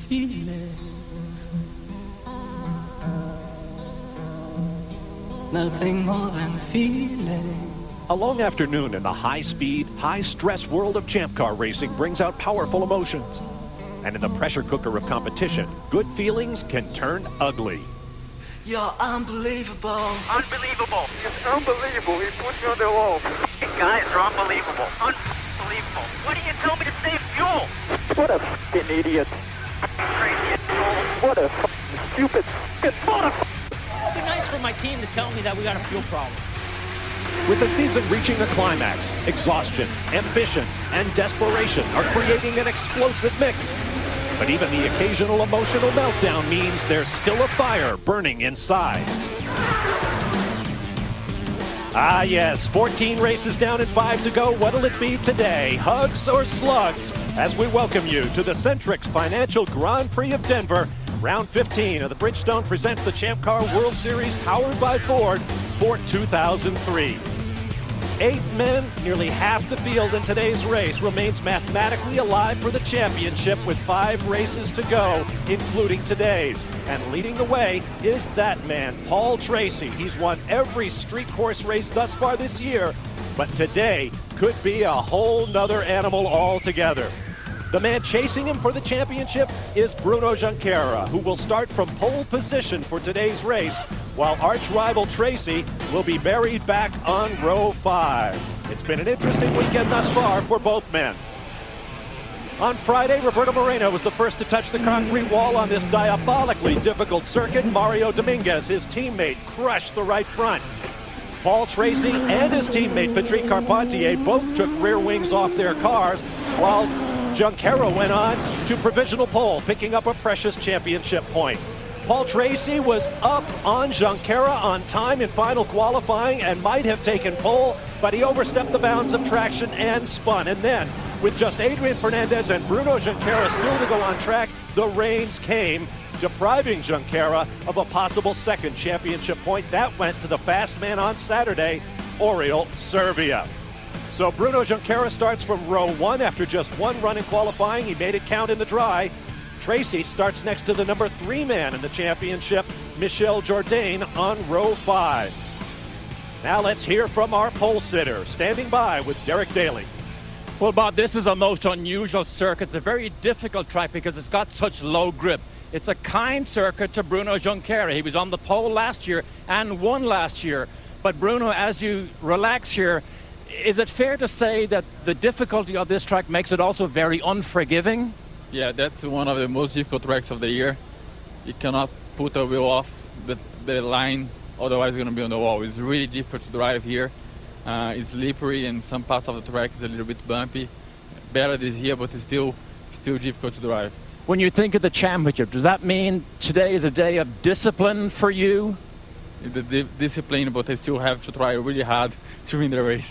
feelings. Nothing more than feelings. A long afternoon in the high-speed, high-stress world of champ car racing brings out powerful emotions. And in the pressure cooker of competition, good feelings can turn ugly. You're unbelievable. Unbelievable. It's unbelievable. He put me on the wall. You guys are unbelievable. Unbelievable. Why do you tell me to save fuel? What a f***ing idiot. Crazy asshole. What a f***ing stupid f***ing It'd be nice for my team to tell me that we got a fuel problem. With the season reaching a climax, exhaustion, ambition, and desperation are creating an explosive mix. But even the occasional emotional meltdown means there's still a fire burning inside. Ah yes, 14 races down and 5 to go. What'll it be today? Hugs or slugs? As we welcome you to the Centrix Financial Grand Prix of Denver. Round 15 of the Bridgestone presents the Champ Car World Series powered by Ford for 2003. 8 men, nearly half the field in today's race, remains mathematically alive for the championship with 5 races to go, including today's. And leading the way is that man, Paul Tracy. He's won every street course race thus far this year, but today could be a whole nother animal altogether. The man chasing him for the championship is Bruno Junqeira, who will start from pole position for today's race, while arch-rival Tracy will be buried back on row 5. It's been an interesting weekend thus far for both men. On Friday, Roberto Moreno was the first to touch the concrete wall on this diabolically difficult circuit. Mario Dominguez, his teammate, crushed the right front. Paul Tracy and his teammate Patrick Carpentier both took rear wings off their cars, while Junqeira went on to provisional pole, picking up a precious championship point. Paul Tracy was up on Junqeira on time in final qualifying and might have taken pole, but he overstepped the bounds of traction and spun. And then, with just Adrian Fernandez and Bruno Junqeira still to go on track, the rains came, depriving Junqeira of a possible second championship point. That went to the fast man on Saturday, Oriol Servia. So Bruno Junqeira starts from row 1 after just 1 run in qualifying. He made it count in the dry. Tracy starts next to the number 3 man in the championship, Michel Jourdain, on row 5. Now let's hear from our pole sitter, standing by with Derek Daly. Well, Bob, this is a most unusual circuit. It's a very difficult track because it's got such low grip. It's a kind circuit to Bruno Junqeira. He was on the pole last year and won last year. But Bruno, as you relax here, is it fair to say that the difficulty of this track makes it also very unforgiving? Yeah, that's one of the most difficult tracks of the year. You cannot put a wheel off the line, otherwise you're going to be on the wall. It's really difficult to drive here. It's slippery, and some parts of the track is a little bit bumpy. Better this year, but it's still difficult to drive. When you think of the championship, does that mean today is a day of discipline for you? The discipline, but I still have to try really hard to win the race.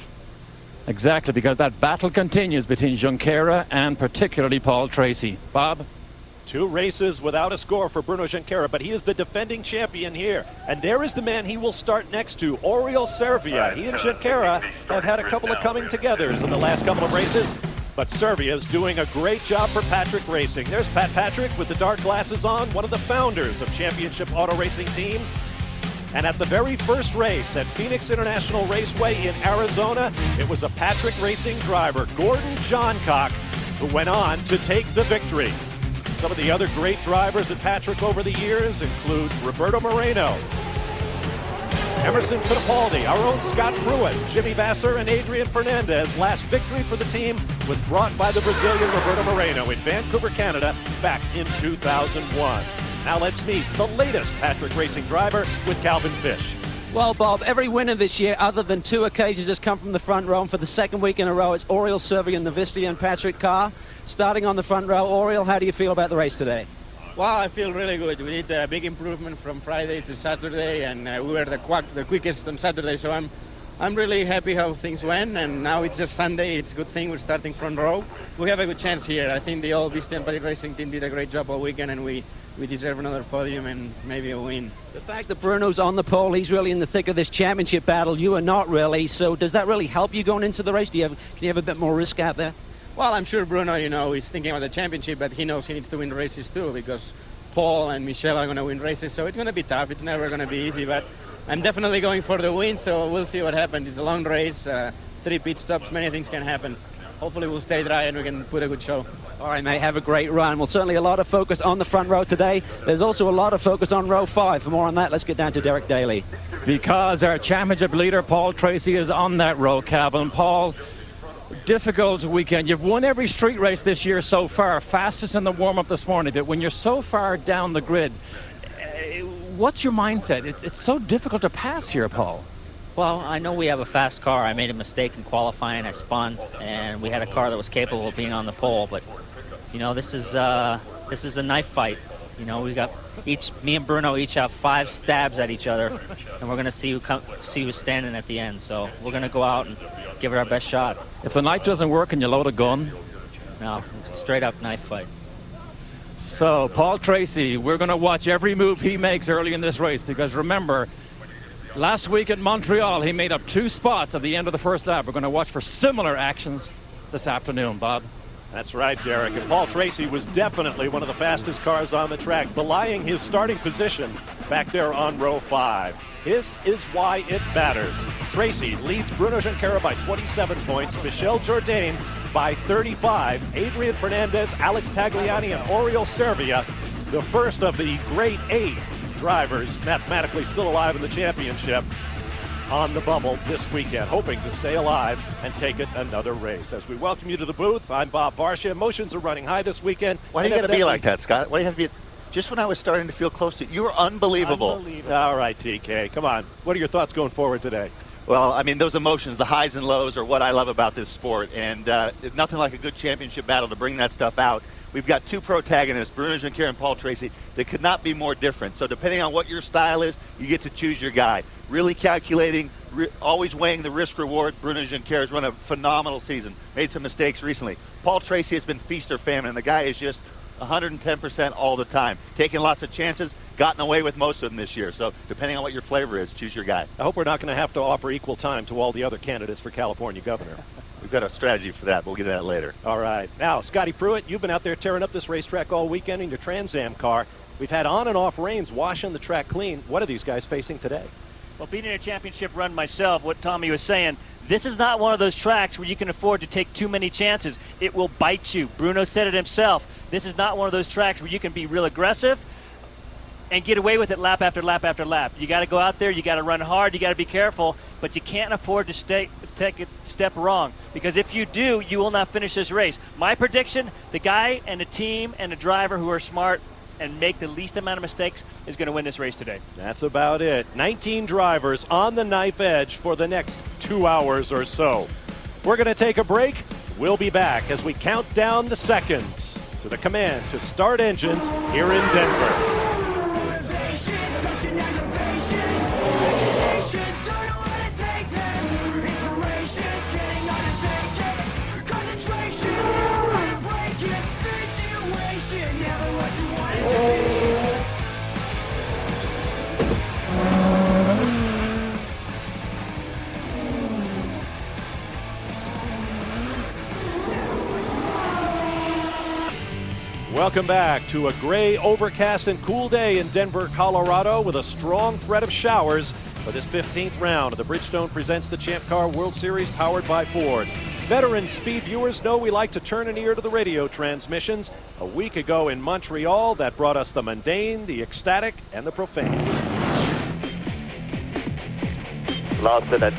Exactly, because that battle continues between Junqeira and particularly Paul Tracy. Bob? 2 races without a score for Bruno Junqeira, but he is the defending champion here. And there is the man he will start next to, Oriol Servia. He and Junqeira have had a couple of coming togethers in the last couple of races, but Servia is doing a great job for Patrick Racing. There's Pat Patrick with the dark glasses on, one of the founders of championship auto racing teams. And at the very first race at Phoenix International Raceway in Arizona, it was a Patrick Racing driver, Gordon Johncock, who went on to take the victory. Some of the other great drivers at Patrick over the years include Roberto Moreno, Emerson Fittipaldi, our own Scott Pruitt, Jimmy Vasser, and Adrian Fernandez. Last victory for the team was brought by the Brazilian Roberto Moreno in Vancouver, Canada, back in 2001. Now let's meet the latest Patrick Racing driver with Calvin Fish. Well, Bob, every winner this year, other than 2 occasions, has come from the front row. And for the second week in a row, it's Oriol Servia and Novisti and Patrick Carr. Starting on the front row, Oriol, how do you feel about the race today? Well, I feel really good. We did a big improvement from Friday to Saturday, and we were the quickest on Saturday. So I'm really happy how things went. And now it's just Sunday. It's a good thing we're starting front row. We have a good chance here. I think the old Visti and Patrick Racing team did a great job all weekend, and we deserve another podium and maybe a win. The fact that Bruno's on the pole, he's really in the thick of this championship battle. You are not really. So does that really help you going into the race? Can you have a bit more risk out there? Well, I'm sure Bruno, you know, he's thinking about the championship, but he knows he needs to win races too, because Paul and Michel are going to win races, so it's going to be tough. It's never going to be easy, but I'm definitely going for the win, so we'll see what happens. It's a long race, 3 pit stops, many things can happen. Hopefully we'll stay dry and we can put a good show. All right, mate, have a great run. Well, certainly a lot of focus on the front row today. There's also a lot of focus on row 5. For more on that, let's get down to Derek Daly. Because our championship leader, Paul Tracy, is on that row, Calvin. Paul, difficult weekend. You've won every street race this year so far, fastest in the warm-up this morning. But when you're so far down the grid, what's your mindset? It's so difficult to pass here, Paul. Well, I know we have a fast car. I made a mistake in qualifying. I spun, and we had a car that was capable of being on the pole. But, you know, this is a knife fight. You know, we got me and Bruno each have 5 stabs at each other, and we're going to see who's standing at the end. So we're going to go out and give it our best shot. If the knife doesn't work and you load a gun? No, straight up knife fight. So, Paul Tracy, we're going to watch every move he makes early in this race, because remember, last week at Montreal, he made up 2 spots at the end of the first lap. We're going to watch for similar actions this afternoon, Bob. That's right, Derek. And Paul Tracy was definitely one of the fastest cars on the track, belying his starting position back there on row 5. This is why it matters. Tracy leads Bruno Junqeira by 27 points, Michel Jourdain by 35, Adrian Fernandez, Alex Tagliani, and Oriol Servia, the first of the great 8 drivers mathematically still alive in the championship, on the bubble this weekend, hoping to stay alive and take it another race. As we welcome you to the booth, I'm Bob Varsha. Emotions are running high this weekend. Why do you got to be like that, Scott? Why do you have to be... Just when I was starting to feel close to you, were unbelievable. All right, TK, come on. What are your thoughts going forward today? Well, I mean, those emotions, the highs and lows, are what I love about this sport, and it's nothing like a good championship battle to bring that stuff out. We've got 2 protagonists, Bruno Junqeira and Paul Tracy, that could not be more different. So depending on what your style is, you get to choose your guy. Really calculating, always weighing the risk-reward. Bruno Junqeira's run a phenomenal season, made some mistakes recently. Paul Tracy has been feast or famine, and the guy is just 110% all the time, taking lots of chances, gotten away with most of them this year. So depending on what your flavor is, choose your guy. I hope we're not going to have to offer equal time to all the other candidates for California governor. We've got a strategy for that, but we'll get to that later. All right. Now, Scotty Pruitt, you've been out there tearing up this racetrack all weekend in your Trans Am car. We've had on and off rains washing the track clean. What are these guys facing today? Well, being in a championship run myself, what Tommy was saying, this is not one of those tracks where you can afford to take too many chances. It will bite you. Bruno said it himself. This is not one of those tracks where you can be real aggressive and get away with it lap after lap after lap. You got to go out there, you got to run hard, you got to be careful, but you can't afford to take a step wrong, because if you do, you will not finish this race. My prediction, the guy and the team and the driver who are smart and make the least amount of mistakes is going to win this race today. That's about it. 19 drivers on the knife edge for the next 2 hours or so. We're going to take a break. We'll be back as we count down the seconds to the command to start engines here in Denver. Welcome back to a gray, overcast, and cool day in Denver, Colorado, with a strong threat of showers for this 15th round of the Bridgestone Presents the Champ Car World Series, powered by Ford. Veteran speed viewers know we like to turn an ear to the radio transmissions. A week ago in Montreal, that brought us the mundane, the ecstatic, and the profane. Lost it at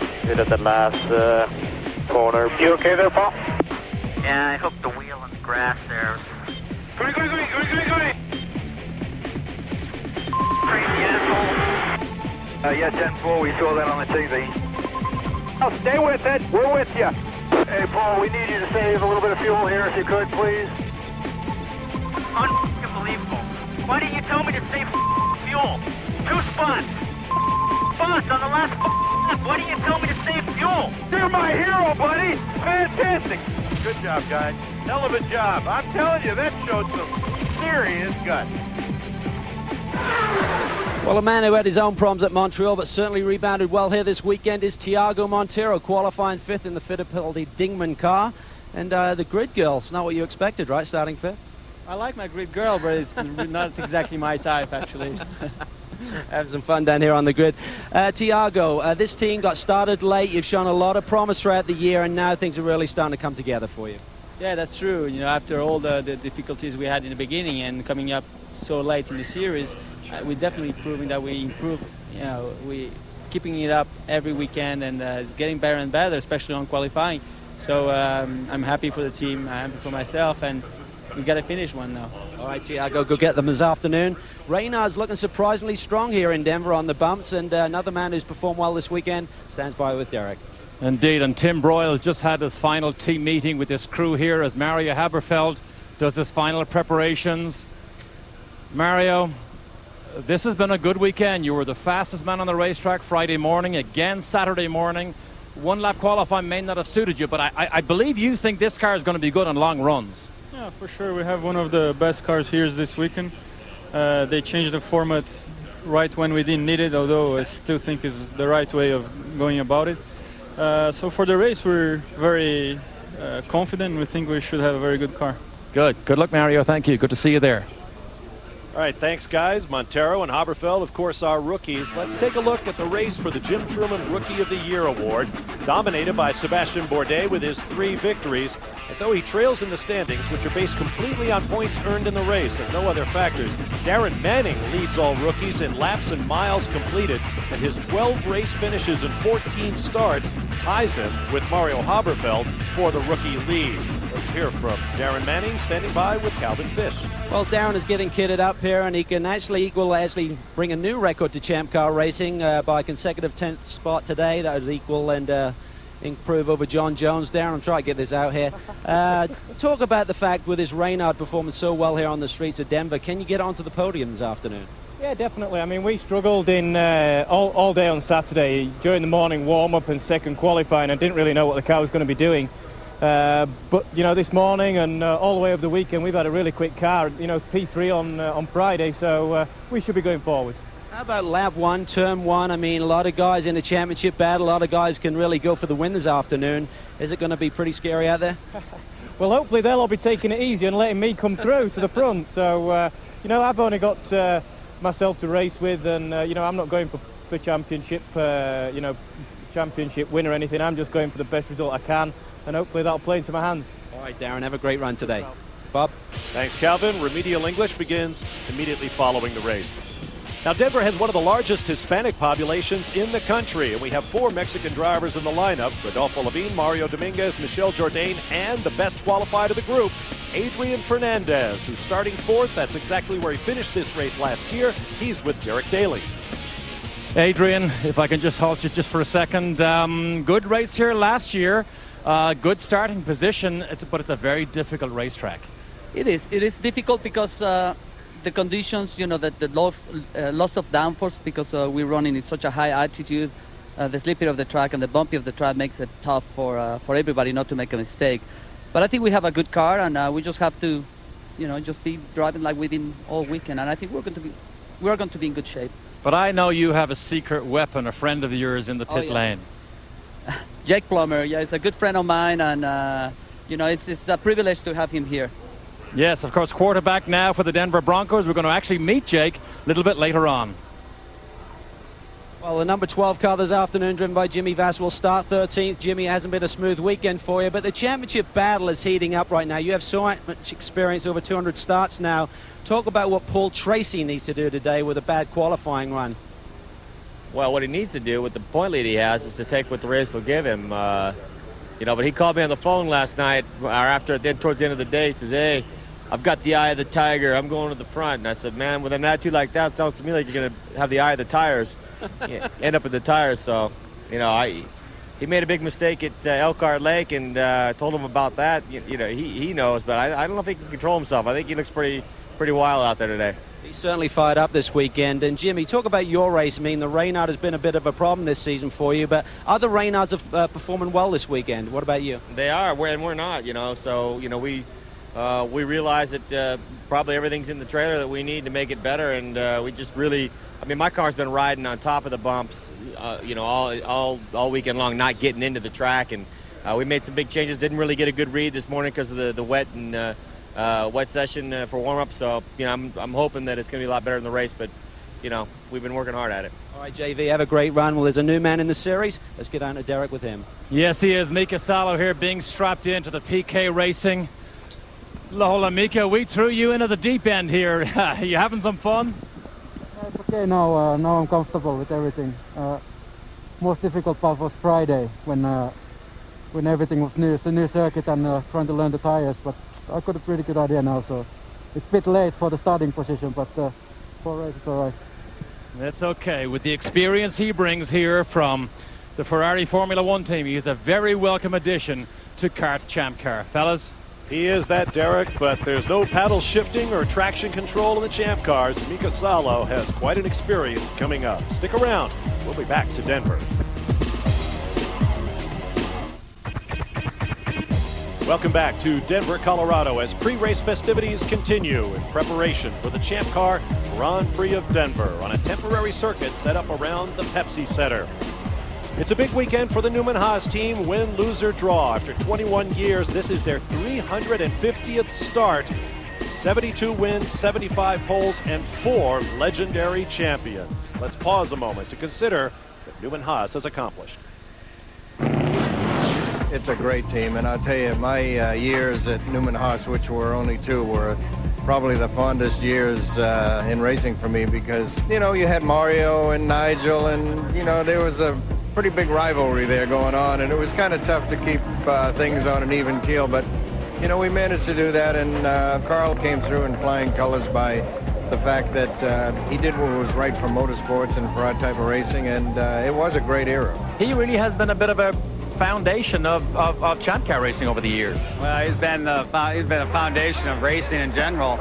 the last corner. You okay there, Paul? Yeah, I hooked the wheel in the grass there. Go! Crazy asshole. Yeah, 10-4, we saw that on the TV. Oh, stay with it. We're with you. Hey, Paul, we need you to save a little bit of fuel here if you could, please. Unbelievable. Why didn't you tell me to save fuel? 2 spots. Spots on the last lap. Why didn't you tell me to save fuel? You're my hero, buddy. Fantastic. Good job, guys. Hell of a job. I'm telling you, that showed some serious guts. Well, a man who had his own problems at Montreal but certainly rebounded well here this weekend is Tiago Monteiro, qualifying 5th in the Fittipaldi Dingman car. And the grid girl, it's not what you expected, right, starting fifth? I like my grid girl, but it's not exactly my type, actually. Having some fun down here on the grid. Tiago, this team got started late. You've shown a lot of promise throughout the year, and now things are really starting to come together for you. Yeah, that's true. You know, after all the difficulties we had in the beginning and coming up so late in the series, we're definitely proving that we improve. You know, we keeping it up every weekend and getting better and better, especially on qualifying. So I'm happy for the team, I'm happy for myself, and we got to finish one now. All right, Tiago, go get them this afternoon. Reynard's looking surprisingly strong here in Denver on the bumps, and another man who's performed well this weekend stands by with Derek. Indeed, and Tim Broyle just had his final team meeting with his crew here as Mario Haberfeld does his final preparations. Mario, this has been a good weekend. You were the fastest man on the racetrack Friday morning, again Saturday morning. One lap qualifying may not have suited you, but I believe you think this car is going to be good on long runs. Yeah, for sure. We have one of the best cars here this weekend. They changed the format right when we didn't need it, although I still think is the right way of going about it. So for the race, we're very confident. We think we should have a very good car. Good. Good luck, Mario. Thank you. Good to see you there. All right, thanks, guys. Montero and Haberfeld, of course, are rookies. Let's take a look at the race for the Jim Truman Rookie of the Year Award, dominated by Sebastien Bourdais with his 3 victories. And though he trails in the standings, which are based completely on points earned in the race and no other factors, Darren Manning leads all rookies in laps and miles completed, and his 12 race finishes and 14 starts ties him with Mario Haberfeld for the rookie lead. Let's hear from Darren Manning, standing by with Calvin Fish. Well, Darren is getting kitted up here, and he can actually bring a new record to Champ Car Racing by a consecutive 10th spot today. That would equal and improve over John Jones. Darren, I'm trying to get this out here. Talk about the fact with his Reynard performing so well here on the streets of Denver. Can you get onto the podium this afternoon? Yeah, definitely. I mean, we struggled in all day on Saturday during the morning warm-up and second qualifying. I didn't really know what the car was going to be doing. But, you know, this morning and all the way over the weekend, we've had a really quick car, you know, P3 on Friday, so we should be going forwards. How about lap 1, turn 1? I mean, a lot of guys in the championship battle, a lot of guys can really go for the win this afternoon. Is it going to be pretty scary out there? Well, hopefully they'll all be taking it easy and letting me come through to the front. So, you know, I've only got myself to race with, and, you know, I'm not going for championship, you know, championship win or anything. I'm just going for the best result I can, and hopefully that'll play into my hands. All right, Darren, have a great run today. Bob? Thanks, Calvin. Remedial English begins immediately following the race. Now, Denver has one of the largest Hispanic populations in the country, and we have 4 Mexican drivers in the lineup: Rodolfo Levine, Mario Dominguez, Michel Jourdain, and the best qualified of the group, Adrian Fernandez, who's starting 4th. That's exactly where he finished this race last year. He's with Derek Daly. Adrian, if I can just halt you just for a second. Good race here last year. Good starting position, but it's a very difficult racetrack. It is. It is difficult because the conditions, you know, the loss of downforce, because we're running in such a high altitude. The slippery of the track and the bumpy of the track makes it tough for everybody not to make a mistake. But I think we have a good car, and we just have to, you know, just be driving like we did all weekend. And I think we're going to be in good shape. But I know you have a secret weapon, a friend of yours in the pit lane. Jake Plummer, yeah, he's a good friend of mine, and you know, it's a privilege to have him here. Yes, of course, quarterback now for the Denver Broncos. We're going to actually meet Jake a little bit later on. Well, the number 12 car this afternoon, driven by Jimmy Vass, will start 13th. Jimmy, hasn't been a smooth weekend for you, but the championship battle is heating up right now. You have so much experience, over 200 starts now. Talk about what Paul Tracy needs to do today with a bad qualifying run. Well, what he needs to do with the point lead he has is to take what the race will give him. You know, but he called me on the phone last night, or after, then towards the end of the day, he says, "Hey, I've got the eye of the tiger. I'm going to the front." And I said, "Man, with an attitude like that, it sounds to me like you're going to have the eye of the tires, end up with the tires." So, you know, he made a big mistake at Elkhart Lake, and I told him about that. You know, he knows, but I don't know if he can control himself. I think he looks pretty wild out there today. He's certainly fired up this weekend. And Jimmy, talk about your race. I mean, the Reynard has been a bit of a problem this season for you, but other Reynards are performing well this weekend. What about you? They are, and we're not, you know. So, you know, we realize that probably everything's in the trailer that we need to make it better, and we just really, I mean, my car's been riding on top of the bumps, you know, all weekend long, not getting into the track, and We made some big changes. Didn't really get a good read this morning because of the wet and wet session for warm-up. So, I'm hoping that it's going to be a lot better in the race. But, we've been working hard at it. All right, JV, have a great run. Well, there's a new man in the series. Let's get on to Derek with him. Yes, he is. Mika Salo here being strapped into the PK Racing. Hola, Mika, we threw you into the deep end here. You having some fun? It's okay now. Now I'm comfortable with everything. Most difficult part was Friday when everything was new. It's a new circuit and trying to learn the tires. But I got a pretty good idea now. So it's a bit late for the starting position, but for race it's all right. That's okay. With the experience he brings here from the Ferrari Formula One team, he is a very welcome addition to Kart Champ Car. Fellas? He is that, Derek, but there's no paddle shifting or traction control in the Champ Cars. Mika Salo has quite an experience coming up. Stick around. We'll be back to Denver. Welcome back to Denver, Colorado, as pre-race festivities continue in preparation for the Champ Car Grand Prix of Denver on a temporary circuit set up around the Pepsi Center. It's a big weekend for the Newman Haas team, win, lose, or draw. After 21 years, this is their 350th start. 72 wins, 75 poles, and 4 legendary champions. Let's pause a moment to consider what Newman Haas has accomplished. It's a great team, and I'll tell you, my years at Newman Haas, which were only 2, were probably the fondest years in racing for me because, you had Mario and Nigel, and, there was a pretty big rivalry there going on, and it was kind of tough to keep things on an even keel, but we managed to do that, and Carl came through in flying colors by the fact that he did what was right for motorsports and for our type of racing, and it was a great era. He really has been a bit of a foundation of Champ Car racing over the years. Well, he's been a foundation of racing in general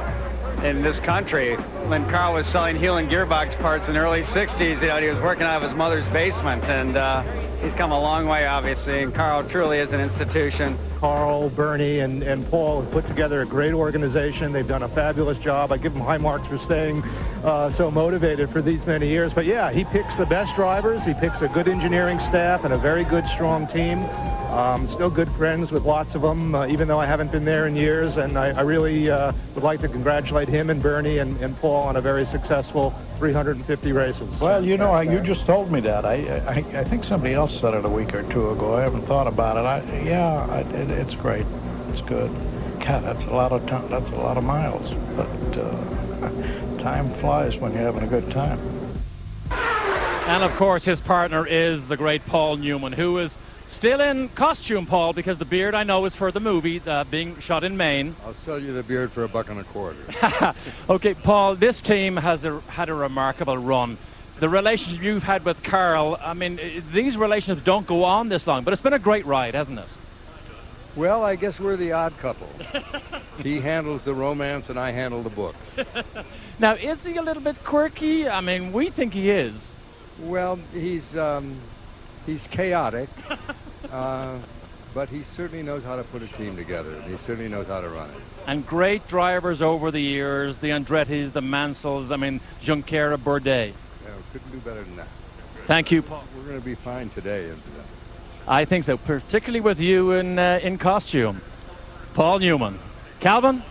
in this country. When Carl was selling Hewlett gearbox parts in the early 60s, he was working out of his mother's basement, and he's come a long way, obviously, and Carl truly is an institution. Carl, Bernie, and Paul have put together a great organization. They've done a fabulous job. I give them high marks for staying so motivated for these many years. But yeah, he picks the best drivers. He picks a good engineering staff and a very good, strong team. Still good friends with lots of them, even though I haven't been there in years. And I really would like to congratulate him and Bernie and Paul on a very successful 350 races. Well, you just told me that. I think somebody else said it a week or 2 ago. I haven't thought about it. It's great. It's good. God, that's a lot of time. That's a lot of miles. But time flies when you're having a good time. And of course, his partner is the great Paul Newman, who is still in costume, Paul, because the beard I know is for the movie being shot in Maine. I'll sell you the beard for $1.25. Okay, Paul, this team has had a remarkable run. The relationship you've had with Carl, I mean, these relationships don't go on this long, but it's been a great ride, hasn't it? Well, I guess we're the odd couple. He handles the romance and I handle the books. Now, is he a little bit quirky? I mean, we think he is. Well, he's chaotic, but he certainly knows how to put a team together. He certainly knows how to run it. And great drivers over the years, the Andrettis, the Mansells, I mean, Junqeira, Bourdais. Yeah, we couldn't do better than that. Thank you, Paul. We're going to be fine today, isn't it? I think so, particularly with you in costume. Paul Newman. Calvin?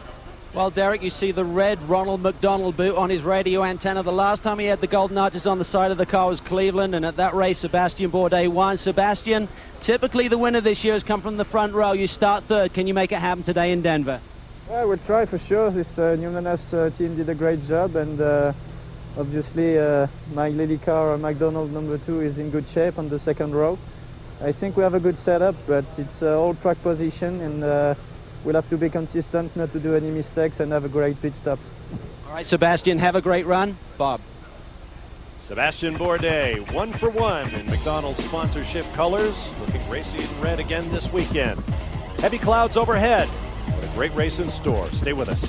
Well, Derek, you see the red Ronald McDonald boot on his radio antenna. The last time he had the golden arches on the side of the car was Cleveland, and at that race, Sebastien Bourdais won. Sebastien, typically the winner this year has come from the front row. You start third. Can you make it happen today in Denver? Yeah, we'll try for sure. This Newman team did a great job, and obviously my lady car, McDonald number 2, is in good shape on the second row. I think we have a good setup, but it's all track position, and we'll have to be consistent, not to do any mistakes, and have a great pit stops. All right, Sebastien, have a great run. Bob. Sebastien Bourdais, 1 for 1 in McDonald's sponsorship colors, looking racy in red again this weekend. Heavy clouds overhead, but a great race in store. Stay with us.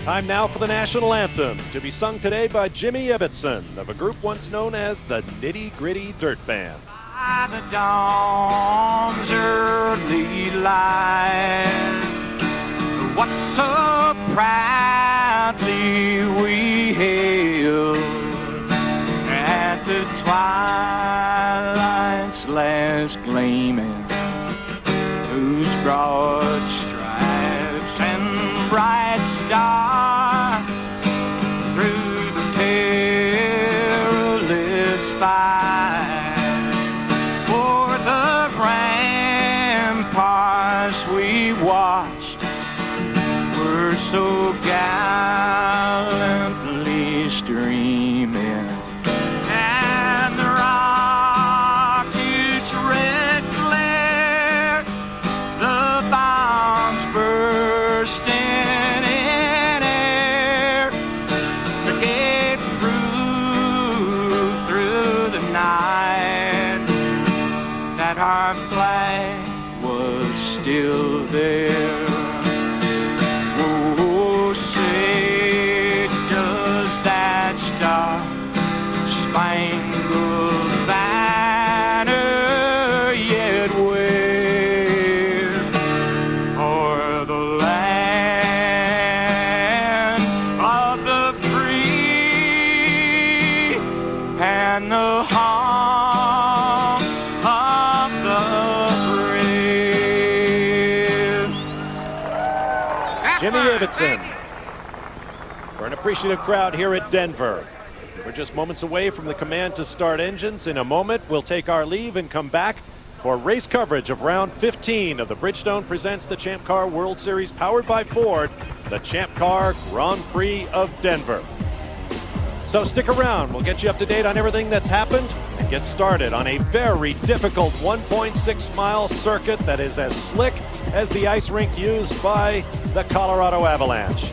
Time now for the national anthem, to be sung today by Jimmy Ibbotson of a group once known as the Nitty Gritty Dirt Band. By the dawn's early light, what so proudly we hailed at the twilight's star through the perilous fight. For the ramparts we watched were so gallantly streaming, and the rocket's red glare, the bombs bursting in air, to get through the night, that our flag was still there. Oh, say does that star-spangled banner yet wave o'er the land of the free and the home of the brave? Jimmy Davidson. For an appreciative crowd here at Denver. We're just moments away from the command to start engines. In a moment, we'll take our leave and come back for race coverage of round 15 of the Bridgestone Presents the Champ Car World Series powered by Ford, the Champ Car Grand Prix of Denver. So stick around. We'll get you up to date on everything that's happened and get started on a very difficult 1.6-mile circuit that is as slick as the ice rink used by the Colorado Avalanche.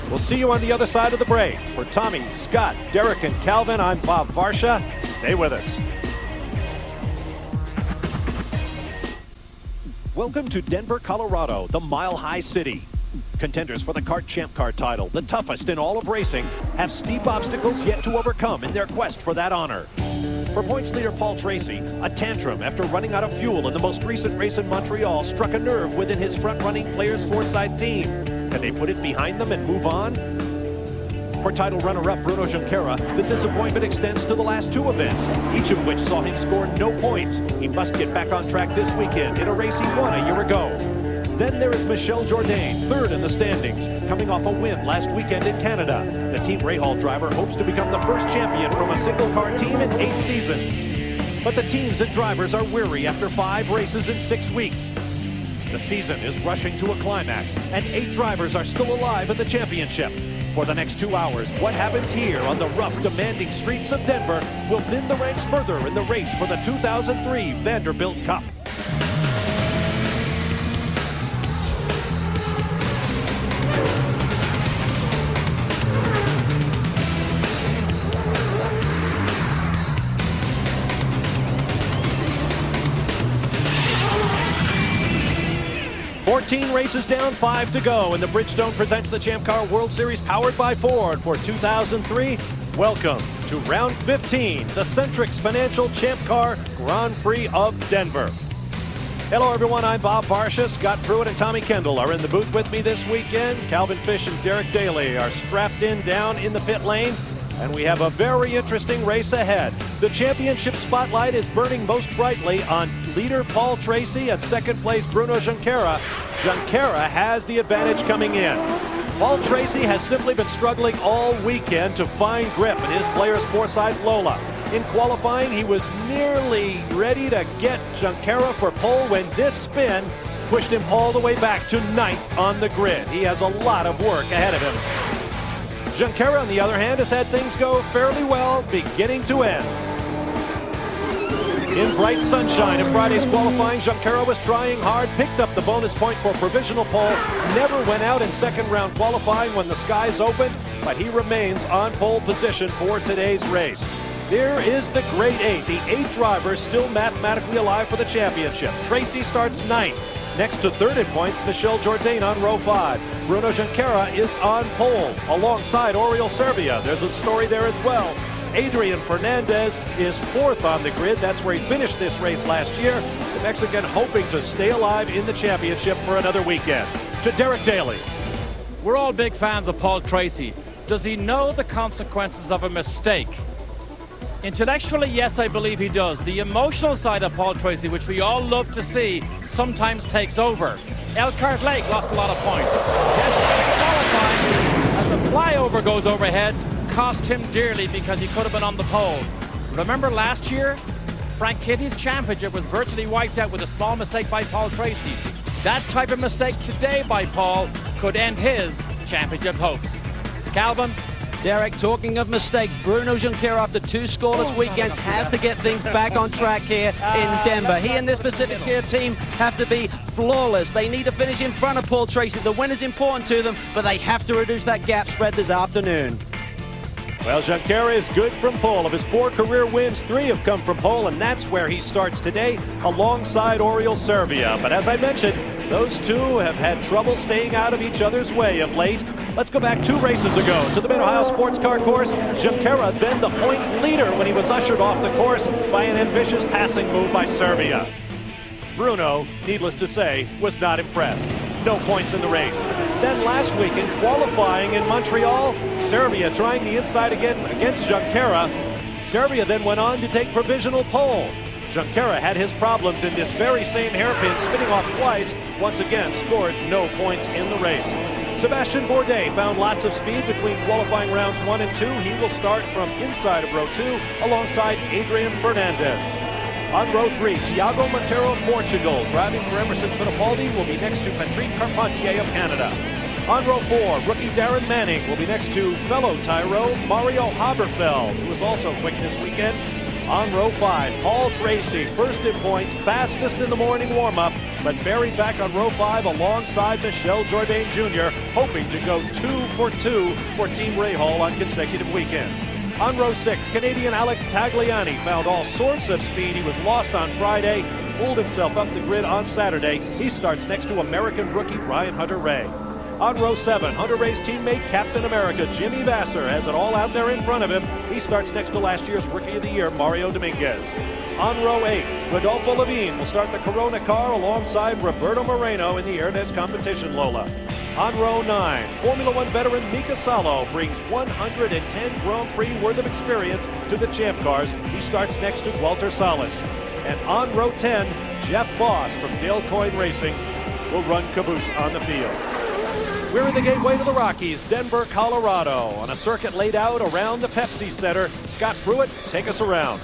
We'll see you on the other side of the break. For Tommy, Scott, Derek, and Calvin, I'm Bob Varsha. Stay with us. Welcome to Denver, Colorado, the mile-high city. Contenders for the Kart Champ Car title, the toughest in all of racing, have steep obstacles yet to overcome in their quest for that honor. For points leader Paul Tracy, a tantrum after running out of fuel in the most recent race in Montreal struck a nerve within his front-running Players Foresight team. Can they put it behind them and move on? For title runner-up Bruno Junqeira, the disappointment extends to the last two events, each of which saw him score no points. He must get back on track this weekend in a race he won a year ago. Then there is Michel Jourdain, third in the standings, coming off a win last weekend in Canada. The Team Rahal driver hopes to become the first champion from a single-car team in 8 seasons. But the teams and drivers are weary after 5 races in 6 weeks. The season is rushing to a climax, and 8 drivers are still alive in the championship. For the next 2 hours, what happens here on the rough, demanding streets of Denver will thin the ranks further in the race for the 2003 Vanderbilt Cup. 14 races down, 5 to go, and the Bridgestone Presents the Champ Car World Series powered by Ford for 2003. Welcome to round 15, the Centrix Financial Champ Car Grand Prix of Denver. Hello everyone, I'm Bob Varsha. Scott Pruitt and Tommy Kendall are in the booth with me this weekend. Calvin Fish and Derek Daly are strapped in down in the pit lane. And we have a very interesting race ahead. The championship spotlight is burning most brightly on leader Paul Tracy and second place Bruno Junqeira. Junqeira has the advantage coming in. Paul Tracy has simply been struggling all weekend to find grip in his Players Foresight Lola. In qualifying, he was nearly ready to get Junqeira for pole when this spin pushed him all the way back to 9th on the grid. He has a lot of work ahead of him. Junqeira, on the other hand, has had things go fairly well, beginning to end. In bright sunshine in Friday's qualifying, Junqeira was trying hard, picked up the bonus point for provisional pole, never went out in second round qualifying when the skies opened, but he remains on pole position for today's race. There is the Grade 8, the 8 drivers still mathematically alive for the championship. Tracy starts 9th. Next to third in points, Michel Jourdain on row 5. Bruno Junqeira is on pole alongside Oriol Servia. There's a story there as well. Adrian Fernandez is 4th on the grid. That's where he finished this race last year. The Mexican hoping to stay alive in the championship for another weekend. To Derek Daly. We're all big fans of Paul Tracy. Does he know the consequences of a mistake? Intellectually, yes, I believe he does. The emotional side of Paul Tracy, which we all love to see, sometimes takes over. Elkhart Lake lost a lot of points. Qualifying, Rover goes overhead, cost him dearly because he could have been on the pole. Remember last year, Frank Kitty's championship was virtually wiped out with a small mistake by Paul Tracy. That type of mistake today by Paul could end his championship hopes. Calvin? Derek, talking of mistakes, Bruno Junqeira, after 2 scoreless weekends, has to get things back on track here in Denver. He and this Pacific Gear team have to be flawless. They need to finish in front of Paul Tracy. The win is important to them, but they have to reduce that gap spread this afternoon. Well, Junqeira is good from pole. Of his 4 career wins, 3 have come from pole, and that's where he starts today alongside Oriol Servia. But as I mentioned, those 2 have had trouble staying out of each other's way of late. Let's go back 2 races ago to the Mid-Ohio Sports Car course. Junqeira then the points leader when he was ushered off the course by an ambitious passing move by Servia. Bruno, needless to say, was not impressed. No points in the race. Then last weekend, qualifying in Montreal, Servia trying the inside again against Junqeira. Servia then went on to take provisional pole. Junqeira had his problems in this very same hairpin, spinning off twice. Once again, scored no points in the race. Sebastien Bourdais found lots of speed between qualifying rounds 1 and 2. He will start from inside of row 2 alongside Adrian Fernandez. On row 3, Tiago Monteiro of Portugal, driving for Emerson Fittipaldi, will be next to Patrick Carpentier of Canada. On row 4, rookie Darren Manning will be next to fellow Tyro Mario Haberfeld, who was also quick this weekend. On row 5, Paul Tracy, first in points, fastest in the morning warm-up, but buried back on row 5 alongside Michel Jourdain Jr., hoping to go 2 for 2 for Team Rahal on consecutive weekends. On row 6, Canadian Alex Tagliani found all sorts of speed. He was lost on Friday, pulled himself up the grid on Saturday. He starts next to American rookie Brian Hunter-Ray. On row 7, Hunter-Ray's teammate, Captain America, Jimmy Vasser, has it all out there in front of him. He starts next to last year's Rookie of the Year, Mario Dominguez. On row 8, Rodolfo Levine will start the Corona car alongside Roberto Moreno in the Ernest competition Lola. On row 9, Formula One veteran Mika Salo brings 110 Grand Prix worth of experience to the Champ cars. He starts next to Walter Salas. And on row 10, Jeff Voss from Dale Coyne Racing will run caboose on the field. We're in the gateway to the Rockies, Denver, Colorado, on a circuit laid out around the Pepsi Center. Scott Pruitt, take us around.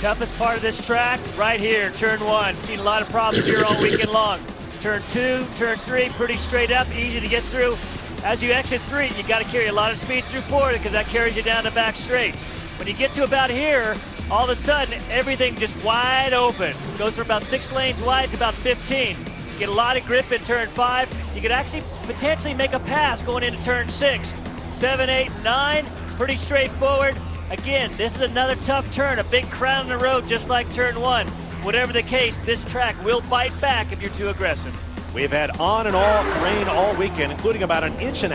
Toughest part of this track, right here, turn 1. Seen a lot of problems here all weekend long. Turn 2, turn 3, pretty straight up, easy to get through. As you exit 3, you got to carry a lot of speed through 4 because that carries you down the back straight. When you get to about here, all of a sudden, everything just wide open. Goes from about 6 lanes wide to about 15. You get a lot of grip in turn 5. You could actually potentially make a pass going into turn 6. 7, 8, 9, pretty straightforward. Again, this is another tough turn, a big crown in the road just like turn 1. Whatever the case, this track will bite back if you're too aggressive. We've had on and off rain all weekend, including about 1.5 inches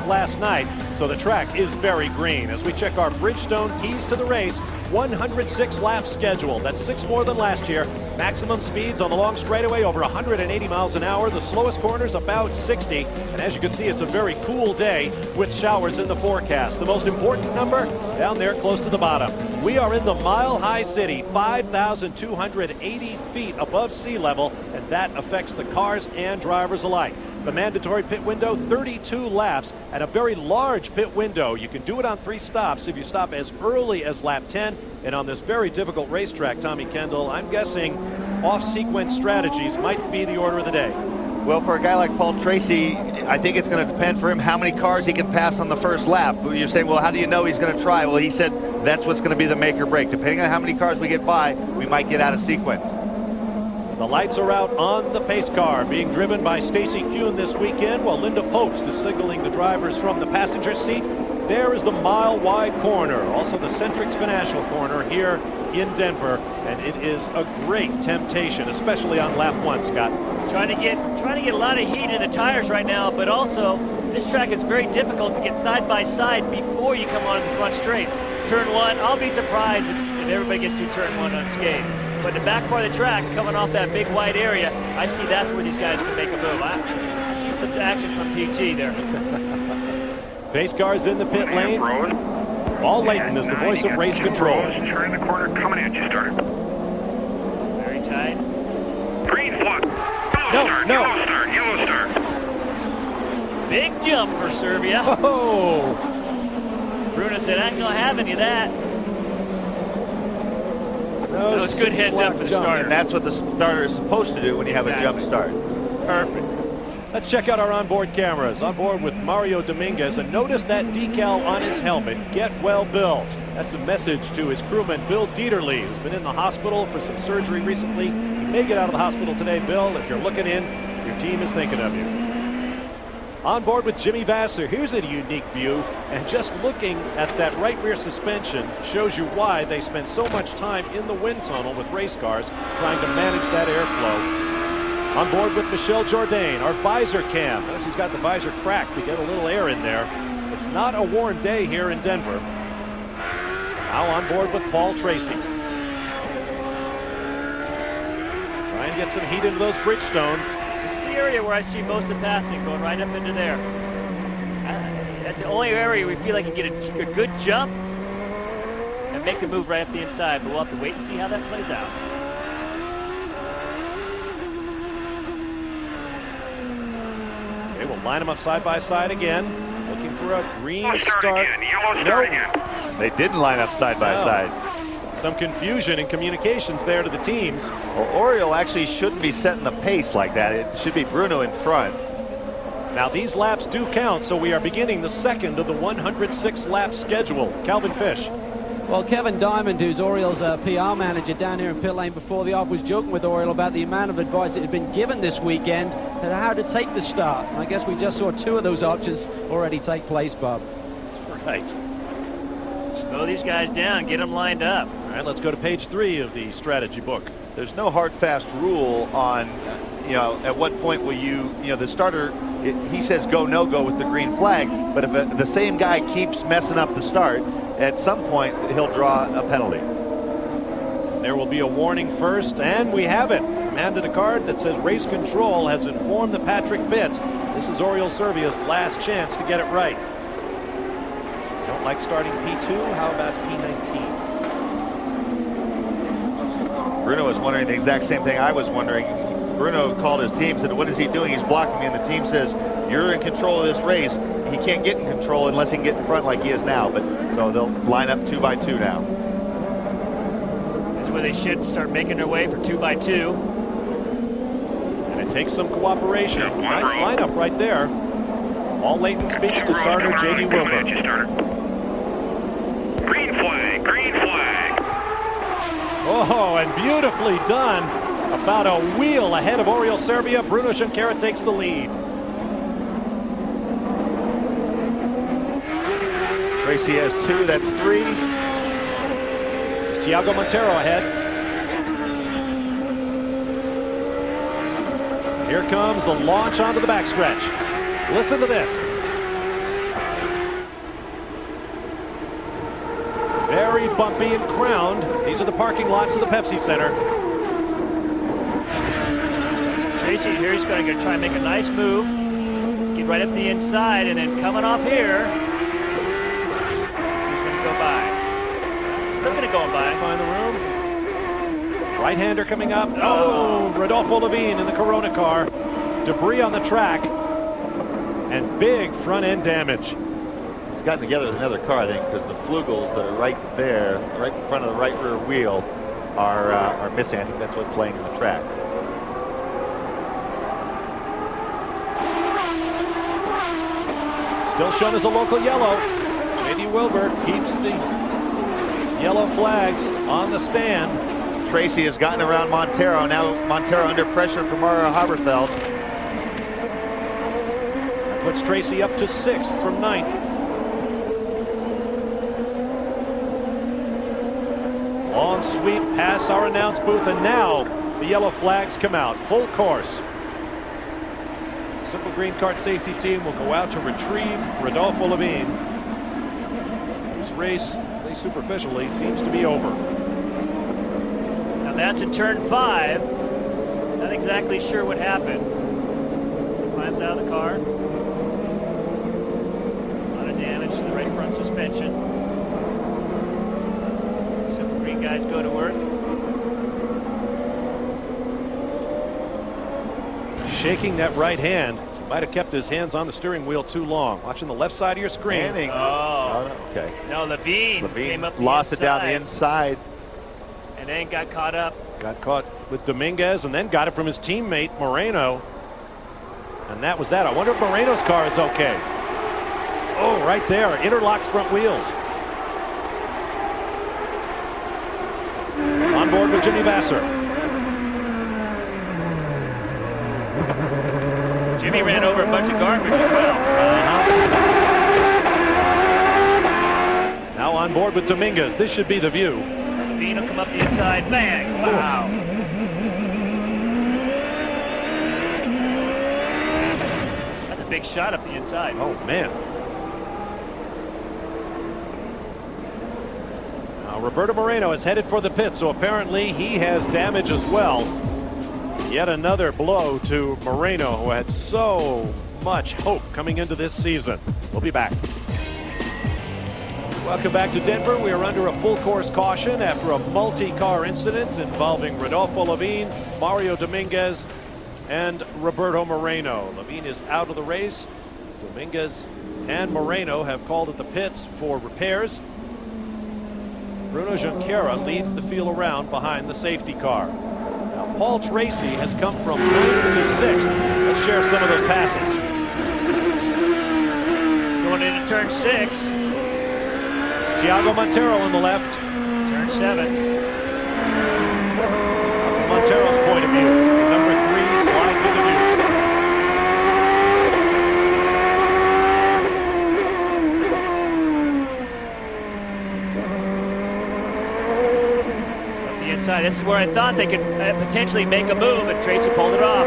last night, so the track is very green. As we check our Bridgestone keys to the race, 106 laps scheduled. That's 6 more than last year. Maximum speeds on the long straightaway over 180 miles an hour. The slowest corners about 60. And as you can see, it's a very cool day with showers in the forecast. The most important number down there close to the bottom. We are in the Mile High City, 5,280 feet above sea level, and that affects the cars and drivers alike. The mandatory pit window, 32 laps, and a very large pit window. You can do it on 3 stops if you stop as early as lap 10. And on this very difficult racetrack, Tommy Kendall, I'm guessing off-sequence strategies might be the order of the day. Well, for a guy like Paul Tracy, I think it's going to depend for him how many cars he can pass on the first lap. You're saying, well, how do you know he's going to try? Well, he said that's what's going to be the make or break. Depending on how many cars we get by, we might get out of sequence. The lights are out on the pace car, being driven by Stacy Kuhn this weekend, while Linda Popst is signaling the drivers from the passenger seat. There is the mile-wide corner, also the Centrix Financial corner here in Denver, and it is a great temptation, especially on lap 1, Scott. Trying to get a lot of heat in the tires right now, but also this track is very difficult to get side by side before you come on the front straight. Turn 1, I'll be surprised if everybody gets to turn 1 unscathed. But the back part of the track, coming off that big wide area, I see that's where these guys can make a move. I see some action from PG there. Pace cars in the pit lane. Paul Layton is the voice of race control. Turn the corner, coming at you, starter. Very tight. Green flag. Yellow start. Big jump for Serbia. Oh! Bruno said, I ain't going to have any of that. No, that was good heads up for the starter. And that's what the starter is supposed to do when you have a jump start. Perfect. Let's check out our onboard cameras. On board with Mario Dominguez, and notice that decal on his helmet, "Get well, Bill." That's a message to his crewman, Bill Dieterle, who's been in the hospital for some surgery recently. He may get out of the hospital today, Bill. If you're looking in, your team is thinking of you. On board with Jimmy Vasser, here's a unique view, and just looking at that right rear suspension shows you why they spend so much time in the wind tunnel with race cars trying to manage that airflow. On board with Michelle Jourdain, our visor cam. She's got the visor cracked to get a little air in there. It's not a warm day here in Denver. Now on board with Paul Tracy. Try and get some heat into those Bridgestones. This is the area where I see most of the passing going right up into there. That's the only area we feel like you can get a good jump and make the move right up the inside, but we'll have to wait and see how that plays out. Okay, we'll line them up side by side again. Looking for a green start. Nope. They didn't line up side by side. Some confusion in communications there to the teams. Well, Oriole actually shouldn't be setting the pace like that. It should be Bruno in front. Now these laps do count, so we are beginning the second of the 106 lap schedule. Calvin Fish. Well, Kevin Diamond, who's Oriole's PR manager down here in pit lane before the off, was joking with Oriole about the amount of advice that had been given this weekend and how to take the start. And I guess we just saw two of those options already take place, Bob. Right. Slow these guys down, get them lined up. All right, let's go to page 3 of the strategy book. There's no hard, fast rule on, at what point will the starter, he says go, no go with the green flag, but if the same guy keeps messing up the start, at some point he'll draw a penalty. There will be a warning first, and we have it. Handed a card that says race control has informed the Patrick Bitts. This is Oriole Serbia's last chance to get it right. Don't like starting P2, how about P19? Bruno was wondering the exact same thing I was wondering. Bruno called his team, said, what is he doing? He's blocking me, and the team says, you're in control of this race. He can't get in control unless he can get in front like he is now. But so they'll line up 2 by 2 now. This is where they should start making their way for 2 by 2. And it takes some cooperation. Nice lineup right there. All Leighton speaks to starter J.D. Wilbur. Green flag, green flag. Oh, and beautifully done. About a wheel ahead of Oriole Serbia. Bruno Junqeira takes the lead. Tracy has 2, that's 3. It's Tiago Monteiro ahead. Here comes the launch onto the backstretch. Listen to this. Very bumpy and crowned. These are the parking lots of the Pepsi Center. Tracy here, he's going to try and make a nice move. Get right up the inside, and then coming off here, he's going to go by. Still going to go by. Find the room. Right-hander coming up. Oh, Rodolfo Levine in the Corona car. Debris on the track. And big front-end damage. He's gotten together with another car, I think, because the flugels that are right there, right in front of the right rear wheel, are missing. I think that's what's laying in the track. Still shown as a local yellow. J.D. Wilbur keeps the yellow flags on the stand. Tracy has gotten around Monteiro. Now Monteiro under pressure from Mario Haberfeld. That puts Tracy up to 6th from 9th. Long sweep past our announce booth, and now the yellow flags come out. Full course. Simple Green Kart safety team will go out to retrieve Rodolfo Levine. This race, at least superficially, seems to be over. Now that's in turn 5. Not exactly sure what happened. Climbs out of the car. A lot of damage to the right front suspension. Simple Green guys go to work. Shaking that right hand. Might have kept his hands on the steering wheel too long. Watching the left side of your screen. Okay. No, Levine came up the lost inside. it down the inside. And then got caught up. Got caught with Dominguez and then got it from his teammate Moreno. And that was that. I wonder if Moreno's car is okay. Oh, right there. Interlocked front wheels. On board with Jimmy Vasser. Jimmy ran over a bunch of garbage as well. Now on board with Dominguez. This should be the view. Levine will come up the inside. Bang! Wow. That's a big shot up the inside. Oh, man. Now Roberto Moreno is headed for the pit, so apparently he has damage as well. Yet another blow to Moreno, who had so much hope coming into this season. We'll be back. Welcome back to Denver. We are under a full course caution after a multi-car incident involving Rodolfo Levine, Mario Dominguez, and Roberto Moreno. Levine is out of the race. Dominguez and Moreno have called at the pits for repairs. Bruno Junqeira leads the field around behind the safety car. Now, Paul Tracy has come from 9th to 6th. Let's share some of those passes. Going into turn 6. It's Tiago Monteiro on the left. Turn 7. From Monteiro's point of view, as the number 3 slides into view. This is where I thought they could potentially make a move, and Tracy pulled it off.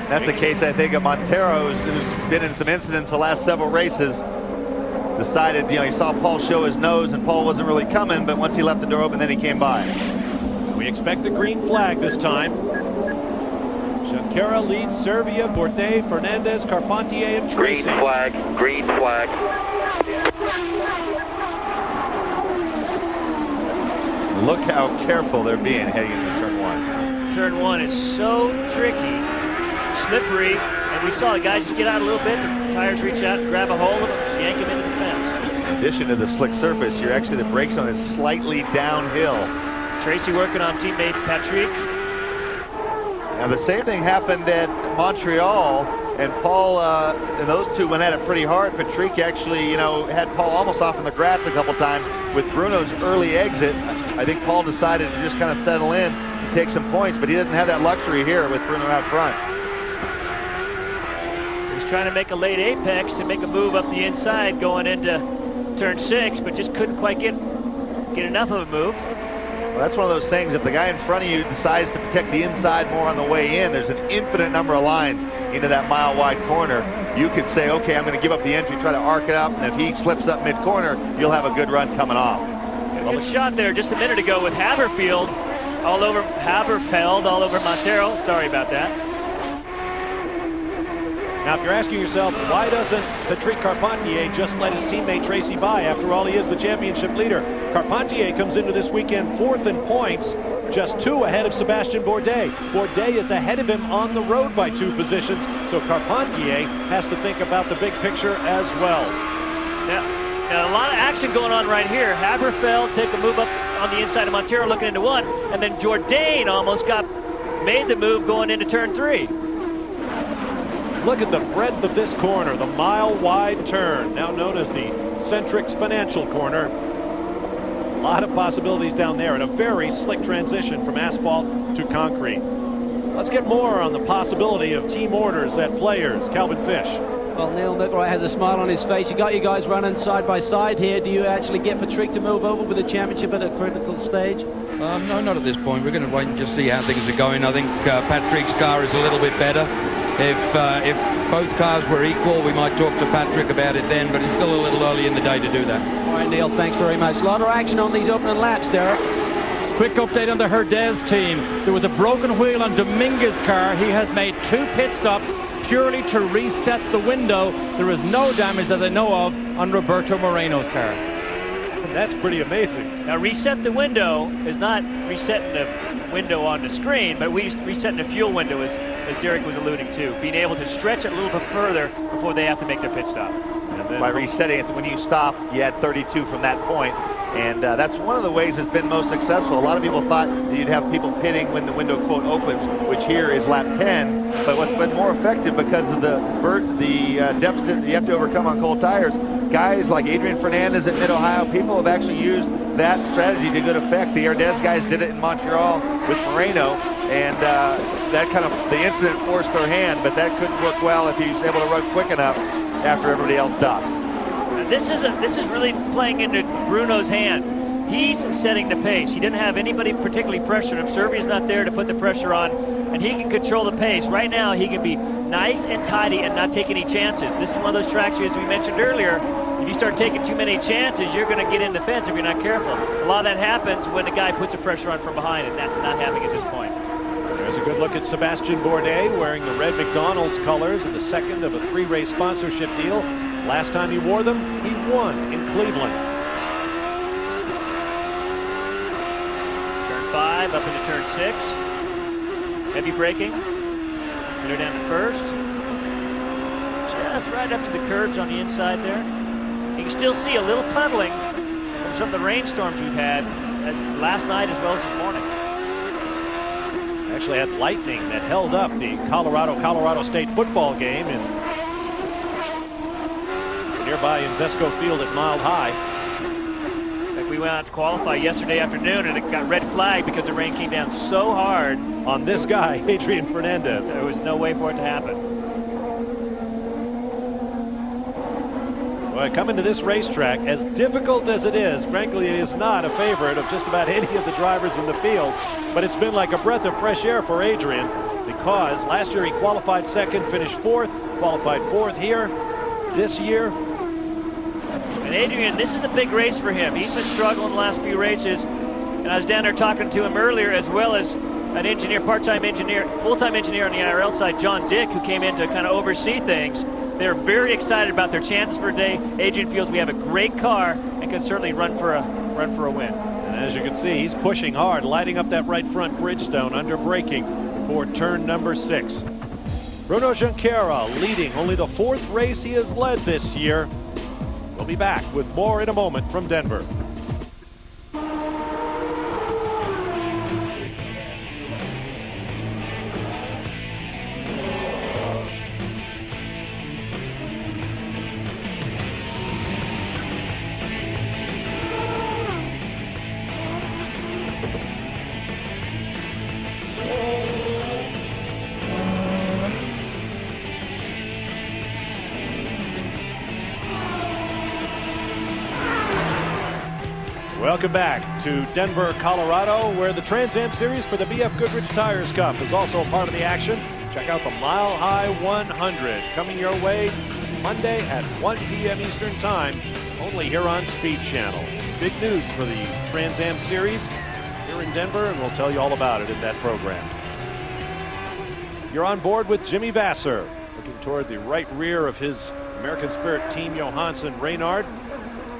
That's the case, I think, of Monteiro, who's been in some incidents the last several races. Decided, he saw Paul show his nose, and Paul wasn't really coming, but once he left the door open, then he came by. We expect a green flag this time. Junqeira leads Serbia, Bourdais, Fernandez, Carpentier, and Tracy. Green flag, green flag. Look how careful they're being heading into turn 1. Turn 1 is so tricky, slippery, and we saw the guys just get out a little bit, the tires reach out, grab a hold of them, just yank them into the fence. In addition to the slick surface, the brakes on is slightly downhill. Tracy working on teammate Patrick. Now the same thing happened at Montreal, and Paul and those two went at it pretty hard. Patrick actually, had Paul almost off in the grass a couple times with Bruno's early exit. I think Paul decided to just kind of settle in and take some points, but he doesn't have that luxury here with Bruno out front. He's trying to make a late apex to make a move up the inside going into turn 6, but just couldn't quite get enough of a move. Well, that's one of those things. If the guy in front of you decides to protect the inside more on the way in, there's an infinite number of lines into that mile-wide corner. You could say, okay, I'm going to give up the entry, try to arc it up, and if he slips up mid-corner, you'll have a good run coming off. Good shot there just a minute ago with Haberfeld all over Monteiro. Sorry about that. Now, if you're asking yourself, why doesn't Patrick Carpentier just let his teammate Tracy by? After all, he is the championship leader. Carpentier comes into this weekend 4th in points, just 2 ahead of Sebastien Bourdais. Bourdais is ahead of him on the road by 2 positions, so Carpentier has to think about the big picture as well. Now, a lot of action going on right here. Haberfeld take a move up on the inside of Monteiro looking into 1, and then Jourdain almost made the move going into turn 3. Look at the breadth of this corner, the mile-wide turn, now known as the Centrix Financial Corner. A lot of possibilities down there and a very slick transition from asphalt to concrete. Let's get more on the possibility of team orders at players. Calvin Fish. Well, Neil McElroy has a smile on his face. You got you guys running side by side here. Do you actually get Patrick to move over with the championship at a critical stage? No, not at this point. We're going to wait and just see how things are going. I think Patrick's car is a little bit better. If both cars were equal, we might talk to Patrick about it then, but it's still a little early in the day to do that. All right, Neil, thanks very much. A lot of action on these opening laps, Derek. Quick update on the Herdez team. There was a broken wheel on Dominguez's car. He has made 2 pit stops purely to reset the window. There is no damage that I know of on Roberto Moreno's car. That's pretty amazing. Now, reset the window is not resetting the window on the screen, but resetting the fuel window is as Derek was alluding to, being able to stretch it a little bit further before they have to make their pit stop. By resetting it, when you stop, you had 32 from that point. And that's one of the ways it's been most successful. A lot of people thought that you'd have people pitting when the window, quote, opens, which here is lap 10. But what's been more effective because of the deficit that you have to overcome on cold tires, guys like Adrian Fernandez at Mid-Ohio, people have actually used that strategy to good effect. The Ardez guys did it in Montreal with Moreno, and that kind of, the incident forced their hand, but that couldn't work well if he was able to run quick enough after everybody else stops. This is really playing into Bruno's hand. He's setting the pace. He didn't have anybody particularly pressuring him. Serbia's not there to put the pressure on, and he can control the pace. Right now, he can be nice and tidy and not take any chances. This is one of those tracks, as we mentioned earlier, if you start taking too many chances, you're going to get in the fence if you're not careful. A lot of that happens when the guy puts the pressure on from behind, and that's not happening at this point. There's a good look at Sebastien Bourdais wearing the red McDonald's colors in the second of a 3-race sponsorship deal. Last time he wore them, he won in Cleveland. Turn 5, up into turn 6. Heavy braking. Clear down to first. Just right up to the curbs on the inside there. You can still see a little puddling from some of the rainstorms we've had last night as well as this morning. Actually had lightning that held up the Colorado State football game in nearby Invesco Field at Mile High. In fact, we went out to qualify yesterday afternoon and it got red flag because the rain came down so hard on this guy, Adrian Fernandez. There was no way for it to happen. Well, coming to this racetrack, as difficult as it is, frankly, it is not a favorite of just about any of the drivers in the field. But it's been like a breath of fresh air for Adrian because last year he qualified second, finished fourth, qualified fourth here. This year. And Adrian, this is a big race for him. He's been struggling the last few races. And I was down there talking to him earlier, as well as an engineer, part-time engineer, full-time engineer on the IRL side, John Dick, who came in to kind of oversee things. They're very excited about their chances for today. Adrian feels we have a great car and can certainly run for a win. And as you can see, he's pushing hard, lighting up that right front Bridgestone under braking before turn number 6. Bruno Junqeira leading only the 4th race he has led this year. We'll be back with more in a moment from Denver. Welcome back to Denver, Colorado, where the Trans Am Series for the BF Goodrich Tires Cup is also part of the action. Check out the Mile High 100 coming your way Monday at 1 p.m. Eastern Time, only here on Speed Channel. Big news for the Trans Am Series here in Denver, and we'll tell you all about it in that program. You're on board with Jimmy Vasser, looking toward the right rear of his American Spirit team, Johansson Reynard.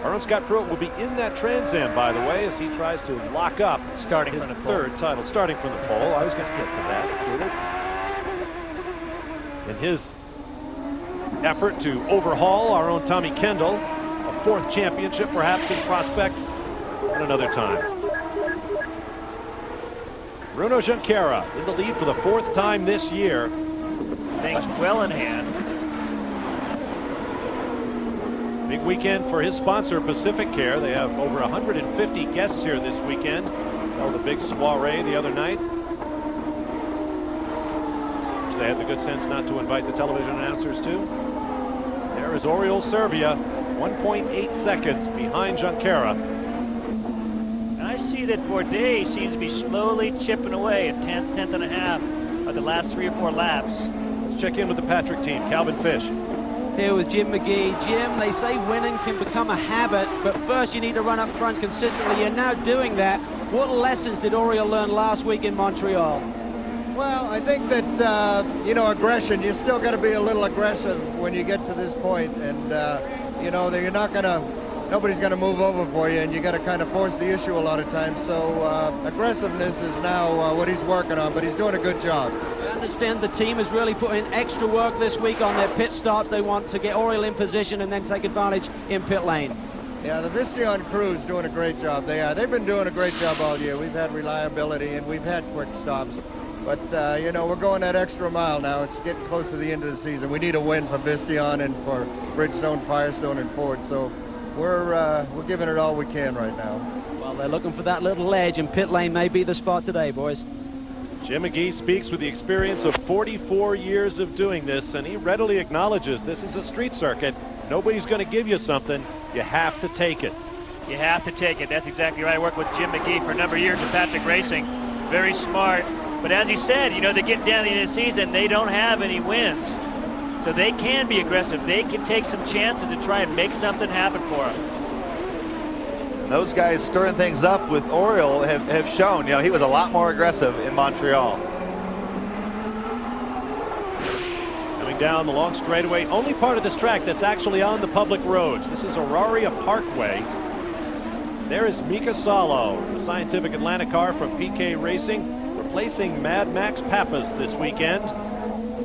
Aaron Scott Pruitt will be in that Trans Am, by the way, as he tries to lock up starting his from the third title, starting from the pole. I was going to get to that. In his effort to overhaul our own Tommy Kendall, a 4th championship perhaps in prospect at another time. Bruno Junqeira in the lead for the 4th time this year. Things well in hand. Big weekend for his sponsor, Pacific Care. They have over 150 guests here this weekend. Held a big soiree the other night, which they had the good sense not to invite the television announcers to. There is Oriol Serbia, 1.8 seconds behind Junqeira. And I see that Bourdais seems to be slowly chipping away at 10th and a half of the last 3 or 4 laps. Let's check in with the Patrick team. Calvin Fish. Here with Jim McGee. Jim, they say winning can become a habit, but first you need to run up front consistently. You're now doing that. What lessons did Oriol learn last week in Montreal? Well, I think that, aggression, you still got to be a little aggressive when you get to this point. And, you're not going to nobody's going to move over for you, and you got to kind of force the issue a lot of times. So aggressiveness is now what he's working on, but he's doing a good job. I understand the team is really putting extra work this week on their pit stop. They want to get Oriol in position and then take advantage in pit lane. Yeah, the Vistion crew is doing a great job. They've been doing a great job all year. We've had reliability and we've had quick stops. But, you know, we're going that extra mile now. It's getting close to the end of the season. We need a win for Vistion and for Bridgestone, Firestone, and Ford. So we're giving it all we can right now. Well, they're looking for that little edge, and pit lane may be the spot today, boys. Jim McGee speaks with the experience of 44 years of doing this, and he readily acknowledges this is a street circuit. Nobody's going to give you something. You have to take it. You have to take it. That's exactly right. I worked with Jim McGee for a number of years at Patrick Racing. Very smart. But as he said, you know, they get down to the end of the season, they don't have any wins. So they can be aggressive. They can take some chances to try and make something happen for them. And those guys stirring things up with Oriol have shown, you know, he was a lot more aggressive in Montreal. Coming down the long straightaway, only part of this track that's actually on the public roads. This is Auraria Parkway. There is Mika Salo, the Scientific Atlanta car from PK Racing, replacing Mad Max Pappas this weekend,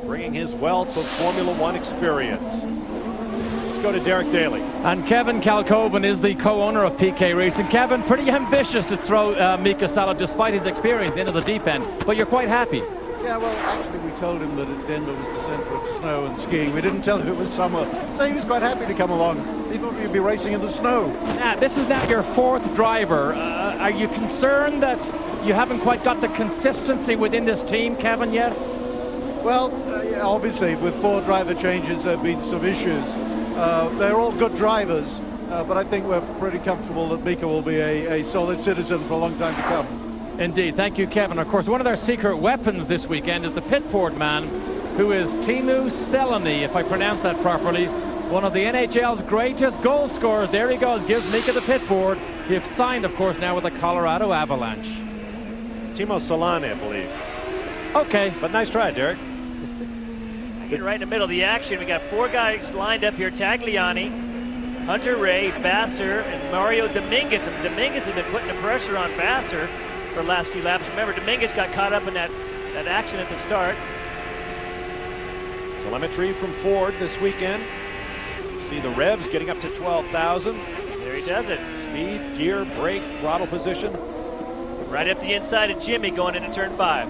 bringing his wealth of Formula One experience. Let's go to Derek Daly. And Kevin Kalkoven is the co-owner of PK Racing. Kevin, pretty ambitious to throw Mika Salo despite his experience into the deep end, but you're quite happy. Yeah, well, actually, we told him that Denver was the center of snow and skiing. We didn't tell him it was summer. So he was quite happy to come along. He thought we'd be racing in the snow. Now, this is now your fourth driver. Are you concerned that you haven't quite got the consistency within this team, Kevin, yet? Well, yeah, obviously, with 4 driver changes, there have been some issues. They're all good drivers, but I think we're pretty comfortable that Mika will be a solid citizen for a long time to come. Indeed. Thank you, Kevin. Of course, one of their secret weapons this weekend is the pitboard man, who is Teemu Selänne, if I pronounce that properly. One of the NHL's greatest goal scorers. There he goes, gives Mika the pitboard. He's signed, of course, now with the Colorado Avalanche. Teemu Selänne, I believe. Okay. But nice try, Derek. Getting right in the middle of the action. We got 4 guys lined up here. Tagliani, Hunter Ray, Vassar, and Mario Dominguez. And Dominguez has been putting the pressure on Vassar for the last few laps. Remember, Dominguez got caught up in that action at the start. Telemetry from Ford this weekend. You see the revs getting up to 12,000. There he does it. Speed, gear, brake, throttle position. Right up the inside of Jimmy going into turn 5.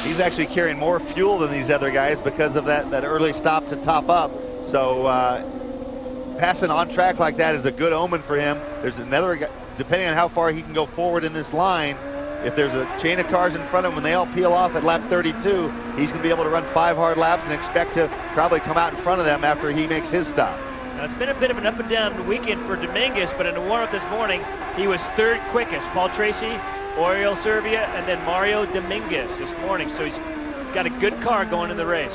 He's actually carrying more fuel than these other guys because of that early stop to top up. So passing on track like that is a good omen for him. There's another guy, depending on how far he can go forward in this line. If there's a chain of cars in front of him, when they all peel off at lap 32, he's going to be able to run 5 hard laps and expect to probably come out in front of them after he makes his stop. Now, it's been a bit of an up and down weekend for Dominguez, but in the warm-up this morning, he was 3rd quickest. Paul Tracy, Oriol Servia, and then Mario Dominguez this morning. So he's got a good car going in the race.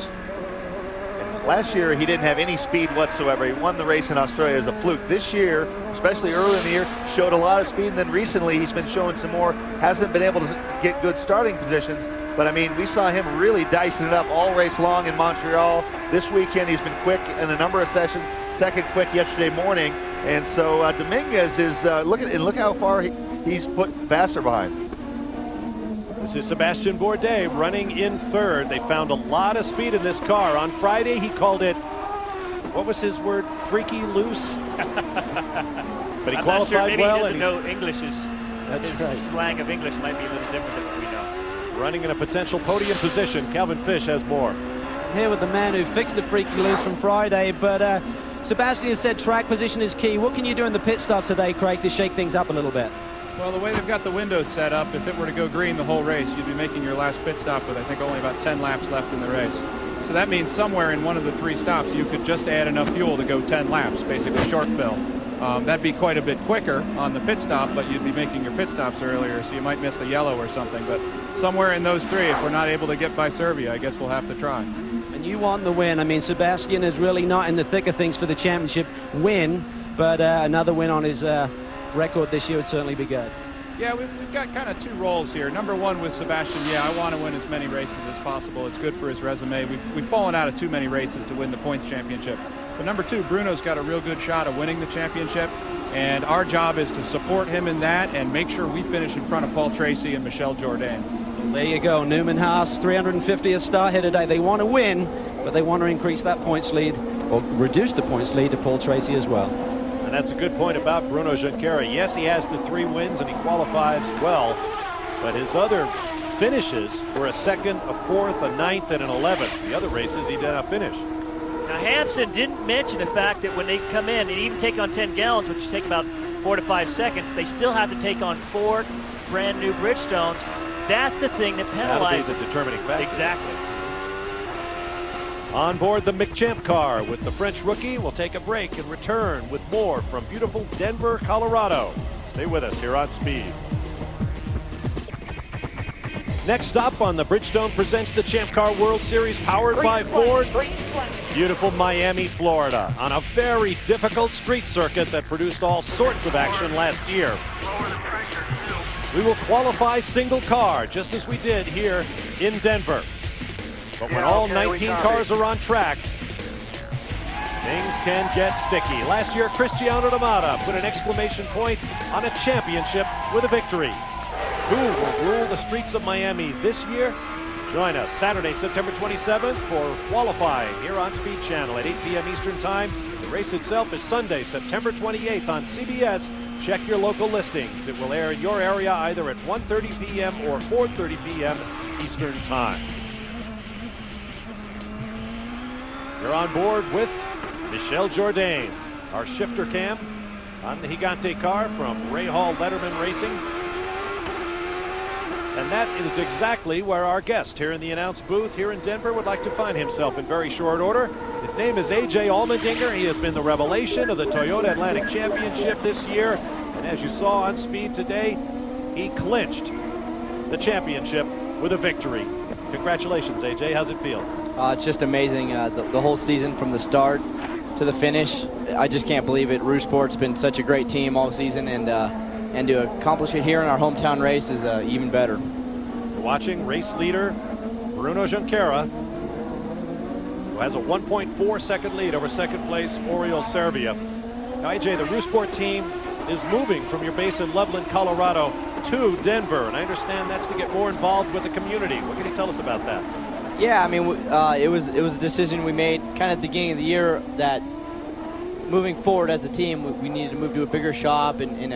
And last year, he didn't have any speed whatsoever. He won the race in Australia as a fluke. This year, especially early in the year, showed a lot of speed. And then recently, he's been showing some more. Hasn't been able to get good starting positions. But, I mean, we saw him really dicing it up all race long in Montreal. This weekend, he's been quick in a number of sessions. 2nd quick yesterday morning. And so Dominguez is, look how far he's put Vassar behind. This is Sebastien Bourdais running in 3rd. They found a lot of speed in this car. On Friday, he called it, what was his word? Freaky loose? But he I'm qualified not sure. Maybe well. He doesn't know English. That's his right. slang of English might be a little different than what we know. Running in a potential podium position. Calvin Fish has more. Here with the man who fixed the freaky loose from Friday, but Sebastien said track position is key. What can you do in the pit stop today, Craig, to shake things up a little bit? Well, the way they've got the windows set up, if it were to go green the whole race, you'd be making your last pit stop with, I think, only about 10 laps left in the race. So that means somewhere in one of the 3 stops, you could just add enough fuel to go 10 laps, basically short fill. That'd be quite a bit quicker on the pit stop, but you'd be making your pit stops earlier, so you might miss a yellow or something. But somewhere in those 3, if we're not able to get by Serbia, I guess we'll have to try. And you want the win. I mean, Sebastien is really not in the thick of things for the championship win, but another win on his record this year would certainly be good. Yeah, we've got kind of 2 roles here. Number 1 with Sebastien, yeah, I want to win as many races as possible. It's good for his resume. We've fallen out of too many races to win the points championship. But number 2, Bruno's got a real good shot of winning the championship. And our job is to support him in that and make sure we finish in front of Paul Tracy and Michel Jourdain. Well, there you go. Newman Haas, 350th start here today. They want to win, but they want to increase that points lead, or reduce the points lead to Paul Tracy as well. And that's a good point about Bruno Junqeira. Yes, he has the 3 wins and he qualifies well, but his other finishes were a 2nd, a 4th, a 9th, and an 11th. The other races he did not finish. Now, Hampson didn't mention the fact that when they come in and even take on 10 gallons, which take about 4 to 5 seconds, they still have to take on 4 brand new Bridgestones. That's the thing that penalizes. That'll be the determining factor. Exactly. On board the McChamp car with the French rookie. We'll take a break and return with more from beautiful Denver, Colorado. Stay with us here on Speed. Next stop on the Bridgestone presents the Champ Car World Series powered by Ford. Beautiful Miami, Florida, on a very difficult street circuit that produced all sorts of action last year. We will qualify single car, just as we did here in Denver. But when all 19 cars are on track, things can get sticky. Last year, Cristiano Ramada put an exclamation point on a championship with a victory. Who will rule the streets of Miami this year? Join us Saturday, September 27th for qualifying here on Speed Channel at 8 p.m. Eastern Time. The race itself is Sunday, September 28th on CBS. Check your local listings. It will air in your area either at 1:30 p.m. or 4:30 p.m. Eastern Time. You're on board with Michel Jourdain, our shifter cam on the Gigante car from Ray Hall Letterman Racing. And that is exactly where our guest here in the announce booth here in Denver would like to find himself in very short order. His name is A.J. Allmendinger. He has been the revelation of the Toyota Atlantic Championship this year. And as you saw on Speed today, he clinched the championship with a victory. Congratulations, A.J. How's it feel? It's just amazing. The whole season from the start to the finish. I just can't believe it. Rousport's been such a great team all season, and to accomplish it here in our hometown race is even better. You're watching race leader Bruno Junqeira, who has a 1.4 second lead over second place Oriol Servia. Now, AJ, the Rousport team is moving from your base in Loveland, Colorado to Denver, and I understand that's to get more involved with the community. What can you tell us about that? Yeah, I mean, it was a decision we made kind of at the beginning of the year that moving forward as a team, we needed to move to a bigger shop and in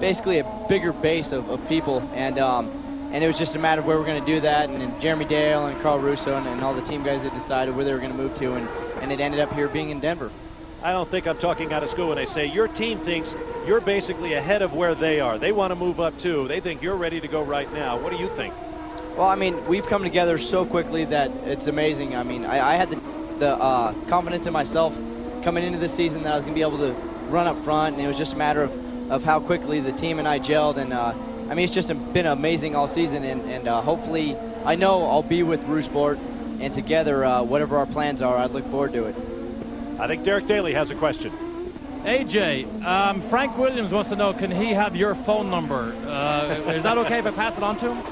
basically a bigger base of people, and it was just a matter of where we're going to do that, and then Jeremy Dale and Carl Russo and all the team guys that decided where they were going to move to, and it ended up here being in Denver. I don't think I'm talking out of school when I say your team thinks you're basically ahead of where they are. They want to move up too. They think you're ready to go right now. What do you think? Well, I mean, we've come together so quickly that it's amazing. I mean, I had the confidence in myself coming into this season that I was going to be able to run up front, and it was just a matter of how quickly the team and I gelled. And I mean, it's just been amazing all season, and hopefully, I know I'll be with Rousport, and together, whatever our plans are, I look forward to it. I think Derek Daly has a question. AJ, Frank Williams wants to know, can he have your phone number? Is that okay if I pass it on to him?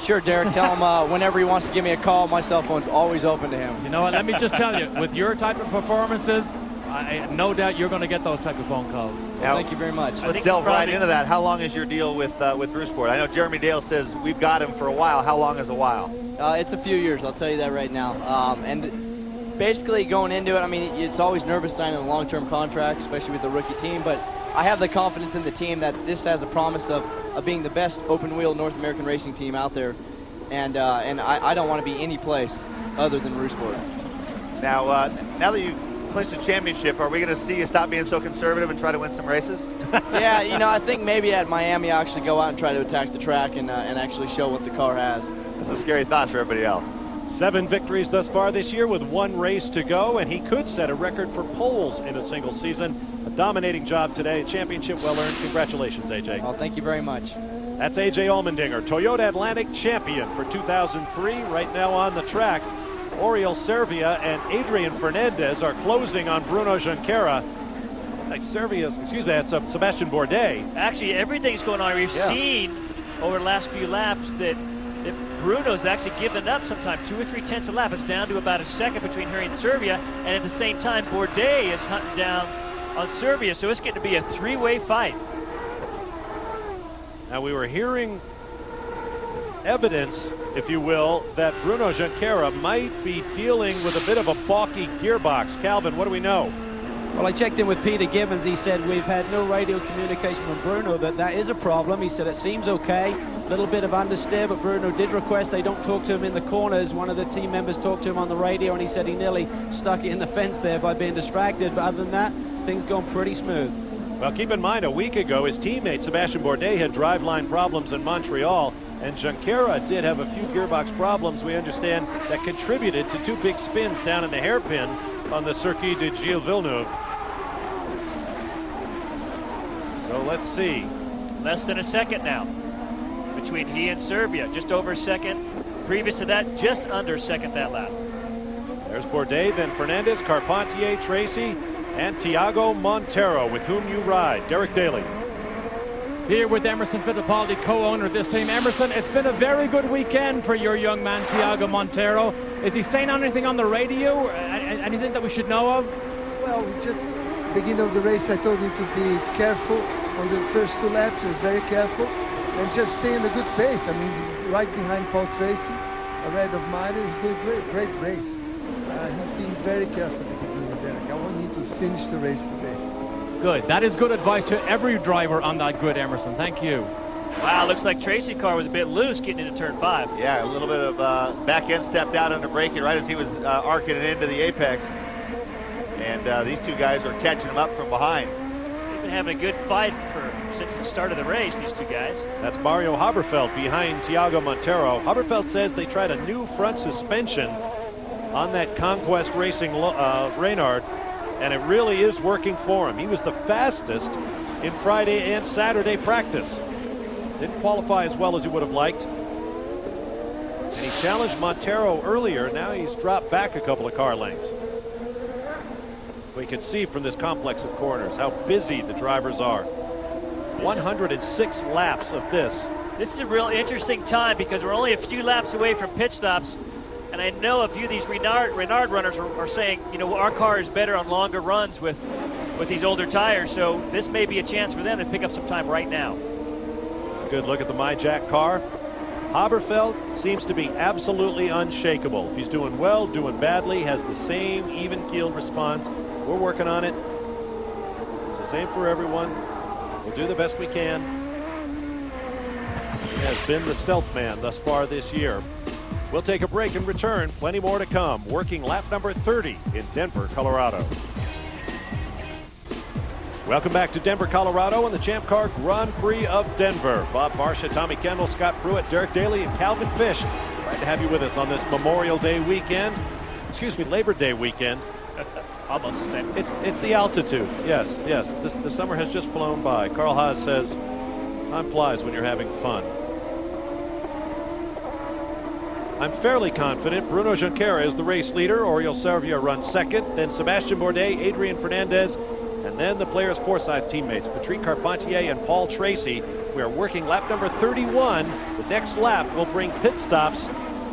Sure, Derek. Tell him whenever he wants to give me a call, my cell phone's always open to him. You know what? Let me just tell you, with your type of performances, no doubt you're going to get those type of phone calls. Well, thank you very much. Let's delve right into that. How long is your deal with Rousport? I know Jeremy Dale says we've got him for a while. How long is a while? It's a few years, I'll tell you that right now. And basically going into it, I mean, it's always nervous signing a long-term contract, especially with the rookie team, but I have the confidence in the team that this has a promise of being the best open-wheel North American racing team out there, and I don't want to be any place other than Rousport. Now that you've clinched the championship, are we going to see you stop being so conservative and try to win some races? Yeah, you know, I think maybe at Miami I'll actually go out and try to attack the track and actually show what the car has. That's a scary thought for everybody else. 7 victories thus far this year with 1 race to go, and he could set a record for poles in a single season. A dominating job today. Championship well earned. Congratulations, AJ. Oh, thank you very much. That's AJ Allmendinger, Toyota Atlantic champion for 2003. Right now on the track, Oriol Servia and Adrian Fernandez are closing on Bruno Junqeira. That's Sebastien Bourdais. Actually, everything's going on. We've seen over the last few laps that Bruno's actually given up sometime 2 or 3 tenths a lap. It's down to about a second between her and Servia, and at the same time, Bourdais is hunting down on Serbia, so it's getting to be a three-way fight. Now, we were hearing evidence, if you will, that Bruno Junqeira might be dealing with a bit of a balky gearbox. Calvin, what do we know? Well, I checked in with Peter Gibbons. He said we've had no radio communication from Bruno, that is a problem. He said it seems okay. A little bit of understeer, but Bruno did request they don't talk to him in the corners. One of the team members talked to him on the radio, and he said he nearly stuck it in the fence there by being distracted. But other than that, things going pretty smooth. Well, keep in mind, a week ago, his teammate Sebastien Bourdais had driveline problems in Montreal, and Junqeira did have a few gearbox problems, we understand, that contributed to 2 big spins down in the hairpin on the Circuit de Gilles Villeneuve. So let's see. Less than a second now between he and Serbia. Just over a second. Previous to that, just under a second that lap. There's Bourdais, then Fernandez, Carpentier, Tracy, and Tiago Monteiro, with whom you ride. Derek Daly. Here with Emerson Fittipaldi, co-owner of this team. Emerson, it's been a very good weekend for your young man, Tiago Monteiro. Is he saying anything on the radio? Anything that we should know of? Well, just beginning of the race, I told him to be careful on the first 2 laps. He was very careful and just stay in a good pace. I mean, right behind Paul Tracy, ahead of Mario. He's doing great race. He's being very careful at the beginning, Derek. I want him to finish the race today. Good. That is good advice to every driver on that grid, Emerson. Thank you. Wow, looks like Tracy's car was a bit loose getting into turn 5. Yeah, a little bit of back end step down under braking right as he was arcing it into the apex. And these 2 guys are catching him up from behind. They've been having a good fight since the start of the race, these 2 guys. That's Mario Haberfeld behind Tiago Monteiro. Haberfeld says they tried a new front suspension on that Conquest Racing Reynard, and it really is working for him. He was the fastest in Friday and Saturday practice. Didn't qualify as well as he would have liked. And he challenged Monteiro earlier. Now he's dropped back a couple of car lengths. We can see from this complex of corners how busy the drivers are. 106 laps of this. This is a real interesting time because we're only a few laps away from pit stops. And I know a few of these Renard runners are saying, you know, our car is better on longer runs with these older tires. So this may be a chance for them to pick up some time right now. Good look at the MyJack car. Haberfeld seems to be absolutely unshakable. He's doing well, doing badly, has the same even-keeled response. We're working on it. It's the same for everyone. We'll do the best we can. He has been the stealth man thus far this year. We'll take a break and return. Plenty more to come. Working lap number 30 in Denver, Colorado. Welcome back to Denver, Colorado, and the Champ Car Grand Prix of Denver. Bob Barsha, Tommy Kendall, Scott Pruitt, Derek Daly, and Calvin Fish. Glad to have you with us on this Memorial Day weekend. Excuse me, Labor Day weekend. Almost the same. It's the altitude. Yes. The summer has just flown by. Carl Haas says, time flies when you're having fun. I'm fairly confident Bruno Junqeira is the race leader. Oriol Servia runs second. Then Sebastien Bourdais, Adrian Fernandez, and then the players' Forsyth teammates, Patrick Carpentier and Paul Tracy. We are working lap number 31. The next lap will bring pit stops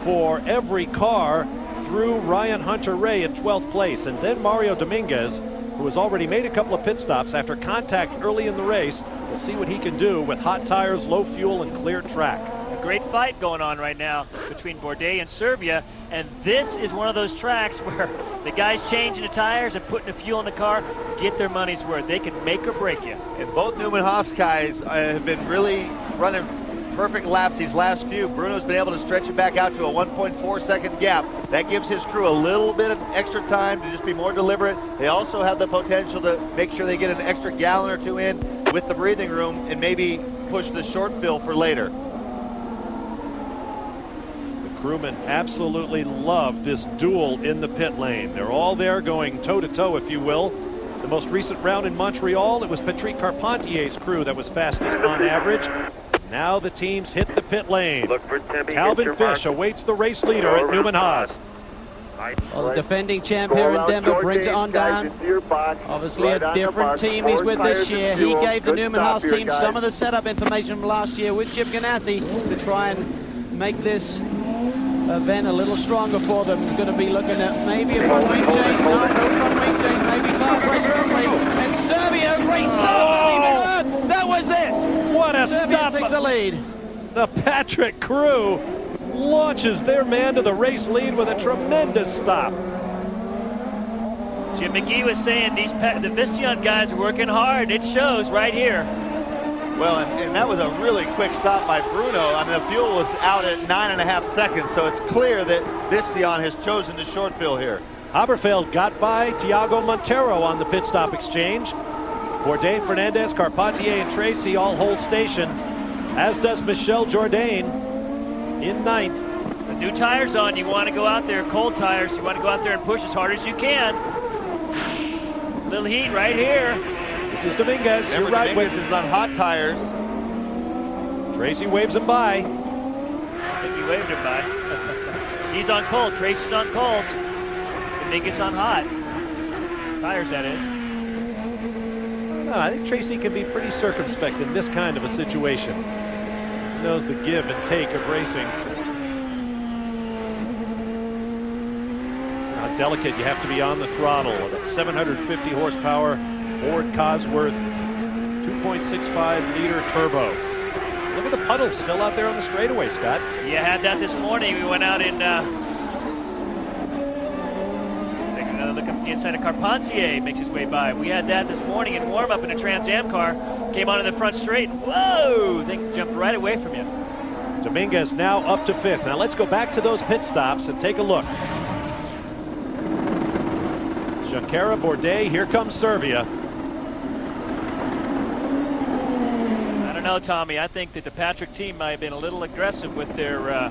for every car through Ryan Hunter-Ray in 12th place. And then Mario Dominguez, who has already made a couple of pit stops after contact early in the race. We'll see what he can do with hot tires, low fuel, and clear track. A great fight going on right now between Bourdais and Serbia. And this is one of those tracks where the guys changing the tires and putting the fuel in the car get their money's worth. They can make or break you. And both Newman Haas guys have been really running perfect laps these last few. Bruno's been able to stretch it back out to a 1.4 second gap. That gives his crew a little bit of extra time to just be more deliberate. They also have the potential to make sure they get an extra gallon or 2 in with the breathing room and maybe push the short fill for later. Crewmen absolutely love this duel in the pit lane. They're all there going toe-to-toe, if you will. The most recent round in Montreal, it was Patrick Carpentier's crew that was fastest on average. Now the teams hit the pit lane. Calvin Fish awaits the race leader at Newman Haas. Well, the defending champ here in Denver brings it on down. Obviously a different team he's with this year. He gave the Newman Haas team some of the setup information from last year with Chip Ganassi to try and make this event a little stronger for them. Going to be looking at maybe a front wing change. No front wing change. Maybe tire pressure only. And lead. The Patrick crew launches their man to the race lead with a tremendous stop. Jim McGee was saying the Vistion guys are working hard. It shows right here. Well, and that was a really quick stop by Bruno. I mean, the fuel was out at 9.5 seconds, so it's clear that Vistion has chosen to short fill here. Haberfeld got by Tiago Monteiro on the pit stop exchange. Bourdais, Fernandez, Carpentier, and Tracy all hold station, as does Michel Jourdain in ninth. The new tires on, you want to go out there, cold tires, you want to go out there and push as hard as you can. Little heat right here. This is Dominguez. Remember, Dominguez is on hot tires. Tracy waves him by. I think he waved him by. He's on cold. Tracy's on cold. Dominguez on hot. Tires, that is. I think Tracy can be pretty circumspect in this kind of a situation. He knows the give and take of racing. It's how delicate you have to be on the throttle with a 750 horsepower Ford Cosworth 2.65 liter turbo. Look at the puddles still out there on the straightaway, Scott. You had that this morning. We went out in taking another look up the inside of Carpentier, makes his way by. We had that this morning in warm-up in a Trans Am car. Came on in the front straight. Whoa! Thing jumped right away from you. Dominguez now up to fifth. Now let's go back to those pit stops and take a look. Junqeira, Bourdais, here comes Serbia. No, Tommy, I think that the Patrick team might have been a little aggressive with their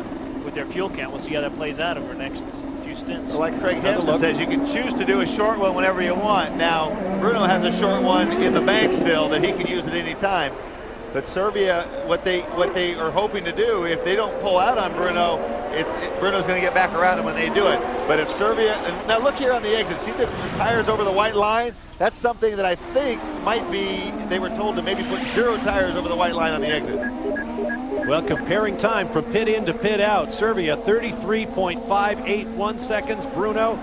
fuel count. We'll see how that plays out over the next few stints. Well, like Craig Hampton says, you can choose to do a short one whenever you want. Now, Bruno has a short one in the bank still that he can use at any time. But Serbia, what they are hoping to do, if they don't pull out on Bruno, Bruno's going to get back around him when they do it. But if Serbia, now look here on the exit, see the tires over the white line? That's something that I think might be, they were told to maybe put 0 tires over the white line on the exit. Well, comparing time from pit in to pit out, Serbia 33.581 seconds, Bruno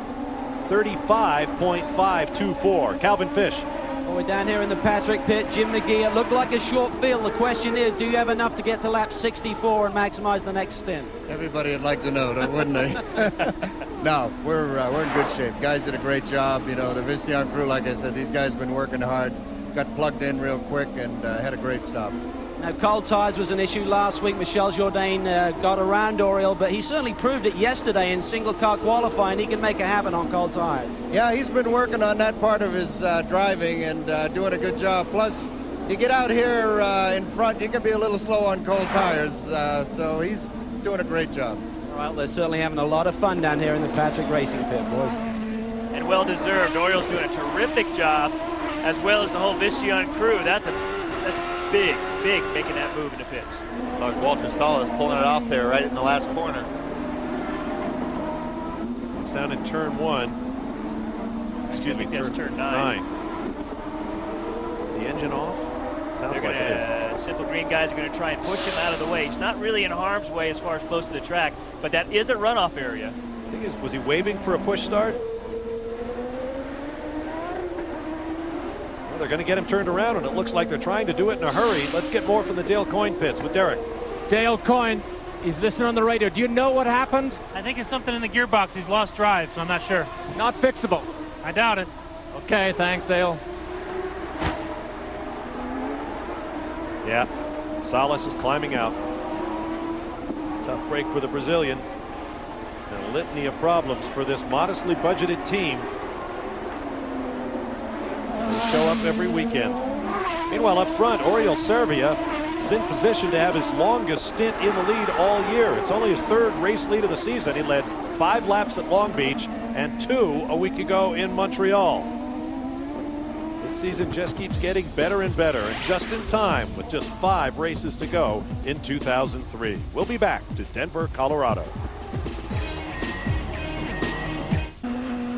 35.524. Calvin Fish. Well, we're down here in the Patrick pit. Jim McGee, it looked like a short field. The question is, do you have enough to get to lap 64 and maximize the next stint? Everybody would like to know, wouldn't they? No, we're in good shape. Guys did a great job. You know, the Vistion crew, like I said, these guys have been working hard, got plugged in real quick, and had a great stop. Now, cold tires was an issue last week. Michel Jourdain got around Oriol, but he certainly proved it yesterday in single car qualifying. He can make it happen on cold tires. Yeah, he's been working on that part of his driving and doing a good job. Plus, you get out here in front, you can be a little slow on cold tires, so he's doing a great job. Well, they're certainly having a lot of fun down here in the Patrick Racing pit, boys. And well-deserved. Oriol's doing a terrific job, as well as the whole Vistion crew. That's big making that move in the pits. Walter Salas pulling it off there right in the last corner. It's down in turn 1. Excuse me, turn 9. The engine off? Sounds They're like it is. Simple Green guys are going to try and push him out of the way. He's not really in harm's way as far as close to the track, but that is a runoff area. The thing is, was he waving for a push start? They're going to get him turned around, and it looks like they're trying to do it in a hurry. Let's get more from the Dale Coyne pits with Derek. Dale Coyne, he's listening on the radio. Do you know what happened? I think it's something in the gearbox. He's lost drive, so I'm not sure. Not fixable. I doubt it. Okay, thanks, Dale. Yeah, Salas is climbing out. Tough break for the Brazilian. And a litany of problems for this modestly budgeted team. They show up every weekend. Meanwhile, up front, Oriol Serbia is in position to have his longest stint in the lead all year. It's only his 3rd race lead of the season. He led 5 laps at Long Beach and 2 a week ago in Montreal. This season just keeps getting better and better, and just in time with just 5 races to go in 2003. We'll be back to Denver, Colorado.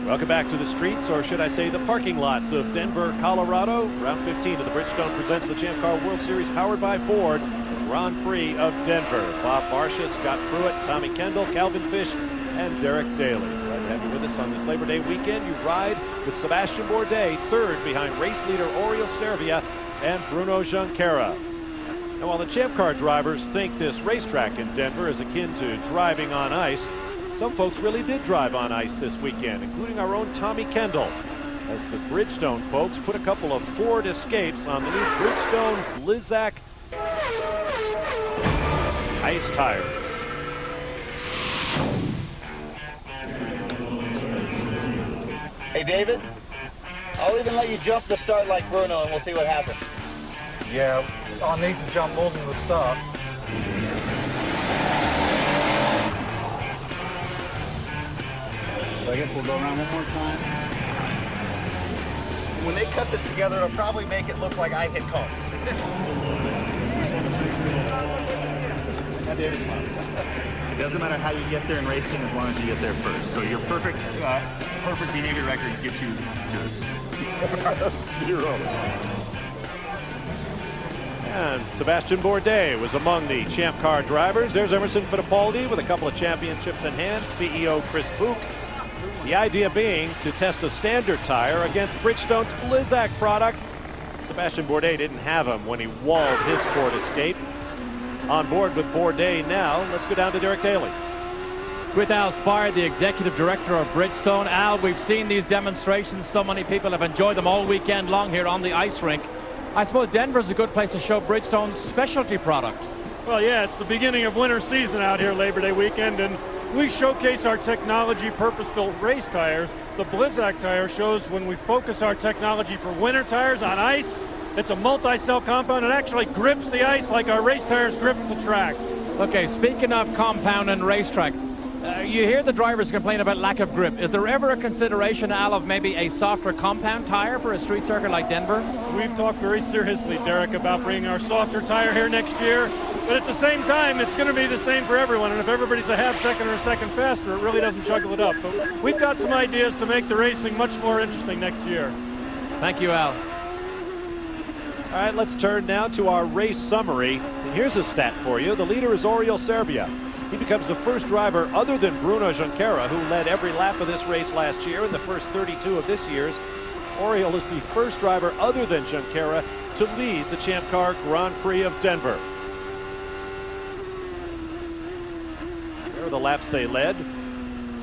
Welcome back to the streets, or should I say the parking lots of Denver, Colorado. Round 15 of the Bridgestone presents the Champ Car World Series powered by Ford, Grand Prix of Denver. Bob Barsha, Scott Pruitt, Tommy Kendall, Calvin Fish, and Derek Daly. Glad to have you with us on this Labor Day weekend. You ride with Sebastien Bourdais, 3rd behind race leader Oriol Serbia and Bruno Junqeira. Now, while the Champ Car drivers think this racetrack in Denver is akin to driving on ice, some folks really did drive on ice this weekend, including our own Tommy Kendall, as the Bridgestone folks put a couple of Ford Escapes on the new Bridgestone Blizzak ice tires. Hey, David, I'll even let you jump the start like Bruno, and we'll see what happens. Yeah, I'll need to jump more than the start. So I guess we'll go around one more time. When they cut this together, it'll probably make it look like I hit cone. It doesn't matter how you get there in racing as long as you get there first. So your perfect behavior record gets you this. 0. And Sebastien Bourdais was among the Champ Car drivers. There's Emerson Fittipaldi with a couple of championships in hand. CEO Chris Book. The idea being to test a standard tire against Bridgestone's Blizzak product. Sebastien Bourdais didn't have him when he walled his Ford Escape. On board with Bourdais now, let's go down to Derek Daly. With Al Spire, the executive director of Bridgestone. Al, we've seen these demonstrations. So many people have enjoyed them all weekend long here on the ice rink. I suppose Denver's a good place to show Bridgestone's specialty product. Well, yeah, it's the beginning of winter season out here Labor Day weekend, and we showcase our technology purpose-built race tires. The Blizzak tire shows when we focus our technology for winter tires on ice. It's a multi-cell compound. It actually grips the ice like our race tires grip the track. Okay, speaking of compound and racetrack, you hear the drivers complain about lack of grip. Is there ever a consideration, Al, of maybe a softer compound tire for a street circuit like Denver? We've talked very seriously, Derek, about bringing our softer tire here next year. But at the same time, it's going to be the same for everyone. And if everybody's a half second or a second faster, it really doesn't juggle it up. But we've got some ideas to make the racing much more interesting next year. Thank you, Al. All right, let's turn now to our race summary. And here's a stat for you. The leader is Oriol Serbia. He becomes the first driver other than Bruno Junqeira, who led every lap of this race last year in the first 32 of this year's. Oriol is the first driver other than Junqeira to lead the Champ Car Grand Prix of Denver. There are the laps they led.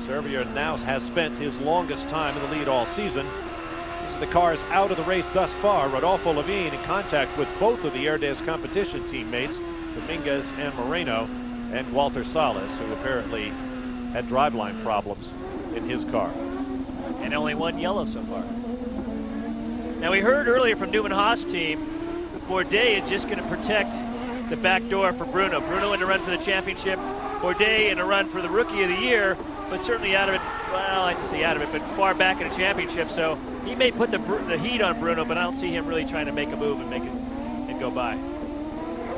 Serbia now has spent his longest time in the lead all season. These are the cars out of the race thus far. Rodolfo Levine in contact with both of the Erdes competition teammates, Dominguez and Moreno, and Walter Salas, who apparently had driveline problems in his car. And only one yellow so far. Now, we heard earlier from Newman Haas team, Bourdais is just going to protect the back door for Bruno. Bruno in the run for the championship, Bourdais in a run for the Rookie of the Year, but certainly out of it, well, I can say out of it, but far back in the championship. So he may put the heat on Bruno, but I don't see him really trying to make a move and make it and go by.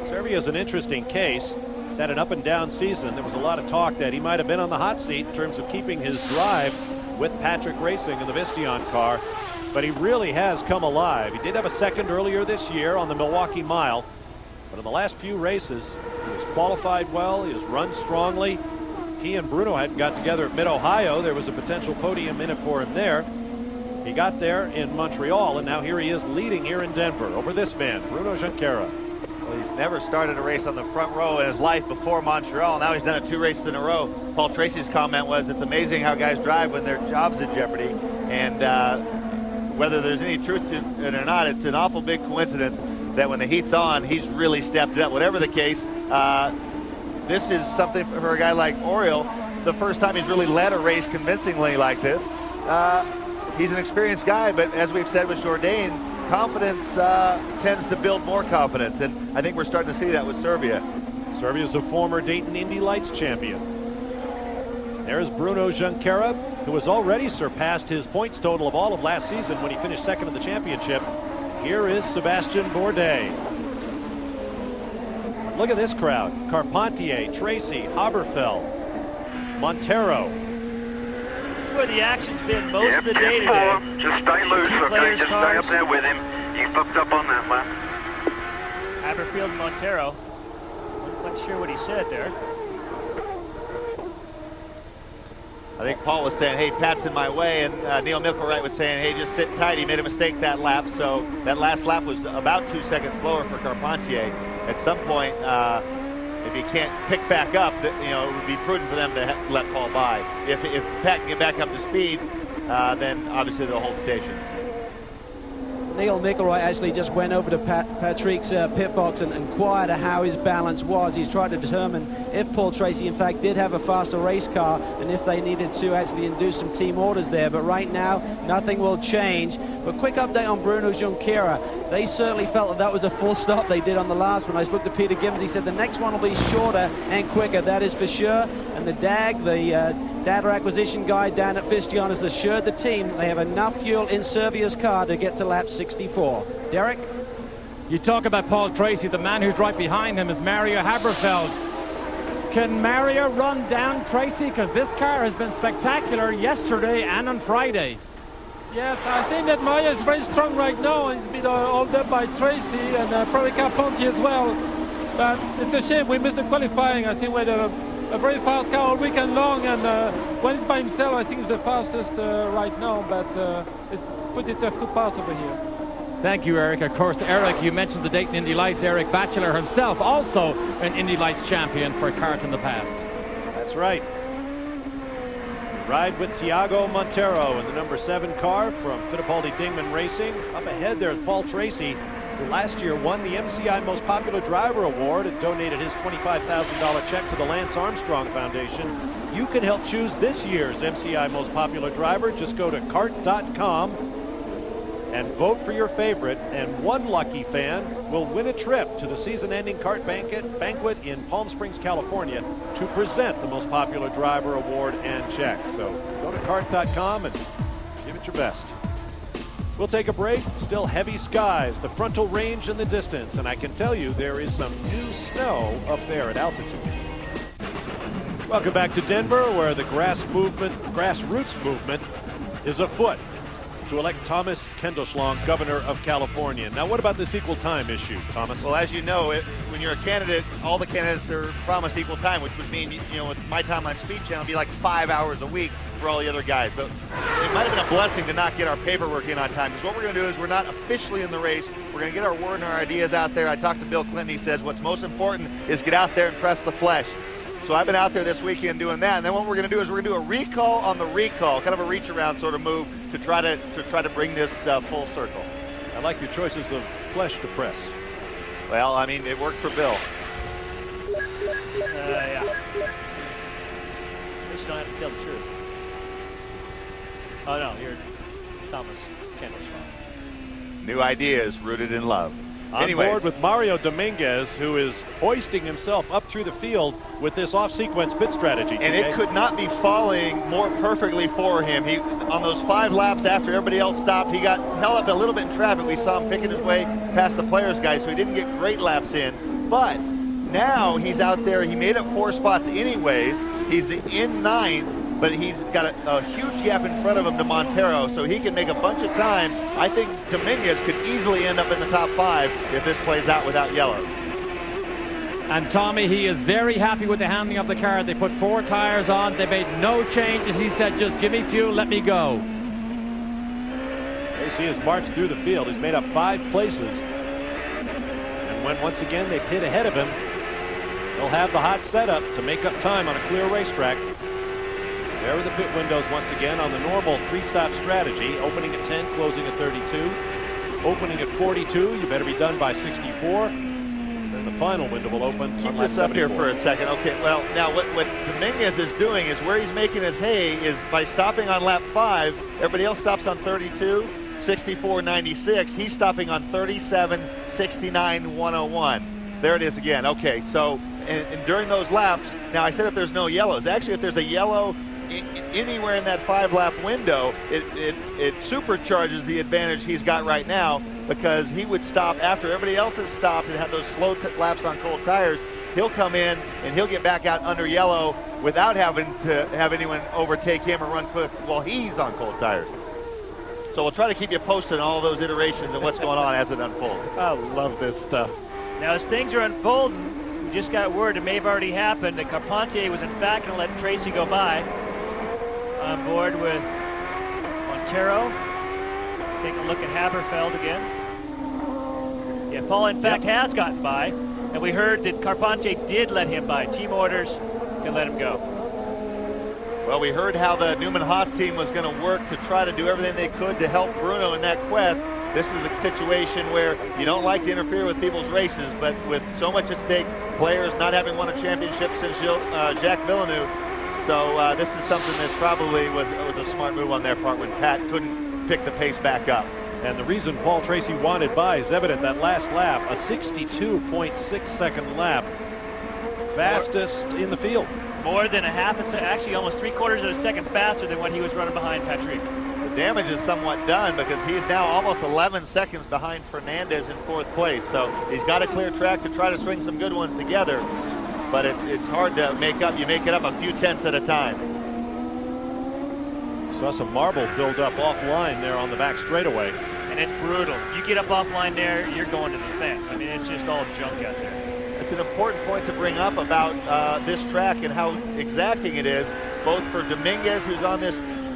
Serbia is an interesting case. He's had an up and down season. There was a lot of talk that he might have been on the hot seat in terms of keeping his drive with Patrick Racing in the Vistion car, but he really has come alive. He did have a second earlier this year on the Milwaukee Mile, but in the last few races, he has qualified well, he has run strongly. He and Bruno had got together at Mid-Ohio. There was a potential podium in it for him there. He got there in Montreal, and now here he is leading here in Denver over this man, Bruno Junqeira. Well, he's never started a race on the front row in his life before Montreal. Now he's done it 2 races in a row. Paul Tracy's comment was, it's amazing how guys drive when their job's in jeopardy. And whether there's any truth to it or not, it's an awful big coincidence that when the heat's on, he's really stepped it up. Whatever the case, this is something for a guy like Oriol. The first time he's really led a race convincingly like this. He's an experienced guy, but as we've said with Jourdain, confidence tends to build more confidence, and I think we're starting to see that with Serbia. Serbia's a former Dayton Indy Lights champion. There's Bruno Junqeira, who has already surpassed his points total of all of last season when he finished second in the championship. Here is Sebastien Bourdais. Look at this crowd. Carpentier, Tracy, Haberfeld, Monteiro. This is where the action's been most of the day today. Just stay loose, okay? Just stay up there with him. He fucked up on that lap. Haberfield and Monteiro. I'm not sure what he said there. I think Paul was saying, hey, Pat's in my way, and Neil Mickelwright was saying, hey, just sit tight. He made a mistake that lap, so that last lap was about 2 seconds slower for Carpentier. at some point, if he can't pick back up, it would be prudent for them to let Paul by. If Pat can get back up to speed, then obviously they'll hold station. Neil Nickelroy actually just went over to Patrick's pit box and inquired how his balance was. He's trying to determine if Paul Tracy, in fact, did have a faster race car and if they needed to actually induce some team orders there. But right now, nothing will change. But quick update on Bruno Junqeira. They certainly felt that was a full stop they did on the last one. I spoke to Peter Gibbons. He said the next one will be shorter and quicker. That is for sure. And the DAG, the data acquisition guy down at Fistion, has assured the team they have enough fuel in Servia's car to get to lap 64. Derek? You talk about Paul Tracy. The man who's right behind him is Mario Haberfeld. Can Mario run down Tracy? Because this car has been spectacular yesterday and on Friday. Yes, I think that Mario is very strong right now. He's been held up by Tracy and probably Carpentier as well. But it's a shame we missed the qualifying. I think we had a very fast car all weekend long, and when he's by himself, I think he's the fastest right now. But it's pretty tough to pass over here. Thank you, Eric. Of course, Eric, you mentioned the Dayton Indy Lights. Eric Batchelor himself, also an Indy Lights champion for CART in the past. That's right. Ride with Tiago Monteiro in the number 7 car from Fittipaldi Dingman Racing. Up ahead there's Paul Tracy, who last year won the MCI Most Popular Driver Award and donated his $25,000 check to the Lance Armstrong Foundation. You can help choose this year's MCI Most Popular Driver. Just go to CART.com and vote for your favorite, and one lucky fan will win a trip to the season-ending CART banquet in Palm Springs, California, to present the Most Popular Driver Award and check. So go to CART.com and give it your best. We'll take a break. Still heavy skies, the frontal range in the distance, and I can tell you there is some new snow up there at altitude. Welcome back to Denver, where the grassroots movement is afoot to elect Thomas Kendelschlong governor of California. Now, what about this equal time issue, Thomas? Well, as you know, when you're a candidate, all the candidates are promised equal time, which would mean, with my time on Speed Channel, it'd be like 5 hours a week for all the other guys. But it might have been a blessing to not get our paperwork in on time, because what we're going to do is we're not officially in the race. We're going to get our word and our ideas out there. I talked to Bill Clinton. He says what's most important is get out there and press the flesh. So I've been out there this weekend doing that, and then what we're going to do is we're going to do a recall on the recall, kind of a reach around sort of move to try to bring this full circle. I like your choices of flesh to press. Well, I mean, it worked for Bill. Yeah. But you don't have to tell the truth. Oh no, you're Thomas Kendelschlong. New ideas rooted in love. On board with Mario Dominguez, who is hoisting himself up through the field with this off-sequence pit strategy. And it could not be falling more perfectly for him. He, on those 5 laps after everybody else stopped, he got held up a little bit in traffic. We saw him picking his way past the players' guys, so he didn't get great laps in. But now he's out there. He made up 4 spots anyways. He's in 9th. But he's got a huge gap in front of him to Monteiro, so he can make a bunch of time. I think Dominguez could easily end up in the top 5 if this plays out without yellow. And Tommy, he is very happy with the handling of the car. They put 4 tires on. They made no changes. He said, just give me fuel, let me go. Tracy has marched through the field. He's made up 5 places. And when once again they've hit ahead of him, he'll have the hot setup to make up time on a clear racetrack. There are the pit windows once again on the normal 3-stop strategy. Opening at 10, closing at 32. Opening at 42, you better be done by 64. Then the final window will open on lap 74. Keep this up here for a second. Okay, well, now what Dominguez is doing is where he's making his hay is by stopping on lap 5. Everybody else stops on 32, 64, 96. He's stopping on 37, 69, 101. There it is again. Okay, so and during those laps, now I said if there's no yellows. Actually, if there's a yellow anywhere in that 5-lap window, it supercharges the advantage he's got right now, because he would stop after everybody else has stopped and had those slow laps on cold tires. He'll come in and he'll get back out under yellow without having to have anyone overtake him or run quick while he's on cold tires. So we'll try to keep you posted on all those iterations and what's going on as it unfolds. I love this stuff. Now, as things are unfolding, we just got word, it may have already happened, that Carpentier was in fact going to let Tracy go by. On board with Monteiro. Take a look at Haberfeld again. Yeah, Paul in fact has gotten by. And we heard that Carpentier did let him by. Team orders to let him go. Well, we heard how the Newman Haas team was going to work to try to do everything they could to help Bruno in that quest. This is a situation where you don't like to interfere with people's races, but with so much at stake, players not having won a championship since Jacques Villeneuve. So this is something that probably was a smart move on their part when Pat couldn't pick the pace back up. And the reason Paul Tracy wanted by is evident. That last lap, a 62.6 second lap, fastest in the field. More than a half a second, actually almost 3/4 of a second faster than when he was running behind Patrick. The damage is somewhat done because he's now almost 11 seconds behind Fernandez in 4th place. So he's got a clear track to try to string some good ones together. But it's hard to make up. You make it up a few tenths at a time. Saw some marble build up offline there on the back straightaway. And it's brutal. You get up offline there, you're going to the fence. I mean, it's just all junk out there. It's an important point to bring up about this track and how exacting it is, both for Dominguez, who's on this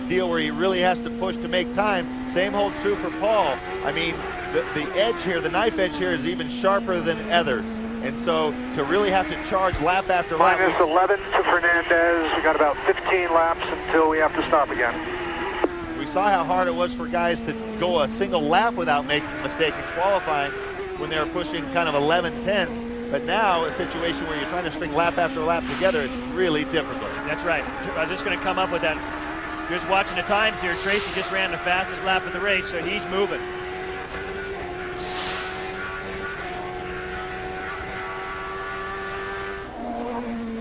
deal where he really has to push to make time. Same holds true for Paul. I mean, the edge here, the knife edge here is even sharper than others. And so to really have to charge lap after lap. Minus 11 to Fernandez. We got about 15 laps until we have to stop again. We saw how hard it was for guys to go a single lap without making a mistake in qualifying when they were pushing kind of 11 tenths. But now a situation where you're trying to string lap after lap together, it's really difficult. That's right. I was just going to come up with that. Just watching the times here, Tracy just ran the fastest lap of the race, so he's moving.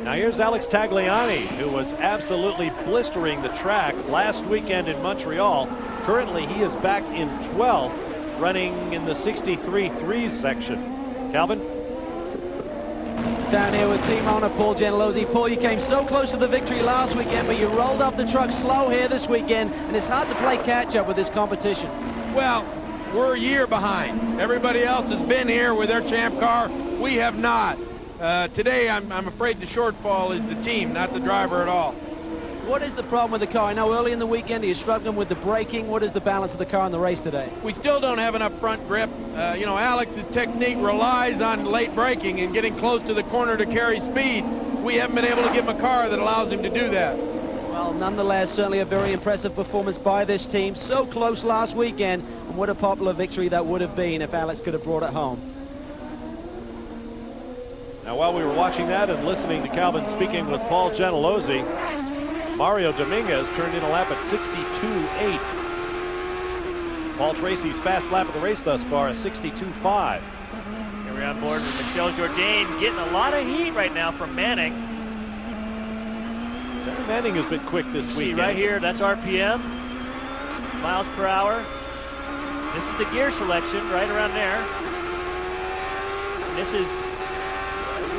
Now here's Alex Tagliani, who was absolutely blistering the track last weekend in Montreal. Currently, he is back in 12th, running in the 63.3 section. Calvin? Down here with team owner Paul Gentilozzi. Paul, you came so close to the victory last weekend, but you rolled off the truck slow here this weekend, and it's hard to play catch-up with this competition. Well, we're a year behind. Everybody else has been here with their champ car. We have not. Today, I'm afraid the shortfall is the team, not the driver at all. What is the problem with the car? I know early in the weekend you're struggling with the braking. What is the balance of the car in the race today? We still don't have enough front grip. You know, Alex's technique relies on late braking and getting close to the corner to carry speed. We haven't been able to give him a car that allows him to do that. Well, nonetheless, certainly a very impressive performance by this team. So close last weekend, and what a popular victory that would have been if Alex could have brought it home. Now, while we were watching that and listening to Calvin speaking with Paul Gentilozzi, Mario Dominguez turned in a lap at 62.8. Paul Tracy's fast lap of the race thus far is 62.5. Here we're on board with Michel Jourdain, getting a lot of heat right now from Manning. Manning has been quick this week. See right here, that's RPM, miles per hour. This is the gear selection right around there. And this is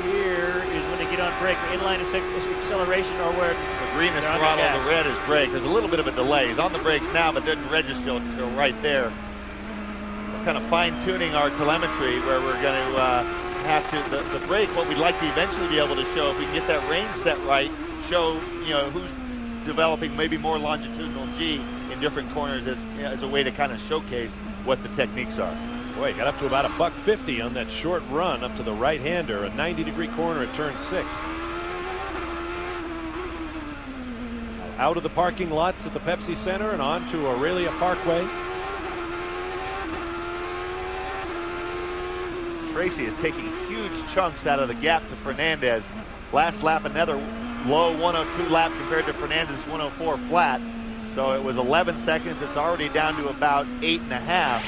here is when they get on brake, inline acceleration, or where the green is throttle, the red is brake. There's a little bit of a delay. He's on the brakes now, but didn't register until right there. We're kind of fine-tuning our telemetry where we're going to have to, the brake, what we'd like to eventually be able to show, if we can get that range set right, show, you know, who's developing maybe more longitudinal G in different corners as a way to kind of showcase what the techniques are. Boy, got up to about $150 on that short run up to the right-hander, a 90-degree corner at turn 6. Out of the parking lots at the Pepsi Center and on to Aurelia Parkway. Tracy is taking huge chunks out of the gap to Fernandez. Last lap, another low 102 lap compared to Fernandez's 104 flat. So it was 11 seconds. It's already down to about 8.5.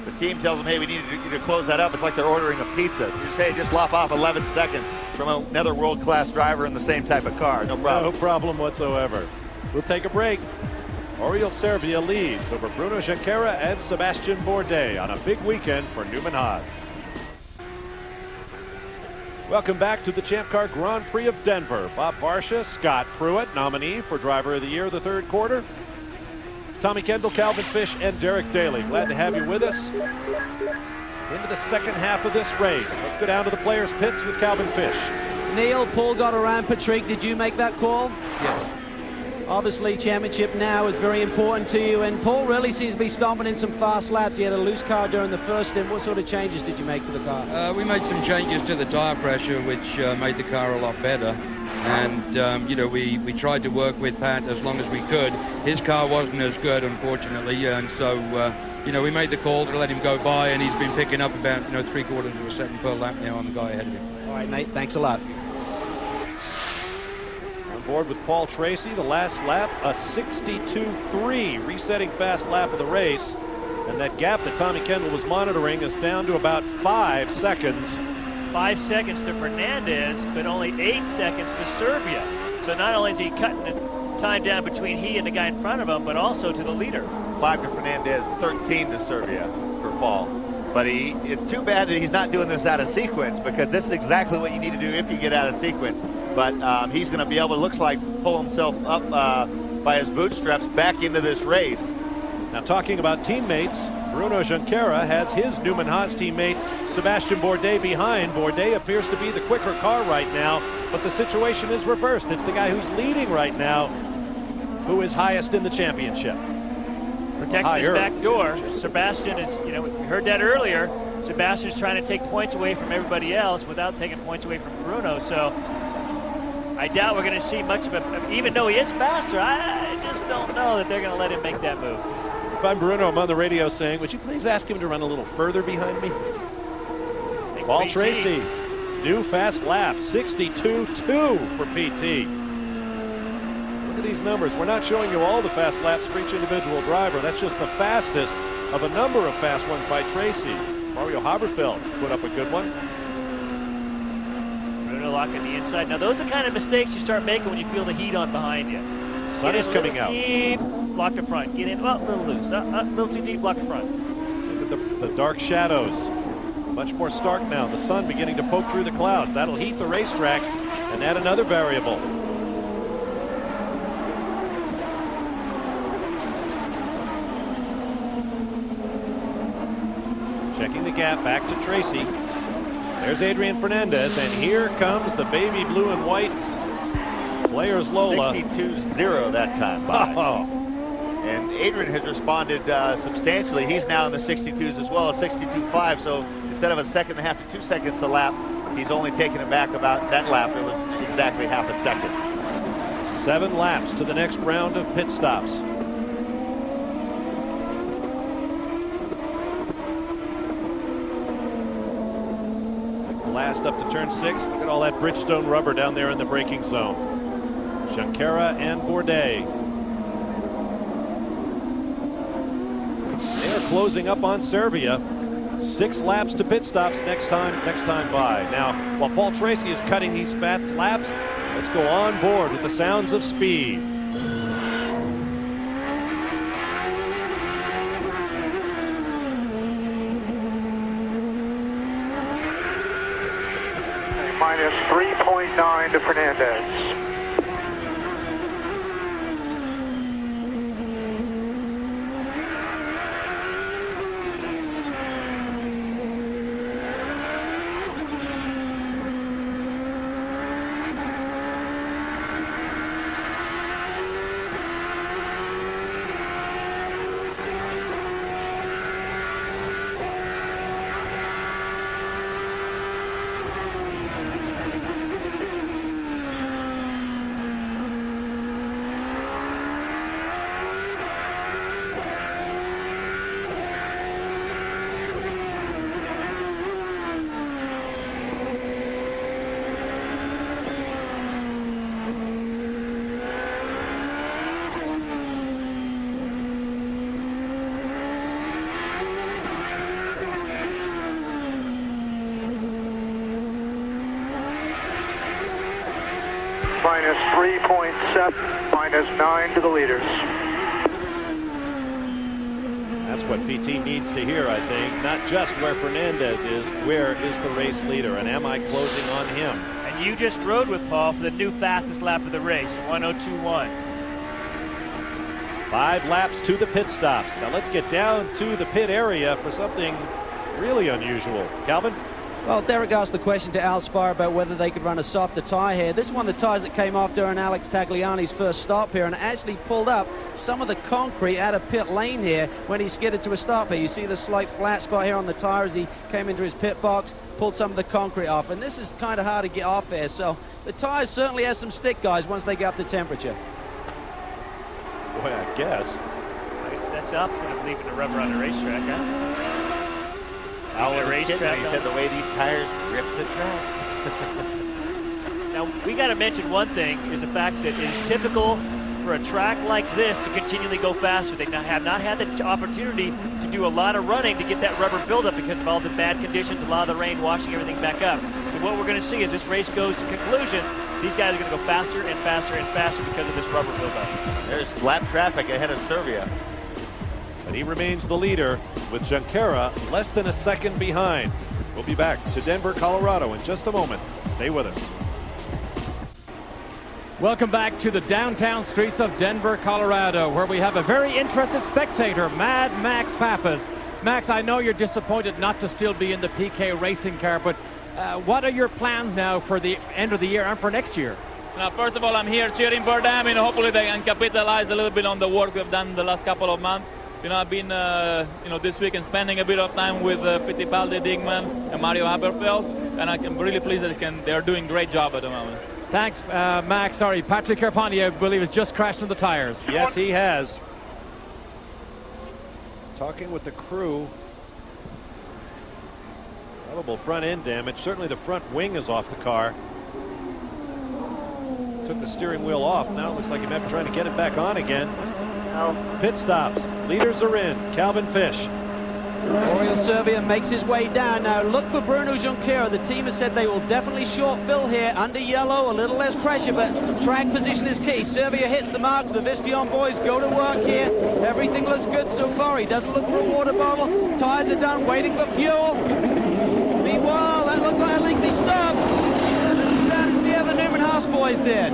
The team tells them, hey, we need you to close that up. It's like they're ordering a pizza. So you say, just lop off 11 seconds from another world-class driver in the same type of car. No problem. No problem whatsoever. We'll take a break. Oriol Servia leads over Bruno Junqeira and Sebastien Bourdais on a big weekend for Newman Haas. Welcome back to the Champ Car Grand Prix of Denver. Bob Barsha, Scott Pruitt, nominee for Driver of the Year the third quarter. Tommy Kendall, Calvin Fish, and Derek Daly. Glad to have you with us into the second half of this race. Let's go down to the players' pits with Calvin Fish. Neil, Paul got around Patrick. Did you make that call? Yes. Obviously, championship now is very important to you, and Paul really seems to be stomping in some fast laps. He had a loose car during the first stint. What sort of changes did you make to the car? We made some changes to the tire pressure, which made the car a lot better. And, you know, we tried to work with Pat as long as we could. His car wasn't as good, unfortunately, and so, you know, we made the call to let him go by, and he's been picking up about, you know, 3/4 of a second per lap now on the guy ahead of him. All right, Nate, thanks a lot. On board with Paul Tracy, the last lap, a 62.3, resetting fast lap of the race. And that gap that Tommy Kendall was monitoring is down to about 5 seconds. 5 seconds to Fernandez, but only 8 seconds to Serbia. So not only is he cutting the time down between he and the guy in front of him, but also to the leader. 5 to Fernandez, 13 to Serbia for Paul. But it's too bad that he's not doing this out of sequence, because this is exactly what you need to do if you get out of sequence. But he's going to be able to, looks like, pull himself up by his bootstraps back into this race. Now, talking about teammates, Bruno Junqeira has his Newman Haas teammate Sebastien Bourdais behind. Bourdais appears to be the quicker car right now, but the situation is reversed. It's the guy who's leading right now who is highest in the championship. Protecting his back door. Sebastien is, you know, we heard that earlier. Sebastien's trying to take points away from everybody else without taking points away from Bruno. So I doubt we're going to see much of it. Even though he is faster, I just don't know that they're going to let him make that move. If I'm Bruno, I'm on the radio saying, would you please ask him to run a little further behind me? Paul Tracy, new fast lap, 62.2 for PT. Look at these numbers. We're not showing you all the fast laps for each individual driver. That's just the fastest of a number of fast ones by Tracy. Mario Haberfeld put up a good one. Bruno locking the inside. Now, those are the kind of mistakes you start making when you feel the heat on behind you. Sun is coming out. Deep, block the front. Get in, a little loose. A little too deep, block the front. Look at the dark shadows. Much more stark now. The sun beginning to poke through the clouds. That'll heat the racetrack and add another variable. Checking the gap back to Tracy. There's Adrian Fernandez, and here comes the baby blue and white Players Lola. 62.0 that time by. Oh. And Adrian has responded substantially. He's now in the 62s as well, a 62.5. So instead of a second and a half to 2 seconds a lap, he's only taken it back about that lap. It was exactly half a second. 7 laps to the next round of pit stops. Last up to turn 6. Look at all that Bridgestone rubber down there in the braking zone. Junqeira and Bourdais. They are closing up on Serbia. 6 laps to pit stops next time by. Now, while Paul Tracy is cutting these fast laps, let's go on board with the sounds of speed. Minus 3.9 to Fernandez. Minus 3.7, minus 9 to the leaders. That's what PT needs to hear, I think. Not just where Fernandez is, where is the race leader, and am I closing on him? And you just rode with Paul for the new fastest lap of the race, 1:02.1. 5 laps to the pit stops. Now let's get down to the pit area for something really unusual. Calvin? Well, Derek asked the question to Al Spire about whether they could run a softer tyre here. This is one of the tyres that came off during Alex Tagliani's first stop here, and actually pulled up some of the concrete out of pit lane here when he skidded to a stop here. You see the slight flat spot here on the tyre as he came into his pit box, pulled some of the concrete off, and this is kind of hard to get off there. So the tyres certainly have some stick, guys, once they get up to temperature. Boy, I guess. That's the opposite of leaving the rubber on the racetrack, huh? He said the way these tires grip the track. Now, we got to mention one thing, is the fact that it is typical for a track like this to continually go faster. They have not had the opportunity to do a lot of running to get that rubber buildup because of all the bad conditions, a lot of the rain washing everything back up. So what we're going to see as this race goes to conclusion, these guys are going to go faster and faster and faster because of this rubber buildup. There's flat traffic ahead of Serbia. And he remains the leader with Junqeira less than a second behind. We'll be back to Denver, Colorado in just a moment. Stay with us. Welcome back to the downtown streets of Denver, Colorado, where we have a very interested spectator, Mad Max Pappas. Max, I know you're disappointed not to still be in the PK racing car, but what are your plans now for the end of the year and for next year? Now, first of all, I'm here cheering for them, and hopefully they can capitalize a little bit on the work we've done the last couple of months. You know, I've been, this week and spending a bit of time with Fittipaldi, Digman, and Mario Haberfeld, and I'm really pleased that they're doing a great job at the moment. Thanks, Max. Sorry, Patrick Carpentier, I believe, has just crashed into the tires. Yes, he has. Talking with the crew. Probable front end damage. Certainly the front wing is off the car. Took the steering wheel off. Now it looks like he might be trying to get it back on again. Pit stops. Leaders are in. Calvin Fish. Oriol Serbia makes his way down. Now look for Bruno Junqeira. The team has said they will definitely short fill here. Under yellow, a little less pressure, but track position is key. Serbia hits the marks. The Vistion boys go to work here. Everything looks good so far. He doesn't look for a water bottle. Tires are done, waiting for fuel. Meanwhile, that looked like a lengthy stop. Let's go down and see how the Newman House boys did.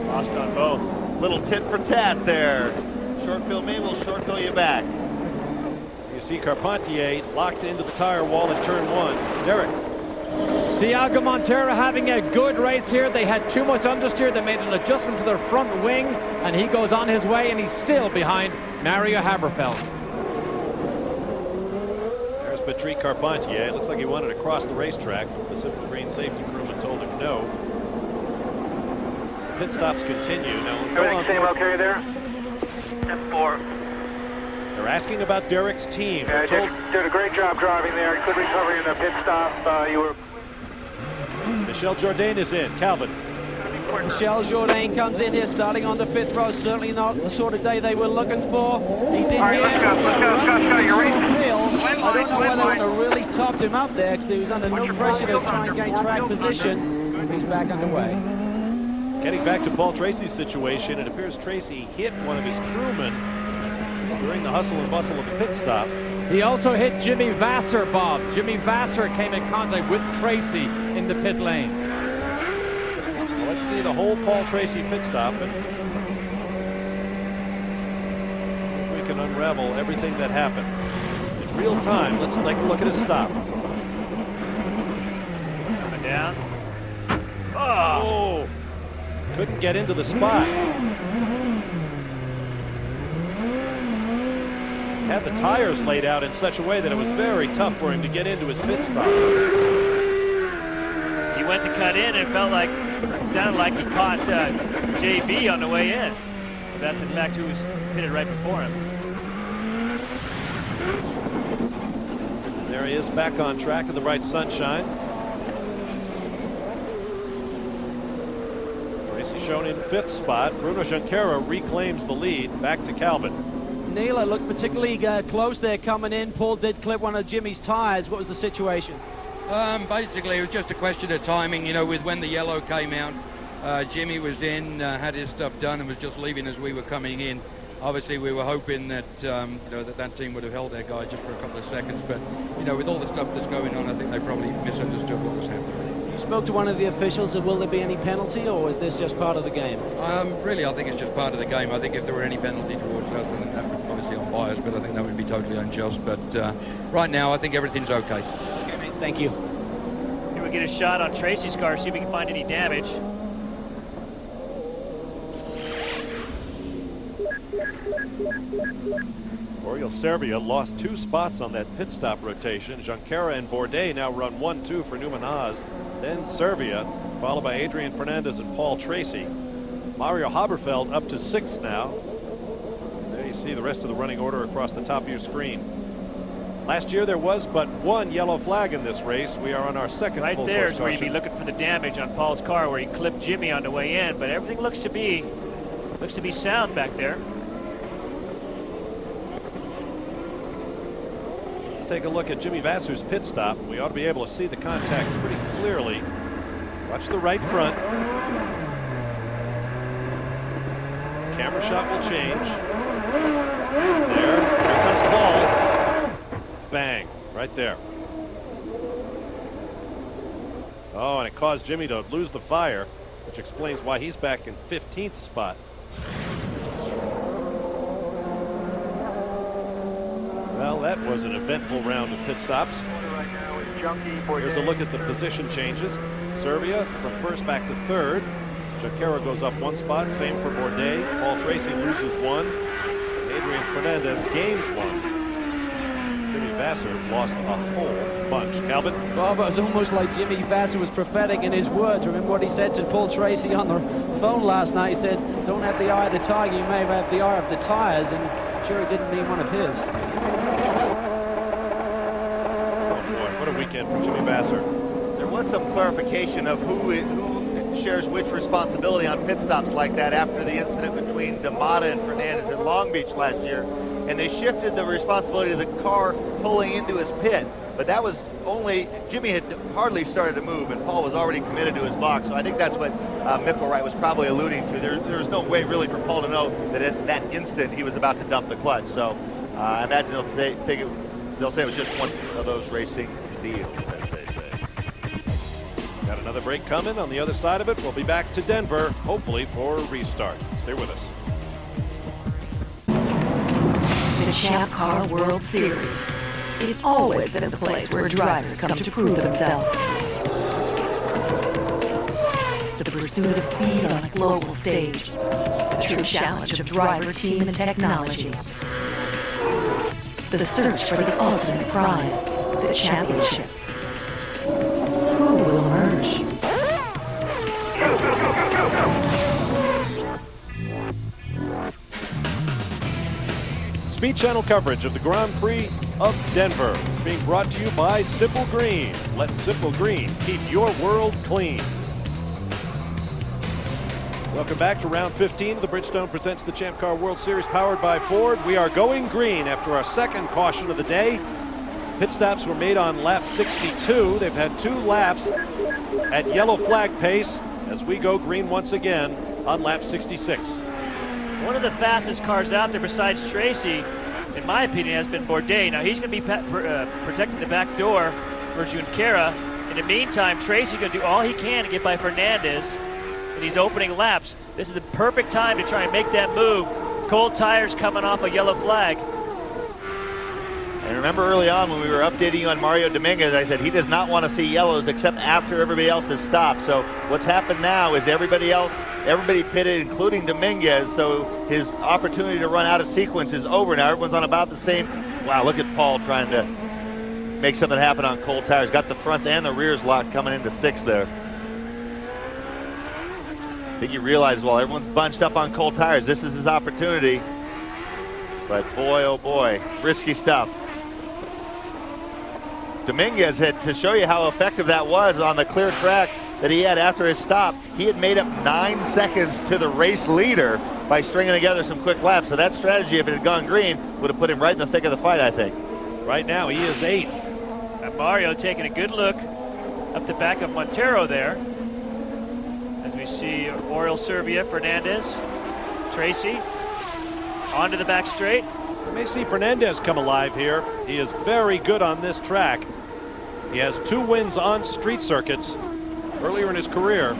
Lost on both. Little tit for tat there. Short fill me, we'll short fill you back. You see Carpentier locked into the tire wall in turn one. Derek. Tiago Monteiro having a good race here. They had too much understeer. They made an adjustment to their front wing, and he goes on his way, and he's still behind Mario Haberfeld. There's Patrick Carpentier. It looks like he wanted to cross the racetrack. The Pacific Green safety crewman told him no. Pit stops continue. Now, everything seem okay there? F4. They're asking about Derek's team. Yeah, did a great job driving there. Good recovery in the pit stop. You were. Michel Jourdain is in. Calvin. Michel Jourdain comes in here starting on the fifth row. Certainly not the sort of day they were looking for. He's in here. Let's go. You're right. I don't know whether it really topped him up there because he was under no pressure to try and gain track position. He's back underway. Getting back to Paul Tracy's situation, it appears Tracy hit one of his crewmen during the hustle and bustle of the pit stop. He also hit Jimmy Vasser, Bob. Jimmy Vasser came in contact with Tracy in the pit lane. Well, let's see the whole Paul Tracy pit stop and see if we can unravel everything that happened. In real time, let's take a look at his stop. Coming down. Oh! Couldn't get into the spot. Had the tires laid out in such a way that it was very tough for him to get into his pit spot. He went to cut in and it sounded like he caught JB on the way in. That's in fact who was hit it right before him. There he is back on track in the bright sunshine. Shown in fifth spot. Bruno Junqeira reclaims the lead. Back to Calvin. Neil looked particularly close there coming in. Paul did clip one of Jimmy's tires. What was the situation? Basically, it was just a question of timing. You know, with when the yellow came out, Jimmy was in, had his stuff done, and was just leaving as we were coming in. Obviously, we were hoping that that team would have held their guy just for a couple of seconds. But with all the stuff that's going on, I think they probably misunderstood what was happening. Spoke to one of the officials. Will there be any penalty, or is this just part of the game? Really, I think it's just part of the game. I think if there were any penalty towards us, then that would obviously umpire tires, but I think that would be totally unjust. But right now, I think everything's okay. Okay, mate. Thank you. Here we get a shot on Tracy's car, see if we can find any damage. Oriol Servia lost 2 spots on that pit stop rotation. Junqeira and Bourdais now run 1-2 for Newman Haas. Then Servia, followed by Adrian Fernandez and Paul Tracy. Mario Haberfeld up to 6th now. There you see the rest of the running order across the top of your screen. Last year there was but 1 yellow flag in this race. We are on our second right full there course is where you'd be caution. looking for the damage on Paul's car, where he clipped Jimmy on the way in, but everything looks to be sound back there. Let's take a look at Jimmy Vasser's pit stop. We ought to be able to see the contact pretty clearly. Watch the right front. Camera shot will change. There comes Paul. Bang, right there. Oh, and it caused Jimmy to lose the fire, which explains why he's back in 15th spot. Well, that was an eventful round of pit stops. Here's a look at the position changes. Servia from first back to 3rd. Junqeira goes up 1 spot, same for Bourdais. Paul Tracy loses 1. Adrian Fernandez gains 1. Jimmy Vasser lost a whole bunch. Calvin? Bob, it was almost like Jimmy Vasser was prophetic in his words. Remember what he said to Paul Tracy on the phone last night? He said, don't have the eye of the tiger, you may have the eye of the tires, and sure he didn't mean one of his. Oh boy, what a weekend for Jimmy Vasser. There was some clarification of who shares which responsibility on pit stops like that after the incident between D'Amata and Fernandez in Long Beach last year, and they shifted the responsibility of the car pulling into his pit. But that was only, Jimmy had hardly started to move, and Paul was already committed to his box. So I think that's what Mickelwright was probably alluding to. There was no way really for Paul to know that at that instant he was about to dump the clutch. So I imagine they'll say it was just one of those racing deals, as they say. Got another break coming. On the other side of it, we'll be back to Denver, hopefully for a restart. Stay with us. The Champ Car World Series. It's always been the place where drivers come to prove themselves. The pursuit of speed on a global stage. The true challenge of driver, team, and technology. The search for the ultimate prize, the championship. Who will emerge? Speed Channel coverage of the Grand Prix of Denver is being brought to you by Simple Green. Let Simple Green keep your world clean. Welcome back to round 15. The Bridgestone presents the Champ Car World Series powered by Ford. We are going green after our second caution of the day. Pit stops were made on lap 62. They've had 2 laps at yellow flag pace as we go green once again on lap 66. One of the fastest cars out there besides Tracy, in my opinion, has been Bourdais. Now he's going to be protecting the back door for Junqeira. In the meantime, Tracy's going to do all he can to get by Fernandez in these opening laps. This is the perfect time to try and make that move. Cold tires coming off a yellow flag. And remember early on when we were updating you on Mario Dominguez, I said he does not want to see yellows except after everybody else has stopped. So what's happened now is everybody pitted, including Dominguez, so his opportunity to run out of sequence is over now. Everyone's on about the same. Wow, look at Paul trying to make something happen on cold tires. Got the fronts and the rears locked coming into 6th there. I think he realizes, well, everyone's bunched up on cold tires. This is his opportunity. But boy, oh boy, risky stuff. Dominguez had, to show you how effective that was on the clear track that he had after his stop, he had made up 9 seconds to the race leader by stringing together some quick laps. So that strategy, if it had gone green, would have put him right in the thick of the fight, I think. Right now, he is 8th. And Mario taking a good look up the back of Monteiro there. As we see Oriol Servia, Fernandez, Tracy, onto the back straight. We may see Fernandez come alive here. He is very good on this track. He has 2 wins on street circuits earlier in his career.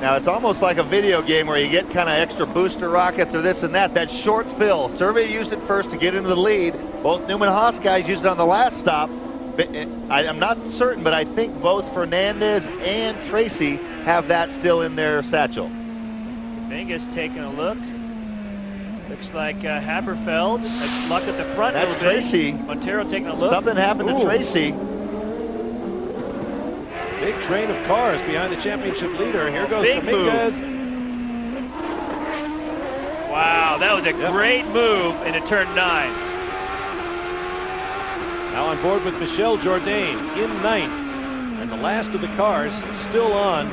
Now, it's almost like a video game where you get kind of extra booster rockets or this and that. That short fill, Survey used it first to get into the lead. Both Newman Haas guys used it on the last stop. I'm not certain, but I think both Fernandez and Tracy have that still in their satchel. Dominguez taking a look. Looks like Haberfeld had luck at the front. That's Tracy. Monteiro taking a look. Something happened to Tracy. Big train of cars behind the championship leader. Here goes Big Dominguez. Wow, that was a great move into turn 9. Now on board with Michel Jourdain in 9th. And the last of the cars still on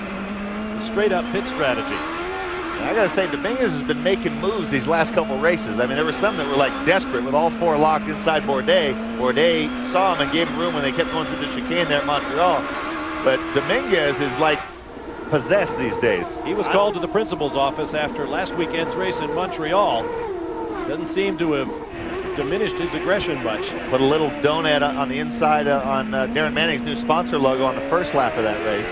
the straight-up pit strategy. And I got to say, Dominguez has been making moves these last couple races. I mean, there were some that were like desperate with all 4 locked inside Bourdais. Bourdais saw him and gave him room when they kept going through the chicane there at Montreal. But Dominguez is like possessed these days. He was called to the principal's office after last weekend's race in Montreal. Doesn't seem to have diminished his aggression much. Put a little donut on the inside on Darren Manning's new sponsor logo on the first lap of that race.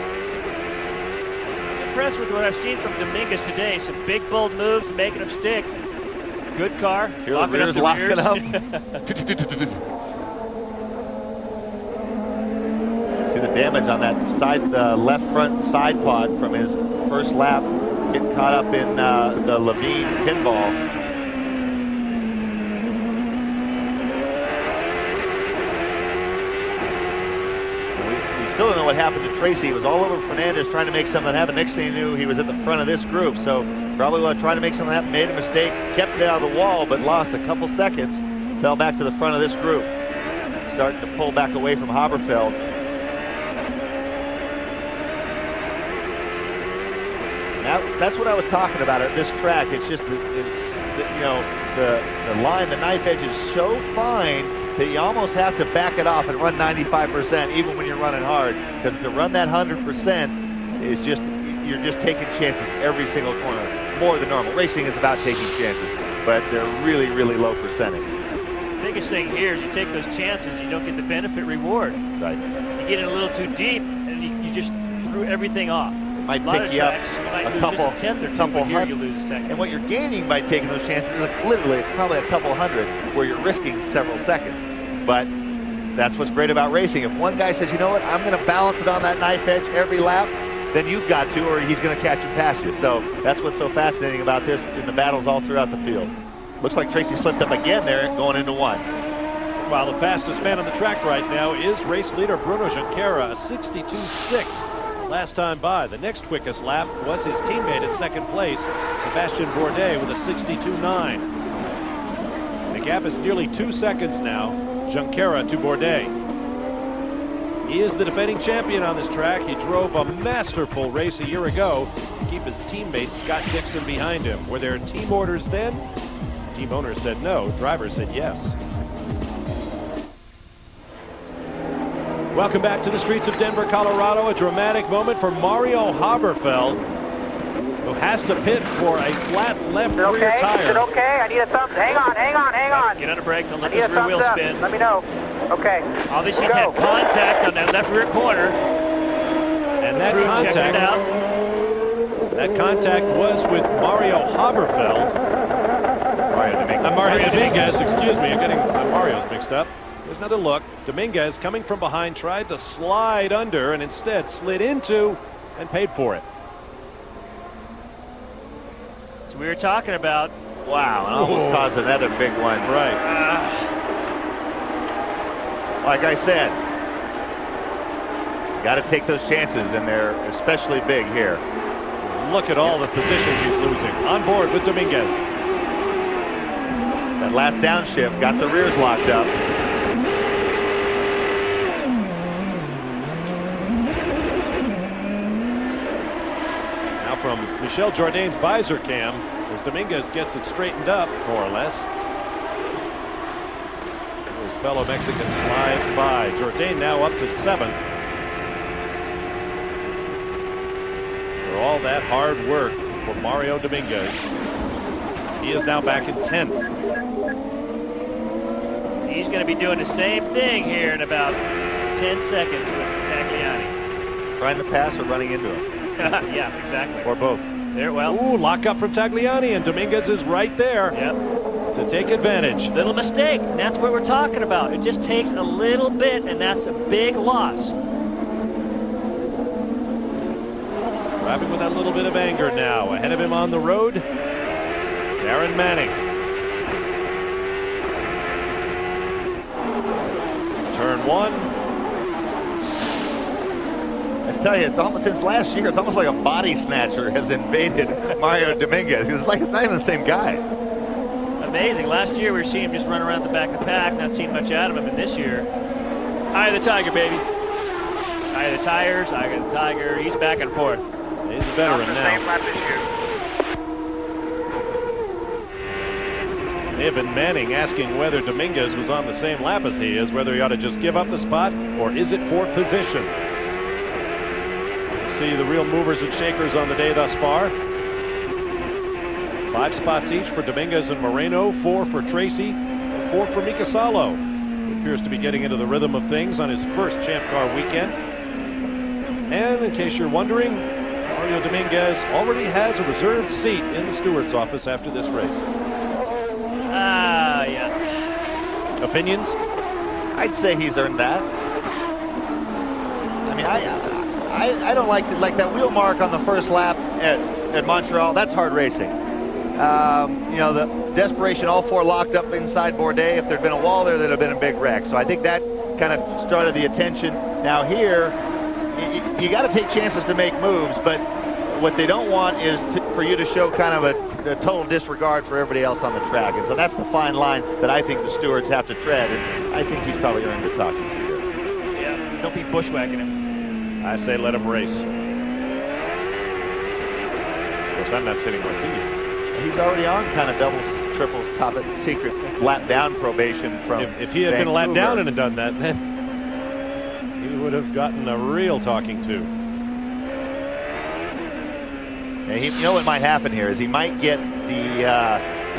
Impressed with what I've seen from Dominguez today. Some big, bold moves, making him stick. Good car. Here the rears locking up. See the damage on that side, left front side pod from his first lap. Getting caught up in the Levine pinball. Still don't know what happened to Tracy. He was all over Fernandez trying to make something happen. Next thing he knew, he was at the front of this group. So probably while trying to make something happen, made a mistake, kept it out of the wall, but lost a couple seconds. Fell back to the front of this group. Starting to pull back away from Haberfeld. Now, that's what I was talking about at this track. It's just, you know, the line, the knife edge is so fine that you almost have to back it off and run 95% even when you're running hard, because to run that 100% is just, you're just taking chances every single corner, more than normal. Racing is about taking chances, but they're really, really low percentage. The biggest thing here is you take those chances, you don't get the benefit reward. Right. You get in a little too deep, and you just threw everything off. It might pick you up a couple, here you lose a second. And what you're gaining by taking those chances is literally probably a couple hundredths, where you're risking several seconds. But that's what's great about racing. If one guy says, you know what, I'm going to balance it on that knife edge every lap, then you've got to, or he's going to catch and pass you. So that's what's so fascinating about this in the battles all throughout the field. Looks like Tracy slipped up again there, going into 1. While the fastest man on the track right now is race leader Bruno Junqeira, a 62.6 last time by. The next quickest lap was his teammate at second place, Sebastien Bourdais, with a 62.9. The gap is nearly 2 seconds now. Junqeira to Bourdais. He is the defending champion on this track. He drove a masterful race a year ago to keep his teammate Scott Dixon behind him. Were there team orders then? Team owner said no. Driver said yes. Welcome back to the streets of Denver, Colorado. A dramatic moment for Mario Haberfeld, who has to pit for a flat left rear tire. Is it okay? I need a thumbs. Hang on. Get on a break. Don't let this rear wheel spin. Let me know. Okay. Obviously, he's had contact on that left rear corner. And that contact was with Mario Haberfeld. Mario Dominguez, excuse me. I'm getting Mario's mixed up. There's another look. Dominguez, coming from behind, tried to slide under and instead slid into and paid for it. So we were talking about. Wow, and almost caused another big one. Right. Like I said, you got to take those chances, and they're especially big here. Look at all the positions he's losing. On board with Dominguez. That last downshift got the rears locked up. Now from Michel Jourdain's visor cam, as Dominguez gets it straightened up, more or less. His fellow Mexican slides by. Jourdain now up to 7th. For all that hard work for Mario Dominguez, he is now back in 10th. He's going to be doing the same thing here in about 10 seconds with Tagliani. Trying to pass or running into him? Yeah, exactly. Or both. There, well. Ooh, lock up from Tagliani, and Dominguez is right there. Yep. To take advantage. Little mistake, and that's what we're talking about. It just takes a little bit, and that's a big loss. Driving with that little bit of anger now. Ahead of him on the road, Darren Manning. Turn 1. I tell you, it's almost since last year. It's almost like a body snatcher has invaded Mario Dominguez. It's like it's not even the same guy. Amazing. Last year we were seeing him just run around the back of the pack, not seeing much out of him. And this year, eye of the tiger, baby. Eye of the tires, eye of the tiger. He's back and forth. He's a veteran now. Same lap as you. May have been Manning asking whether Dominguez was on the same lap as he is, whether he ought to just give up the spot, or is it for position? See the real movers and shakers on the day thus far. 5 spots each for Dominguez and Moreno, 4 for Tracy, and 4 for Mika Salo, who appears to be getting into the rhythm of things on his first Champ Car weekend. And in case you're wondering, Mario Dominguez already has a reserved seat in the steward's office after this race. Yeah. Opinions? I'd say he's earned that. I mean, I don't like that wheel mark on the first lap at Montreal. That's hard racing. You know, the desperation, all 4 locked up inside Bourdais. If there'd been a wall there, there'd have been a big wreck. So I think that kind of started the attention. Now here, you got to take chances to make moves, but what they don't want is for you to show kind of a total disregard for everybody else on the track. And so that's the fine line that I think the stewards have to tread, and I think he's probably earned the talking to here. Yeah, don't be bushwhacking him. I say let him race. Of course, I'm not sitting where he is. He's already on kind of doubles, triples, top secret lap down probation from If he had been lap down and had done that, then he would have gotten a real talking to. Yeah, you know what might happen here is he might get the,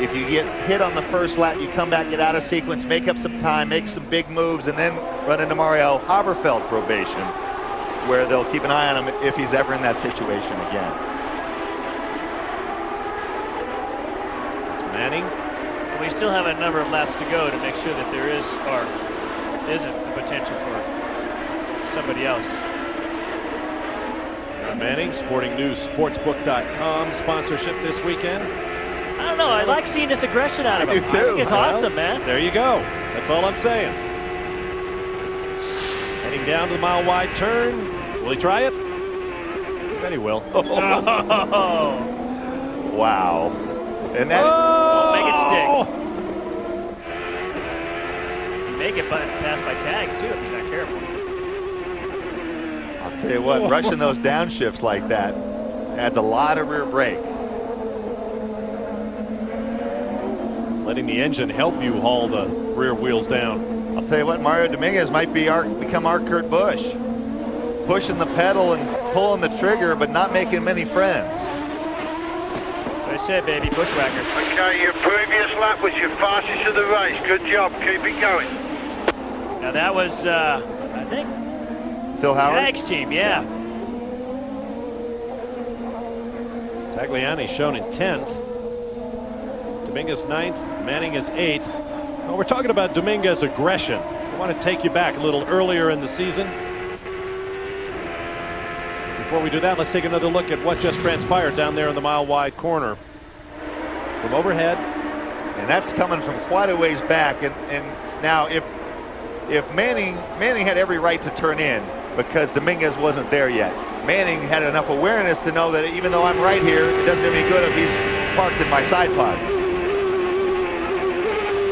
if you get hit on the first lap, you come back, get out of sequence, make up some time, make some big moves, and then run into Mario Haberfeld probation, where they'll keep an eye on him if he's ever in that situation again. Manning. We still have a number of laps to go to make sure that there is or isn't a potential for somebody else. Manning, Sporting News Sportsbook.com sponsorship this weekend. I don't know. I like seeing this aggression out of him. I do too. I think it's awesome, man. There you go. That's all I'm saying. Heading down to the mile-wide turn. Will he try it? I bet he will. Wow. And that make it stick. You may get passed by tag too if he's not careful. I'll tell you what, rushing those downshifts like that adds a lot of rear brake. Letting the engine help you haul the rear wheels down. I'll tell you what, Mario Dominguez might become our Kurt Busch. Pushing the pedal and pulling the trigger, but not making many friends. I said, baby, bushwhacker. Okay, your previous lap was your fastest of the race. Good job. Keep it going. Now that was, I think, Phil Howard? Tag's team, yeah. Tagliani shown in 10th. Dominguez 9th. Manning is 8th. Well, we're talking about Dominguez aggression. I want to take you back a little earlier in the season. Before we do that, let's take another look at what just transpired down there in the mile-wide corner. From overhead. And that's coming from quite a ways back. And now if Manning had every right to turn in because Dominguez wasn't there yet. Manning had enough awareness to know that even though I'm right here, it doesn't do me good if he's parked in my side pod.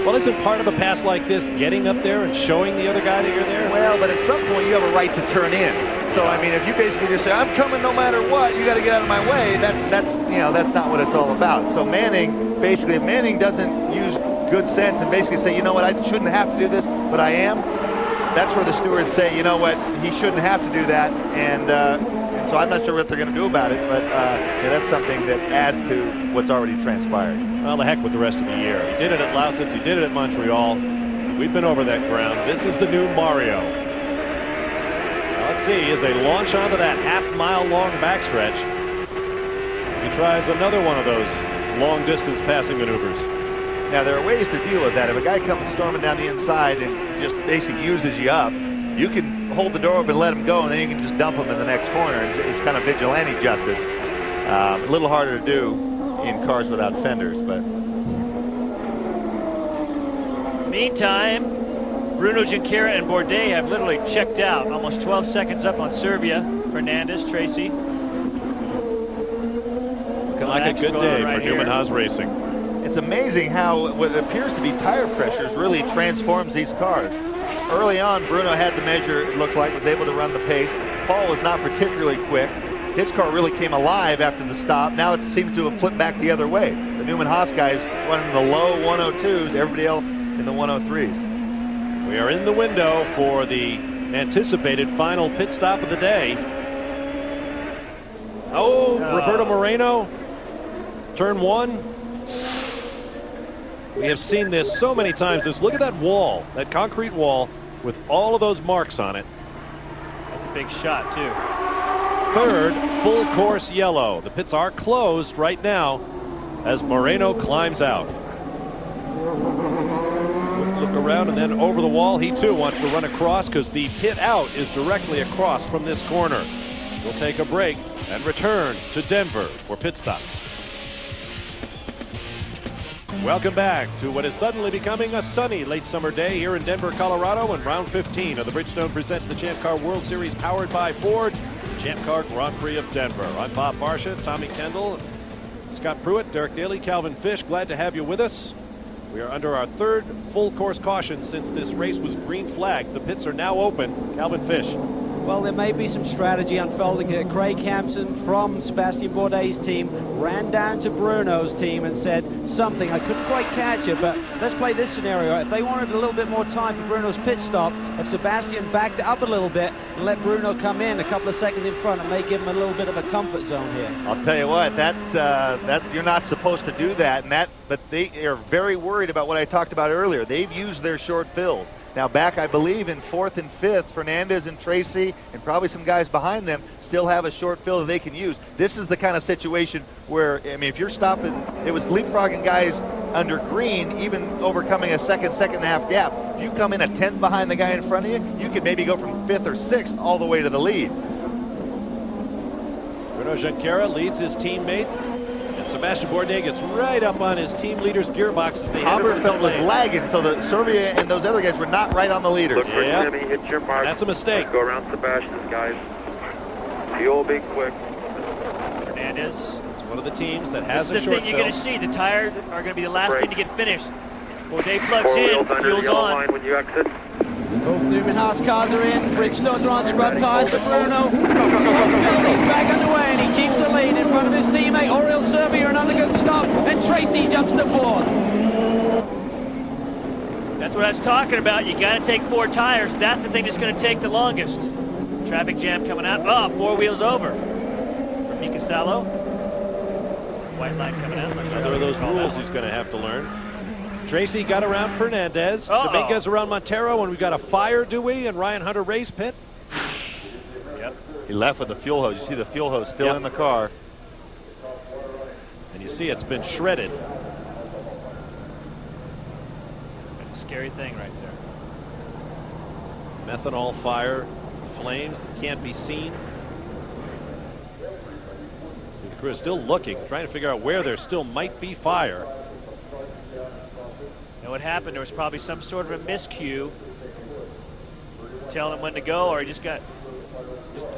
Well, isn't part of a pass like this getting up there and showing the other guy that you're there? Well, but at some point you have a right to turn in. So I mean, if you basically just say, I'm coming no matter what, you got to get out of my way, that's not what it's all about. So Manning, basically, if Manning doesn't use good sense and basically say, you know what, I shouldn't have to do this, but I am, that's where the stewards say, you know what, he shouldn't have to do that. And so I'm not sure what they're going to do about it, but that's something that adds to what's already transpired. Well, the heck with the rest of the year. He did it at Lausitz, he did it at Montreal. We've been over that ground. This is the new Mario. Let's Let's see, as they launch onto that half-mile-long backstretch, he tries another one of those long-distance passing maneuvers. Now, there are ways to deal with that. If a guy comes storming down the inside and just basically uses you up, you can hold the door open and let him go, and then you can just dump him in the next corner. It's kind of vigilante justice. A little harder to do in cars without fenders, but... Meantime, Bruno Junqeira and Bourdais have literally checked out. Almost 12 seconds up on Serbia. Fernandez, Tracy. Looking like a good day for Newman Haas Racing. It's amazing how what appears to be tire pressures really transforms these cars. Early on, Bruno had the measure, it looked like, was able to run the pace. Paul was not particularly quick. His car really came alive after the stop. Now it seems to have flipped back the other way. The Newman Haas guys running the low 102s, everybody else in the 103s. We are in the window for the anticipated final pit stop of the day. Oh, Roberto Moreno, turn 1. We have seen this so many times. Look at that wall, that concrete wall with all of those marks on it. That's a big shot, too. Third, full course yellow. The pits are closed right now as Moreno climbs out. Look around and then over the wall. He too wants to run across because the pit out is directly across from this corner. We'll take a break and return to Denver for pit stops. Welcome back to what is suddenly becoming a sunny late summer day here in Denver, Colorado, and round 15 of the Bridgestone presents the Champ Car World Series powered by Ford, the Champ Car Grand Prix of Denver. I'm Bob Barsha, Tommy Kendall, Scott Pruitt, Derek Daly, Calvin Fish. Glad to have you with us. We are under our third full course caution since this race was green flagged. The pits are now open. Calvin Fish. Well, there may be some strategy unfolding here. Craig Hampson from Sebastien Bourdais' team ran down to Bruno's team and said something. I couldn't quite catch it, but let's play this scenario. If they wanted a little bit more time for Bruno's pit stop, if Sebastien backed up a little bit and let Bruno come in a couple of seconds in front, it may give him a little bit of a comfort zone here. I'll tell you what, that you're not supposed to do that, but they are very worried about what I talked about earlier. They've used their short fills. Now back, I believe, in 4th and 5th, Fernandez and Tracy and probably some guys behind them still have a short fill that they can use. This is the kind of situation where, I mean, if you're stopping, it was leapfrogging guys under green, even overcoming a second and a half gap. If you come in a 10th behind the guy in front of you, you could maybe go from 5th or 6th all the way to the lead. Bruno Junqeira leads his teammate. Sebastien Bourdais gets right up on his team leader's gearbox as they Hammerfeld was lagging, so that Serbia and those other guys were not right on the leaders. Look for Jimmy, hit your mark. That's a mistake. Let's go around Sebastian's guys. Fuel be quick. Fernandez. It's one of the teams that has a short fill. This is the thing you're going to see. The tires are going to be the last thing to get finished. Bourdais plugs in, fuel's on. Line when you exit. Both Newman Haas cars are in. Bridgestones are on scrub tires for Bruno. He's back underway and he keeps the lead in front of his teammate. Oriol Serbia, another good stop. And Tracy jumps to 4th. That's what I was talking about. You got to take 4 tires. That's the thing that's going to take the longest. Traffic jam coming out. Oh, 4 wheels over. From Mika Salo. White line coming out. Another of those rules he's going to have to learn. Tracy got around Fernandez. Dominguez around Monteiro, and we've got a fire, do we, in Ryan Hunter race pit? Yep. He left with the fuel hose. You see the fuel hose still in the car. And you see it's been shredded. That's a scary thing right there. Methanol fire, flames that can't be seen. The crew is still looking, trying to figure out where there still might be fire. And what happened, there was probably some sort of a miscue telling him when to go, or he just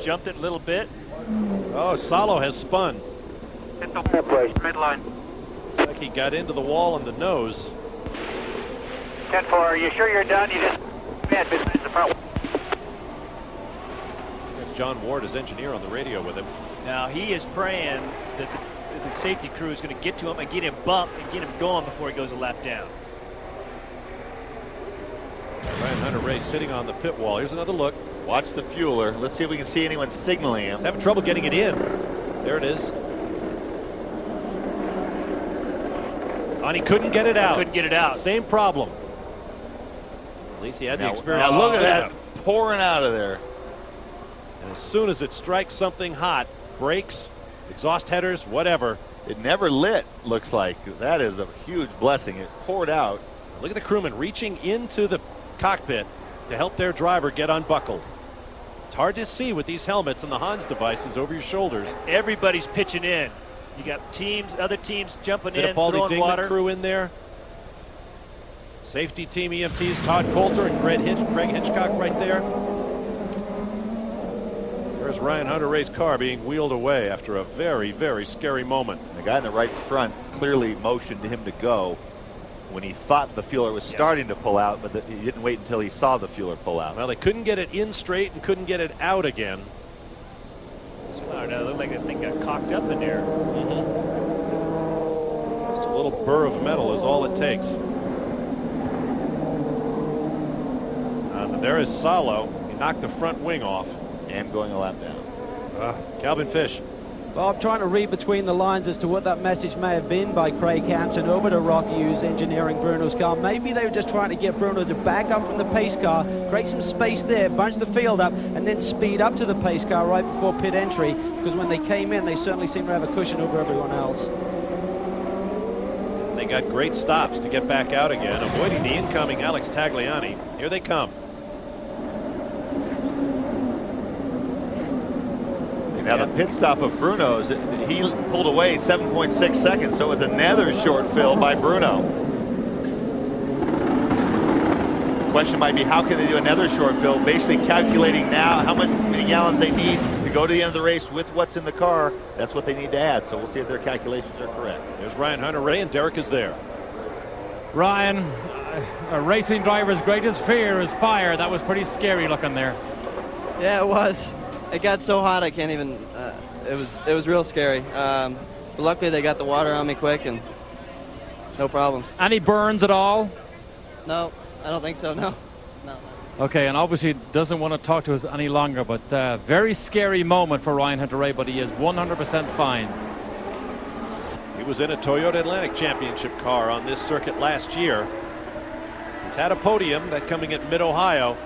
jumped it a little bit. Oh, Salo has spun. Hit the midline. Looks like he got into the wall in the nose. 10-4, are you sure you're done? You just bad business in the front. John Ward, his engineer, on the radio with him. Now he is praying that the safety crew is going to get to him and get him bumped and get him going before he goes a lap down. Ryan Hunter Ray sitting on the pit wall. Here's another look. Watch the fueler. Let's see if we can see anyone signaling him. He's having trouble getting it in. There it is. And he couldn't get it out. Couldn't get it out. Same problem. At least he had the experience. Now look at that pouring out of there. And as soon as it strikes something hot, brakes, exhaust headers, whatever. It never lit, looks like. That is a huge blessing. It poured out. Look at the crewmen reaching into the cockpit to help their driver get unbuckled. It's hard to see with these helmets and the Hans devices over your shoulders. Everybody's pitching in. You got teams, other teams jumping in, Fittipaldi throwing water. crew in there. Safety team EMTs, Todd Coulter and Craig Hitchcock right there. There's Ryan Hunter-Reay's car being wheeled away after a very, very scary moment. The guy in the right front clearly motioned him to go when he thought the fueler was starting to pull out, but he didn't wait until he saw the fueler pull out. Well, they couldn't get it in straight and couldn't get it out again. I don't know, it looked like that thing got cocked up in there. Just a little burr of metal is all it takes. And there is Salo. He knocked the front wing off. And going a lap down. Calvin Fish. Well, I'm trying to read between the lines as to what that message may have been by Craig Hampton over to Rock Hughes engineering Bruno's car. Maybe they were just trying to get Bruno to back up from the pace car, create some space there, bunch the field up, and then speed up to the pace car right before pit entry, because when they came in, they certainly seemed to have a cushion over everyone else. They got great stops to get back out again, avoiding the incoming Alex Tagliani. Here they come. Now the pit stop of Bruno's, he pulled away 7.6 seconds, so it was another short fill by Bruno. The question might be, how can they do another short fill? Basically calculating now how many gallons they need to go to the end of the race with what's in the car. That's what they need to add, so we'll see if their calculations are correct. There's Ryan Hunter-Reay, and Derek is there. Ryan, a racing driver's greatest fear is fire. That was pretty scary looking there. Yeah, it was. It got so hot I can't even. It was real scary. But luckily they got the water on me quick and no problems. Any burns at all? No, I don't think so. No. Okay, and obviously doesn't want to talk to us any longer, but very scary moment for Ryan Hunter-Reay, but he is 100% fine. He was in a Toyota Atlantic Championship car on this circuit last year. He's had a podium, that coming at Mid-Ohio.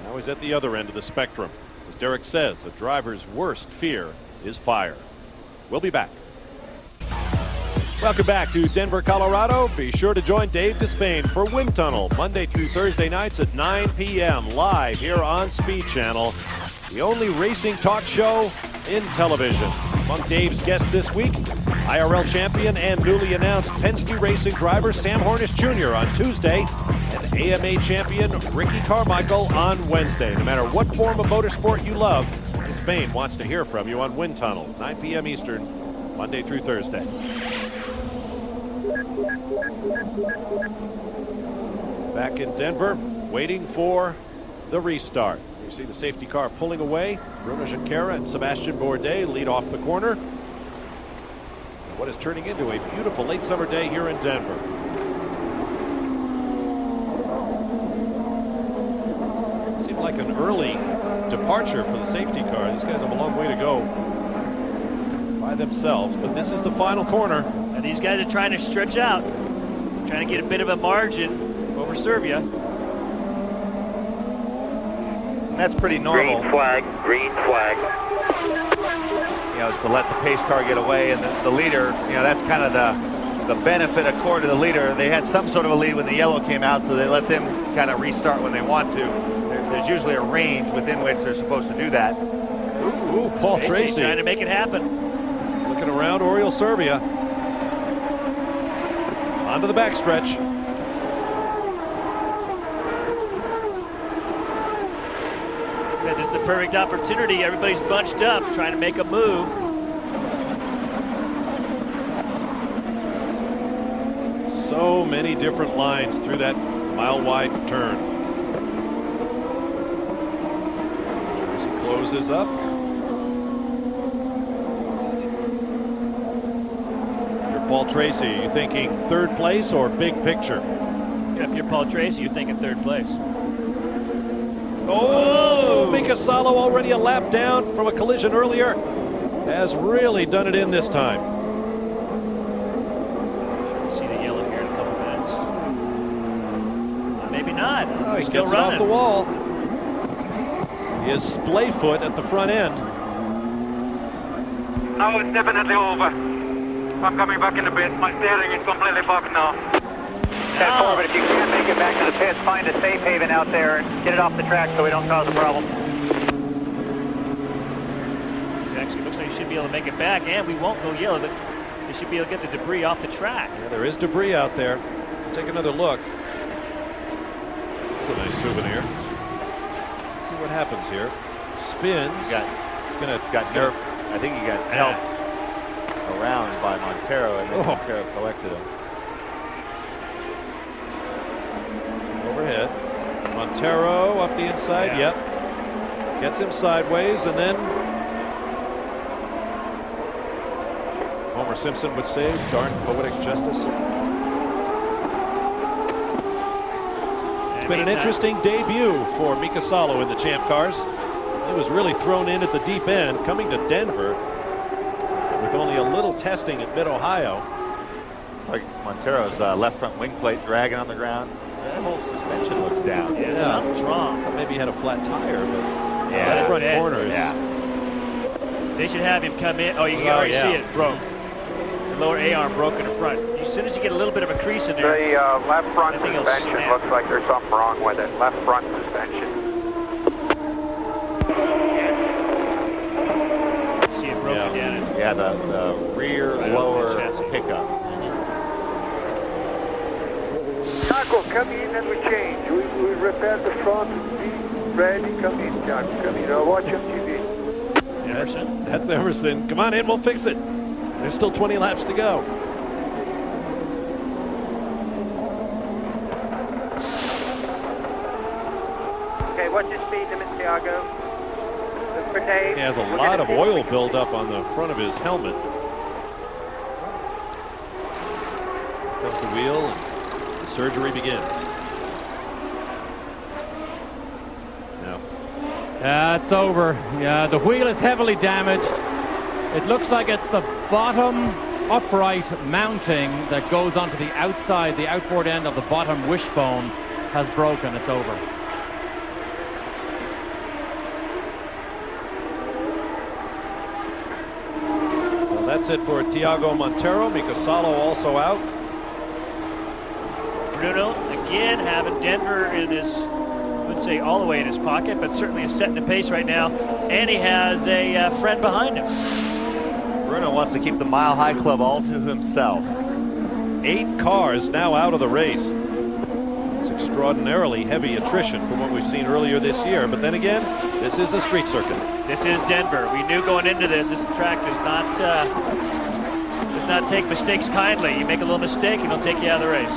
Now he's at the other end of the spectrum. As Derek says, a driver's worst fear is fire. We'll be back. Welcome back to Denver, Colorado. Be sure to join Dave Despain for Wind Tunnel, Monday through Thursday nights at 9 p.m. live here on Speed Channel, the only racing talk show in television. Among Dave's guests this week, IRL champion and newly announced Penske Racing driver Sam Hornish Jr. on Tuesday, and AMA champion Ricky Carmichael on Wednesday. No matter what form of motorsport you love, Despain wants to hear from you on Wind Tunnel, 9 p.m. Eastern, Monday through Thursday. Back in Denver, waiting for the restart. You see the safety car pulling away. Bruno Junqeira and Sebastien Bourdais lead off the corner. And what is turning into a beautiful late summer day here in Denver. It seemed like an early departure for the safety car. These guys have a long way to go by themselves, but this is the final corner. And these guys are trying to stretch out, trying to get a bit of a margin over Serbia. That's pretty normal. Green flag, green flag. You know, it's to let the pace car get away, and the leader, you know, that's kind of the benefit according to the leader. They had some sort of a lead when the yellow came out, so they let them kind of restart when they want to. There's usually a range within which they're supposed to do that. Ooh, Paul Tracy trying to make it happen. Looking around Oriol Serbia. Onto the backstretch. This is the perfect opportunity. Everybody's bunched up, trying to make a move. So many different lines through that mile-wide turn. Tracy closes up. You're Paul Tracy. Are you thinking third place or big picture? If you're Paul Tracy, you're thinking third place. Oh, Mika Salo, already a lap down from a collision earlier, has really done it in this time. See the yellow here in a couple minutes. Maybe not. Oh, he still gets running. it off the wall. is Splayfoot at the front end. Now it's definitely over. I'm coming back in the pit. My steering is completely fucked now. 10-4, but if you can't make it back to the pit, find a safe haven out there and get it off the track so we don't cause a problem. It actually looks like you should be able to make it back, and we won't go yellow, but they should be able to get the debris off the track. Yeah, there is debris out there. Take another look. It's a nice souvenir. Let's see what happens here. Spins. Got nerve. I think he got helped around by Monteiro, and then Monteiro collected him. Overhead. Monteiro up the inside. Yep. Gets him sideways, and then Homer Simpson would say, darn poetic justice. It's been an interesting debut for Mika Salo in the Champ Cars. He was really thrown in at the deep end, coming to Denver with only a little testing at Mid-Ohio. Like Monteiro's left front wing plate dragging on the ground. That whole suspension looks down. Yeah, something's wrong. Maybe he had a flat tire, but that front corner is. Yeah. They should have him come in. Oh, you can already see it broke. The lower A-arm broke in the front. As soon as you get a little bit of a crease in there. The left front suspension looks like there's something wrong with it. Left front suspension. See it broken down. Yeah, the rear lower pickup. Tiago, come in and we change. We repair the front. Be ready. Come in, Tiago. Come in. I'll watch on TV. Emerson? That's Emerson. Come on in, we'll fix it. There's still 20 laps to go. Okay, what's your speed limit, Tiago? He has a lot of oil buildup on the front of his helmet. Comes the wheel, and the surgery begins. Yeah, it's over. Yeah, the wheel is heavily damaged. It looks like it's the bottom upright mounting that goes onto the outside, the outboard end of the bottom wishbone has broken. It's over. So that's it for Tiago Monteiro. Mika Salo also out. Bruno, again, having Denver in his, I would say all the way in his pocket, but certainly is setting the pace right now. And he has a friend behind him. Bruno wants to keep the Mile High Club all to himself. 8 cars now out of the race. It's extraordinarily heavy attrition from what we've seen earlier this year. But then again, this is a street circuit. This is Denver. We knew going into this track does not take mistakes kindly. You make a little mistake, and it'll take you out of the race.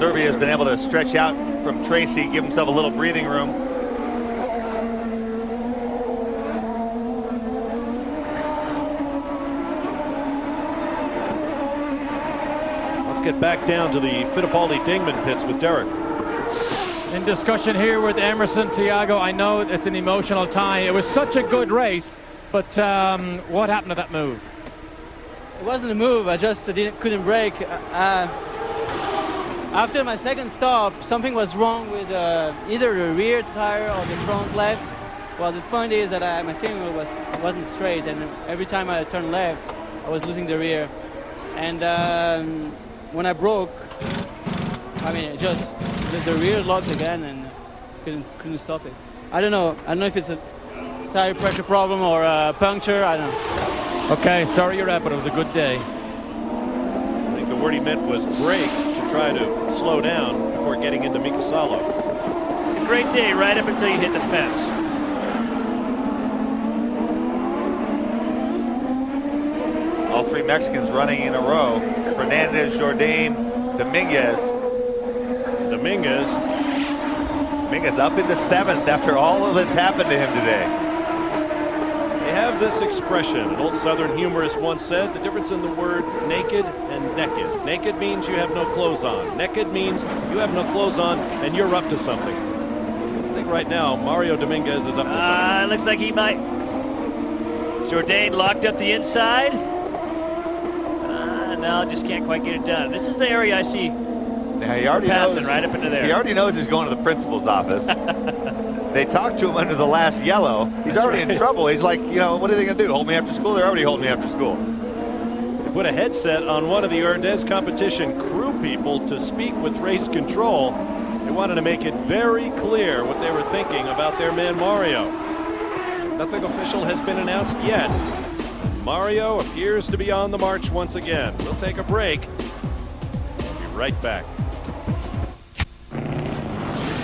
Serbia has been able to stretch out from Tracy, give himself a little breathing room. Get back down to the Fittipaldi-Dingman pits with Derek. In discussion here with Emerson, Tiago, I know it's an emotional time. It was such a good race, but what happened to that move? It wasn't a move, I just couldn't brake. After my second stop, something was wrong with either the rear tire or the front left. Well, the point is that my steering wheel wasn't straight, and every time I turned left, I was losing the rear. And when I broke, I mean, it just the rear locked again, and couldn't stop it. I don't know if it's a tire pressure problem or a puncture. I don't know. Okay, sorry you're out, but it was a good day. I think the word he meant was brake to try to slow down before getting into Mika Salo. It's a great day right up until you hit the fence. All 3 Mexicans running in a row. Fernandez, Jourdain, Dominguez up into 7th after all of that's happened to him today. They have this expression. An old Southern humorist once said, the difference in the word naked and naked. Naked means you have no clothes on. Naked means you have no clothes on and you're up to something. I think right now Mario Dominguez is up to something. Looks like he might. Jourdain locked up the inside. Now just can't quite get it done. This is the area I see Now, he already passing knows, right up into there. He already knows he's going to the principal's office. They talked to him under the last yellow. He's already in trouble. He's like, you know, what are they going to do? Hold me after school? They're already holding me after school. They put a headset on one of the Urdez competition crew people to speak with race control. They wanted to make it very clear what they were thinking about their man Mario. Nothing official has been announced yet. Mario appears to be on the march once again. We'll take a break. We'll be right back.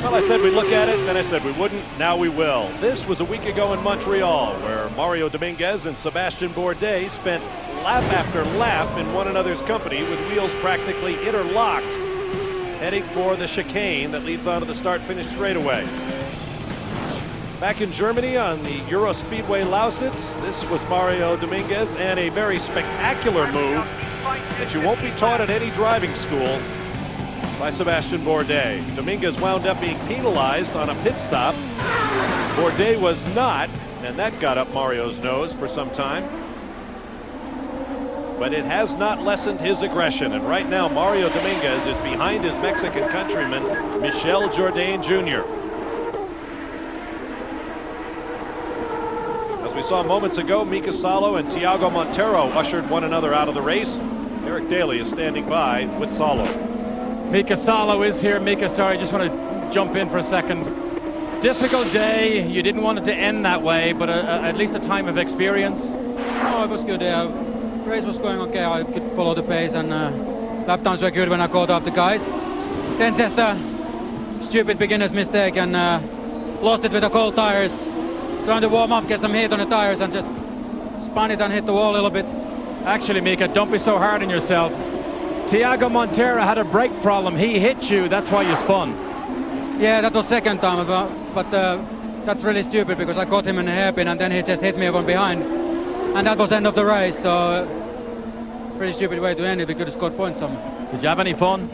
Well, I said we'd look at it, then I said we wouldn't, now we will. This was a week ago in Montreal, where Mario Dominguez and Sebastien Bourdais spent lap after lap in one another's company with wheels practically interlocked, heading for the chicane that leads onto the start-finish straightaway. Back in Germany on the Euro Speedway Lausitz, this was Mario Dominguez, and a very spectacular move that you won't be taught at any driving school by Sebastien Bourdais. Dominguez wound up being penalized on a pit stop. Bourdais was not, and that got up Mario's nose for some time. But it has not lessened his aggression, and right now Mario Dominguez is behind his Mexican countryman, Michel Jourdain Jr. As we saw moments ago, Mika Salo and Tiago Monteiro ushered one another out of the race. Eric Daly is standing by with Salo. Mika Salo is here. Mika, sorry, just want to jump in for a second. Difficult day. You didn't want it to end that way, but at least a time of experience. Oh, it was good. Race was going okay. I could follow the pace, and lap times were good when I caught up the guys. Then just a stupid beginner's mistake, and lost it with the cold tires. Trying to warm up, get some heat on the tires, and just spun it and hit the wall a little bit. Actually, Mika, don't be so hard on yourself. Tiago Monteiro had a brake problem. He hit you. That's why you spun. Yeah, that was second time, but that's really stupid because I caught him in a hairpin and then he just hit me from behind. And that was the end of the race, so pretty stupid way to end it. We could have scored points somewhere. Did you have any fun?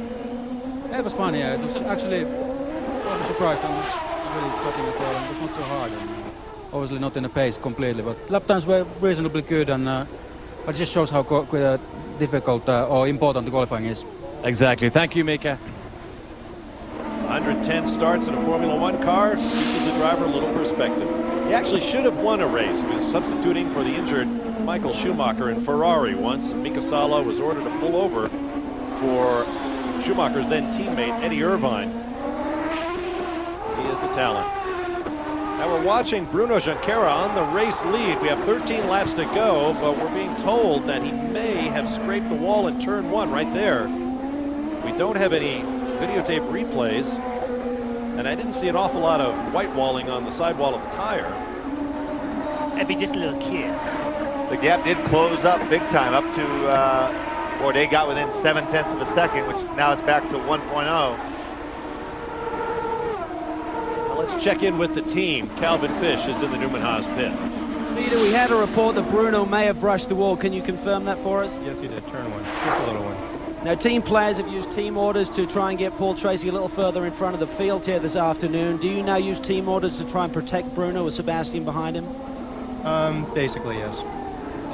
Yeah, it was fun, yeah. It was actually, I was surprised. I was really cutting it all. It was not so hard. And, obviously not in the pace completely, but lap times were reasonably good, and it just shows how difficult or important the qualifying is. Exactly. Thank you, Mika. 110 starts in a Formula One car teaches a driver a little perspective. He actually should have won a race. He was substituting for the injured Michael Schumacher in Ferrari once. Mika Salo was ordered to pull over for Schumacher's then teammate Eddie Irvine. He is a talent. Now we're watching Bruno Junqeira on the race lead. We have 13 laps to go, but we're being told that he may have scraped the wall in turn one right there. We don't have any videotape replays, and I didn't see an awful lot of white walling on the sidewall of the tire. That'd be just a little kiss. The gap did close up big time, up to Bourdais got within 0.7 of a second, which now is back to 1.0. Let's check in with the team. Calvin Fish is in the Newman Haas pit. Peter, we had a report that Bruno may have brushed the wall. Can you confirm that for us? Yes, he did. Turn one. Just a little one. Now, team players have used team orders to try and get Paul Tracy a little further in front of the field here this afternoon. Do you now use team orders to try and protect Bruno with Sebastien behind him? Basically, yes.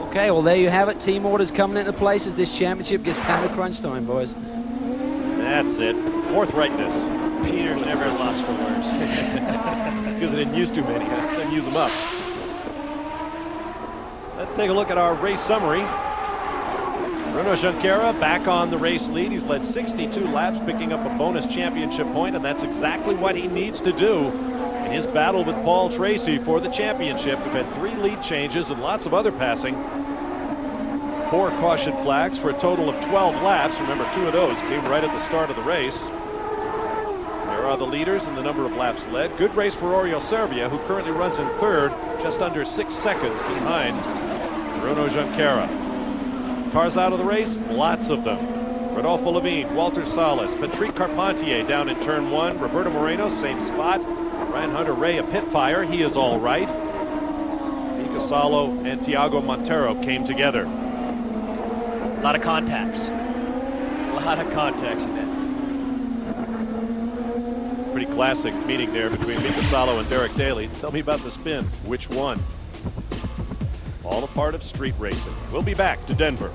Okay, well, there you have it. Team orders coming into place as this championship gets down to crunch time, boys. That's it. Forthrightness. Peter's never lost for words. Because I didn't use too many. I didn't use them up. Let's take a look at our race summary. Bruno Junqeira back on the race lead. He's led 62 laps, picking up a bonus championship point, and that's exactly what he needs to do in his battle with Paul Tracy for the championship. We've had 3 lead changes and lots of other passing. 4 caution flags for a total of 12 laps. Remember, 2 of those came right at the start of the race. There are the leaders and the number of laps led. Good race for Oriol Servia, who currently runs in 3rd, just under 6 seconds behind Bruno Junqeira. Cars out of the race, lots of them. Rodolfo Levine, Walter Salas, Patrick Carpentier down in turn 1. Roberto Moreno, same spot. Ryan Hunter-Ray, a pit fire. He is all right. Mika Salo and Tiago Monteiro came together. A lot of contacts. A lot of contacts in that. Pretty classic meeting there between Mika Salo and Derek Daly. Tell me about the spin. Which one? All a part of street racing. We'll be back to Denver.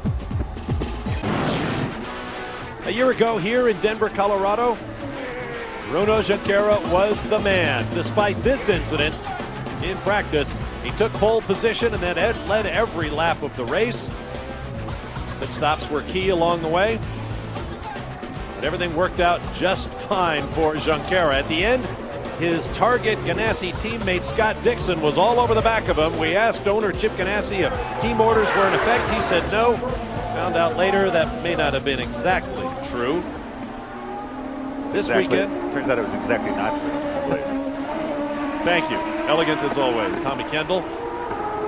A year ago here in Denver, Colorado, Bruno Junqeira was the man. Despite this incident in practice, he took pole position and then led every lap of the race. Pit stops were key along the way, but everything worked out just fine for Junqeira. At the end, his Target Ganassi teammate Scott Dixon was all over the back of him. We asked owner Chip Ganassi if team orders were in effect. He said no. Found out later that may not have been exactly true. This weekend, turns out it was exactly not true. Thank you. Elegant as always, Tommy Kendall.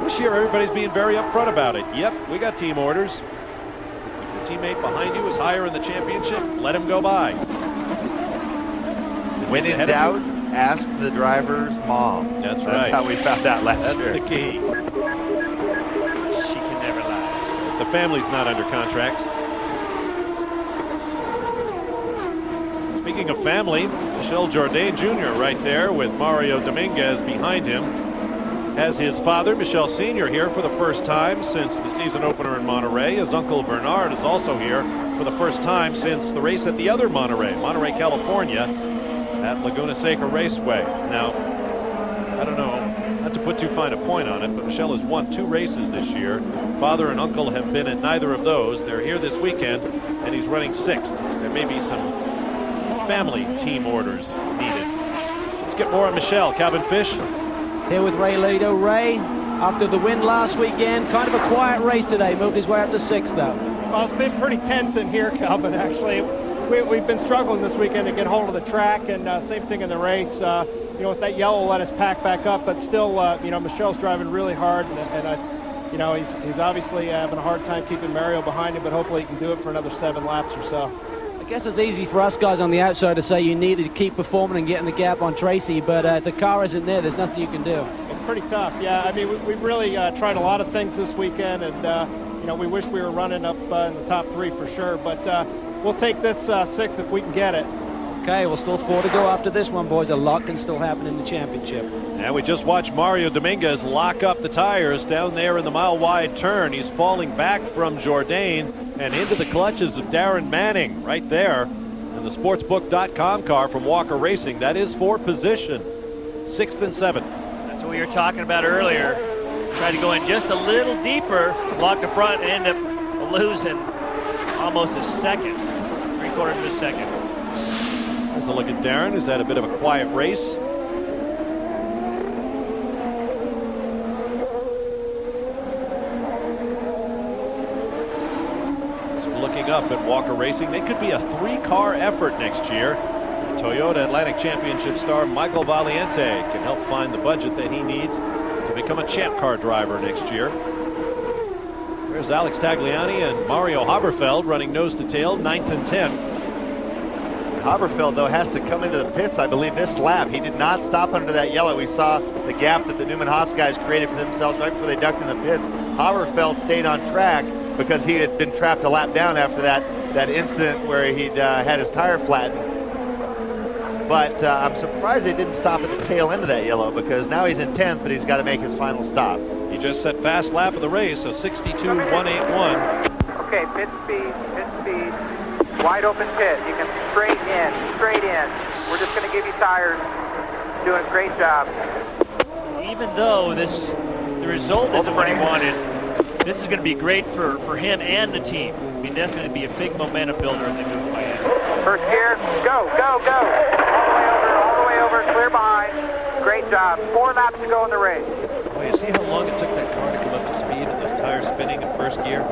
This year, everybody's being very upfront about it. Yep, we got team orders. If your teammate behind you is higher in the championship, let him go by. When in doubt, ask the driver's mom. That's right. That's how we found out last year. That's the key. She can never lie. The family's not under contract. Speaking of family, Michel Jourdain Jr. right there with Mario Dominguez behind him. Has his father, Michel Sr., here for the first time since the season opener in Monterey. His uncle Bernard is also here for the first time since the race at the other Monterey, California, at Laguna Seca Raceway. Now, I don't know, not to put too fine a point on it, but Michel has won 2 races this year. Father and uncle have been at neither of those. They're here this weekend, and he's running 6th. There may be some family team orders needed. Let's get more on Michel. Calvin Fish. Here with Ray Lido. Ray, after the win last weekend, kind of a quiet race today. Moved his way up to 6th, though. Well, it's been pretty tense in here, Calvin, actually. We've been struggling this weekend to get hold of the track, and same thing in the race. You know, with that yellow, let us pack back up, but still, you know, Michel's driving really hard, and you know, he's obviously having a hard time keeping Mario behind him, but hopefully he can do it for another 7 laps or so. I guess it's easy for us guys on the outside to say you need to keep performing and getting the gap on Tracy, but if the car isn't there, there's nothing you can do. It's pretty tough, yeah. I mean, we've really tried a lot of things this weekend, and you know, we wish we were running up in the top 3 for sure, but we'll take this 6th if we can get it. Okay, well, still 4 to go after this one, boys. A lot can still happen in the championship. And we just watched Mario Dominguez lock up the tires down there in the mile-wide turn. He's falling back from Jourdain and into the clutches of Darren Manning right there in the Sportsbook.com car from Walker Racing. That is for position, 6th and 7th. That's what we were talking about earlier. Tried to go in just a little deeper, lock the front, and end up losing almost a second, 3/4 of a second. There's a look at Darren, who's had a bit of a quiet race. Looking up at Walker Racing, they could be a 3-car effort next year. Toyota Atlantic Championship star Michael Valiente can help find the budget that he needs to become a champ car driver next year. There's Alex Tagliani and Mario Haberfeld running nose to tail, 9th and 10th. Haberfeld, though, has to come into the pits, I believe, this lap. He did not stop under that yellow. We saw the gap that the Newman Haas guys created for themselves right before they ducked in the pits. Haberfeld stayed on track because he had been trapped a lap down after that incident where he'd had his tire flattened. But I'm surprised they didn't stop at the tail end of that yellow, because now he's in 10th, but he's got to make his final stop. He just set fast lap of the race, a 62.181. Okay, pit speed, wide open pit. You can straight in. We're just going to give you tires. Doing a great job. Even though the result isn't what he wanted, this is going to be great for him and the team. I mean, that's going to be a big momentum builder as they move by. First gear, go. All the way over, clear behind. Great job. 4 laps to go in the race. Well, you see how long it took that car to come up to speed and those tires spinning in first gear?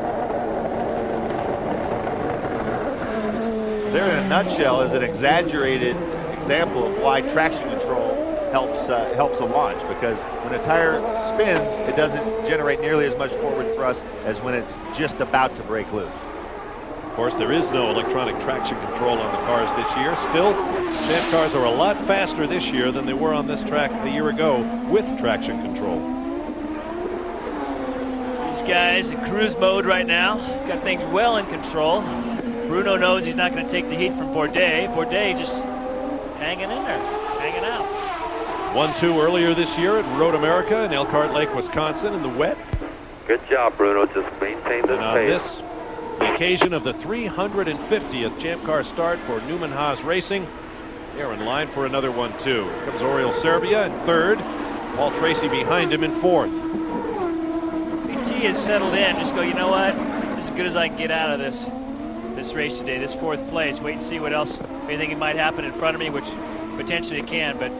There, in a nutshell, is an exaggerated example of why traction control helps a launch, because when a tire spins, it doesn't generate nearly as much forward thrust as when it's just about to break loose. Of course, there is no electronic traction control on the cars this year. Still, champ cars are a lot faster this year than they were on this track a year ago with traction control. These guys in cruise mode right now. Got things well in control. Bruno knows he's not going to take the heat from Bourdais. Bourdais just hanging in there, hanging out. 1-2 earlier this year at Road America in Elkhart Lake, Wisconsin in the wet. Good job, Bruno. Just maintain this pace. This the occasion of the 350th Champ Car start for Newman Haas Racing. They're in line for another one, too. Here comes Oriol Serbia in third. Paul Tracy behind him in fourth. BT has settled in. Just go, you know what? As good as I can get out of this race today, this fourth place. Wait and see what else, anything might happen in front of me, which potentially it can. But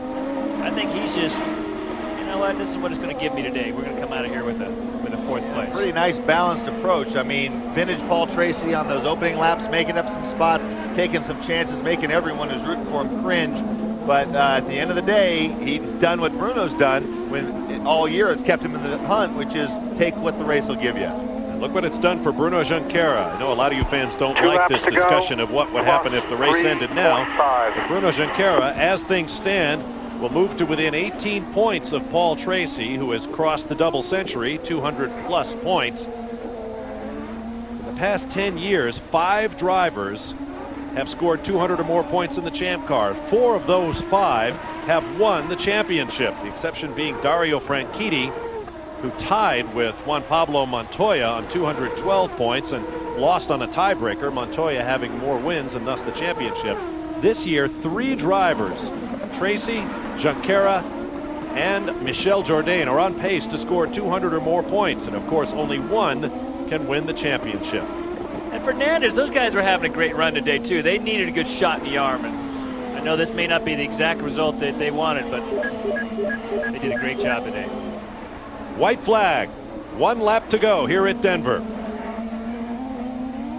I think he's just, you know what? This is what it's going to give me today. We're going to come out of here with a fourth place. Pretty nice balanced approach. I mean, vintage Paul Tracy on those opening laps, making up some spots, taking some chances, making everyone who's rooting for him cringe. But at the end of the day, he's done what Bruno's done when all year it's kept him in the hunt, which is take what the race will give you. And look what it's done for Bruno Junqeira. I know a lot of you fans don't like this discussion of what would happen if the race ended now. But Bruno Junqeira, as things stand, will move to within 18 points of Paul Tracy, who has crossed the double century, 200-plus points. In the past 10 years, 5 drivers have scored 200 or more points in the Champ Car. 4 of those 5 have won the championship, the exception being Dario Franchitti, who tied with Juan Pablo Montoya on 212 points and lost on a tiebreaker, Montoya having more wins and thus the championship. This year, 3 drivers, Tracy, Junqeira, and Michel Jourdain, are on pace to score 200 or more points, and of course only one can win the championship. And Fernandez, those guys were having a great run today too. They needed a good shot in the arm, and I know this may not be the exact result that they wanted, but they did a great job today. White flag, 1 lap to go here at Denver.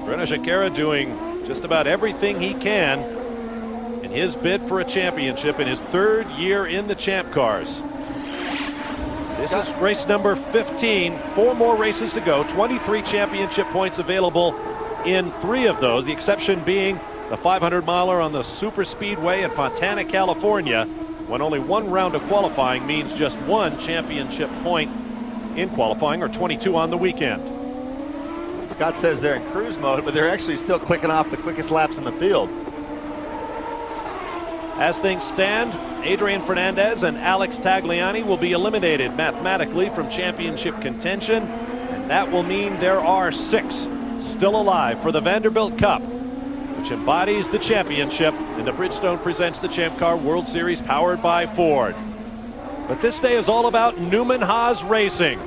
Bruno Junqeira doing just about everything he can in his bid for a championship in his 3rd year in the Champ Cars. This is race number 15. 4 more races to go. 23 championship points available in 3 of those, the exception being the 500-miler on the Super Speedway in Fontana, California, when only 1 round of qualifying means just 1 championship point in qualifying, or 22 on the weekend. Scott says they're in cruise mode, but they're actually still clicking off the quickest laps in the field. As things stand, Adrian Fernandez and Alex Tagliani will be eliminated mathematically from championship contention, and that will mean there are 6 still alive for the Vanderbilt Cup, which embodies the championship, and the Bridgestone presents the Champ Car World Series powered by Ford. But this day is all about Newman Haas Racing.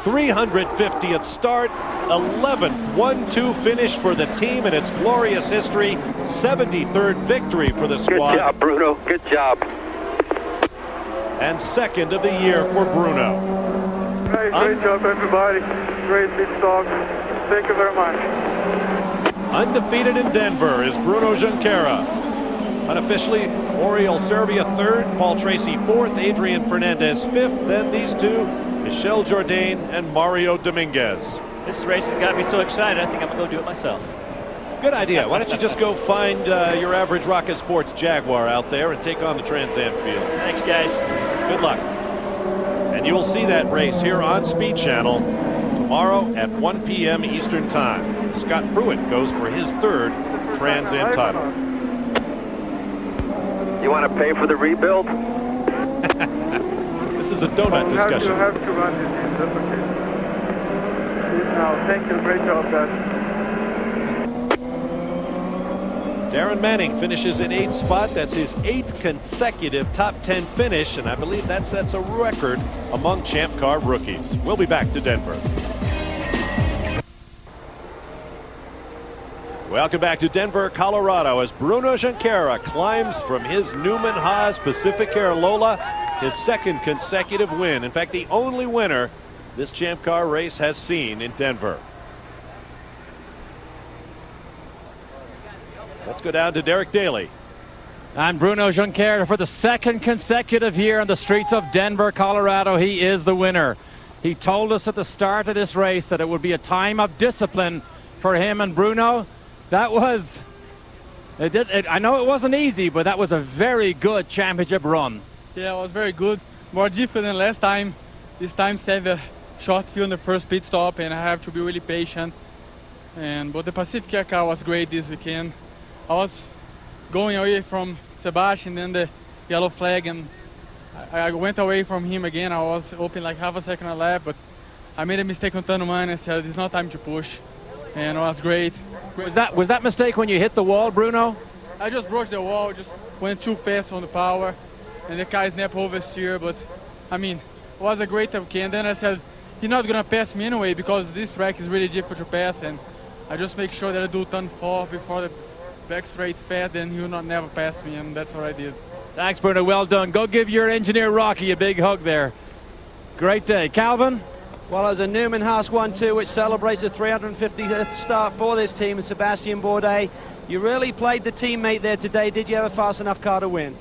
350th start, 11th 1-2 finish for the team in its glorious history, 73rd victory for the squad. Good job, Bruno. Good job. And 2nd of the year for Bruno. Hey, great job, everybody. Great big talk. Thank you very much. Undefeated in Denver is Bruno Junqeira. Unofficially, Oriol Serbia 3rd, Paul Tracy 4th, Adrian Fernandez 5th, then these 2, Michel Jourdain and Mario Dominguez. This race has got me so excited, I think I'm going to go do it myself. Good idea. Why don't you just go find your average Rocket Sports Jaguar out there and take on the Trans Am field. Thanks, guys. Good luck. And you will see that race here on Speed Channel tomorrow at 1 p.m. Eastern Time. Scott Pruitt goes for his 3rd Trans Am title. You want to pay for the rebuild? This is a donut discussion. You have to run this. That's okay. Now, thank you. Great job, guys. Darren Manning finishes in 8th spot. That's his 8th consecutive top 10 finish, and I believe that sets a record among Champ Car rookies. We'll be back to Denver. Welcome back to Denver, Colorado, as Bruno Junqeira climbs from his Newman Haas Pacific Air Lola, his 2nd consecutive win. In fact, the only winner this Champ Car race has seen in Denver. Let's go down to Derek Daly. And Bruno Junqeira, for the 2nd consecutive year on the streets of Denver, Colorado, he is the winner. He told us at the start of this race that it would be a time of discipline for him, and Bruno, that was, I know it wasn't easy, but that was a very good championship run. Yeah, it was very good. More different than last time. This time save a short field in the first pit stop, and I have to be really patient. But the Pacific Air car was great this weekend. I was going away from Sebastien, then the yellow flag, and I went away from him again. I was open like half a second a lap, but I made a mistake on turn 1 and said it's not time to push. and it was great. Was that mistake when you hit the wall, Bruno? I just brushed the wall, just went too fast on the power, and the guy snapped oversteer. But I mean, it was a great weekend. Then I said, "You're not gonna pass me anyway because this track is really difficult to pass." And I just make sure that I do turn 4 before the back straight fast, then he'll not never pass me, and that's what I did. Thanks, Bruno. Well done. Go give your engineer Rocky a big hug there. Great day, Calvin. Well, it was a Newman Haas 1-2, which celebrates the 350th start for this team, and Sebastien Bourdais, you really played the teammate there today. Did you have a fast enough car to win?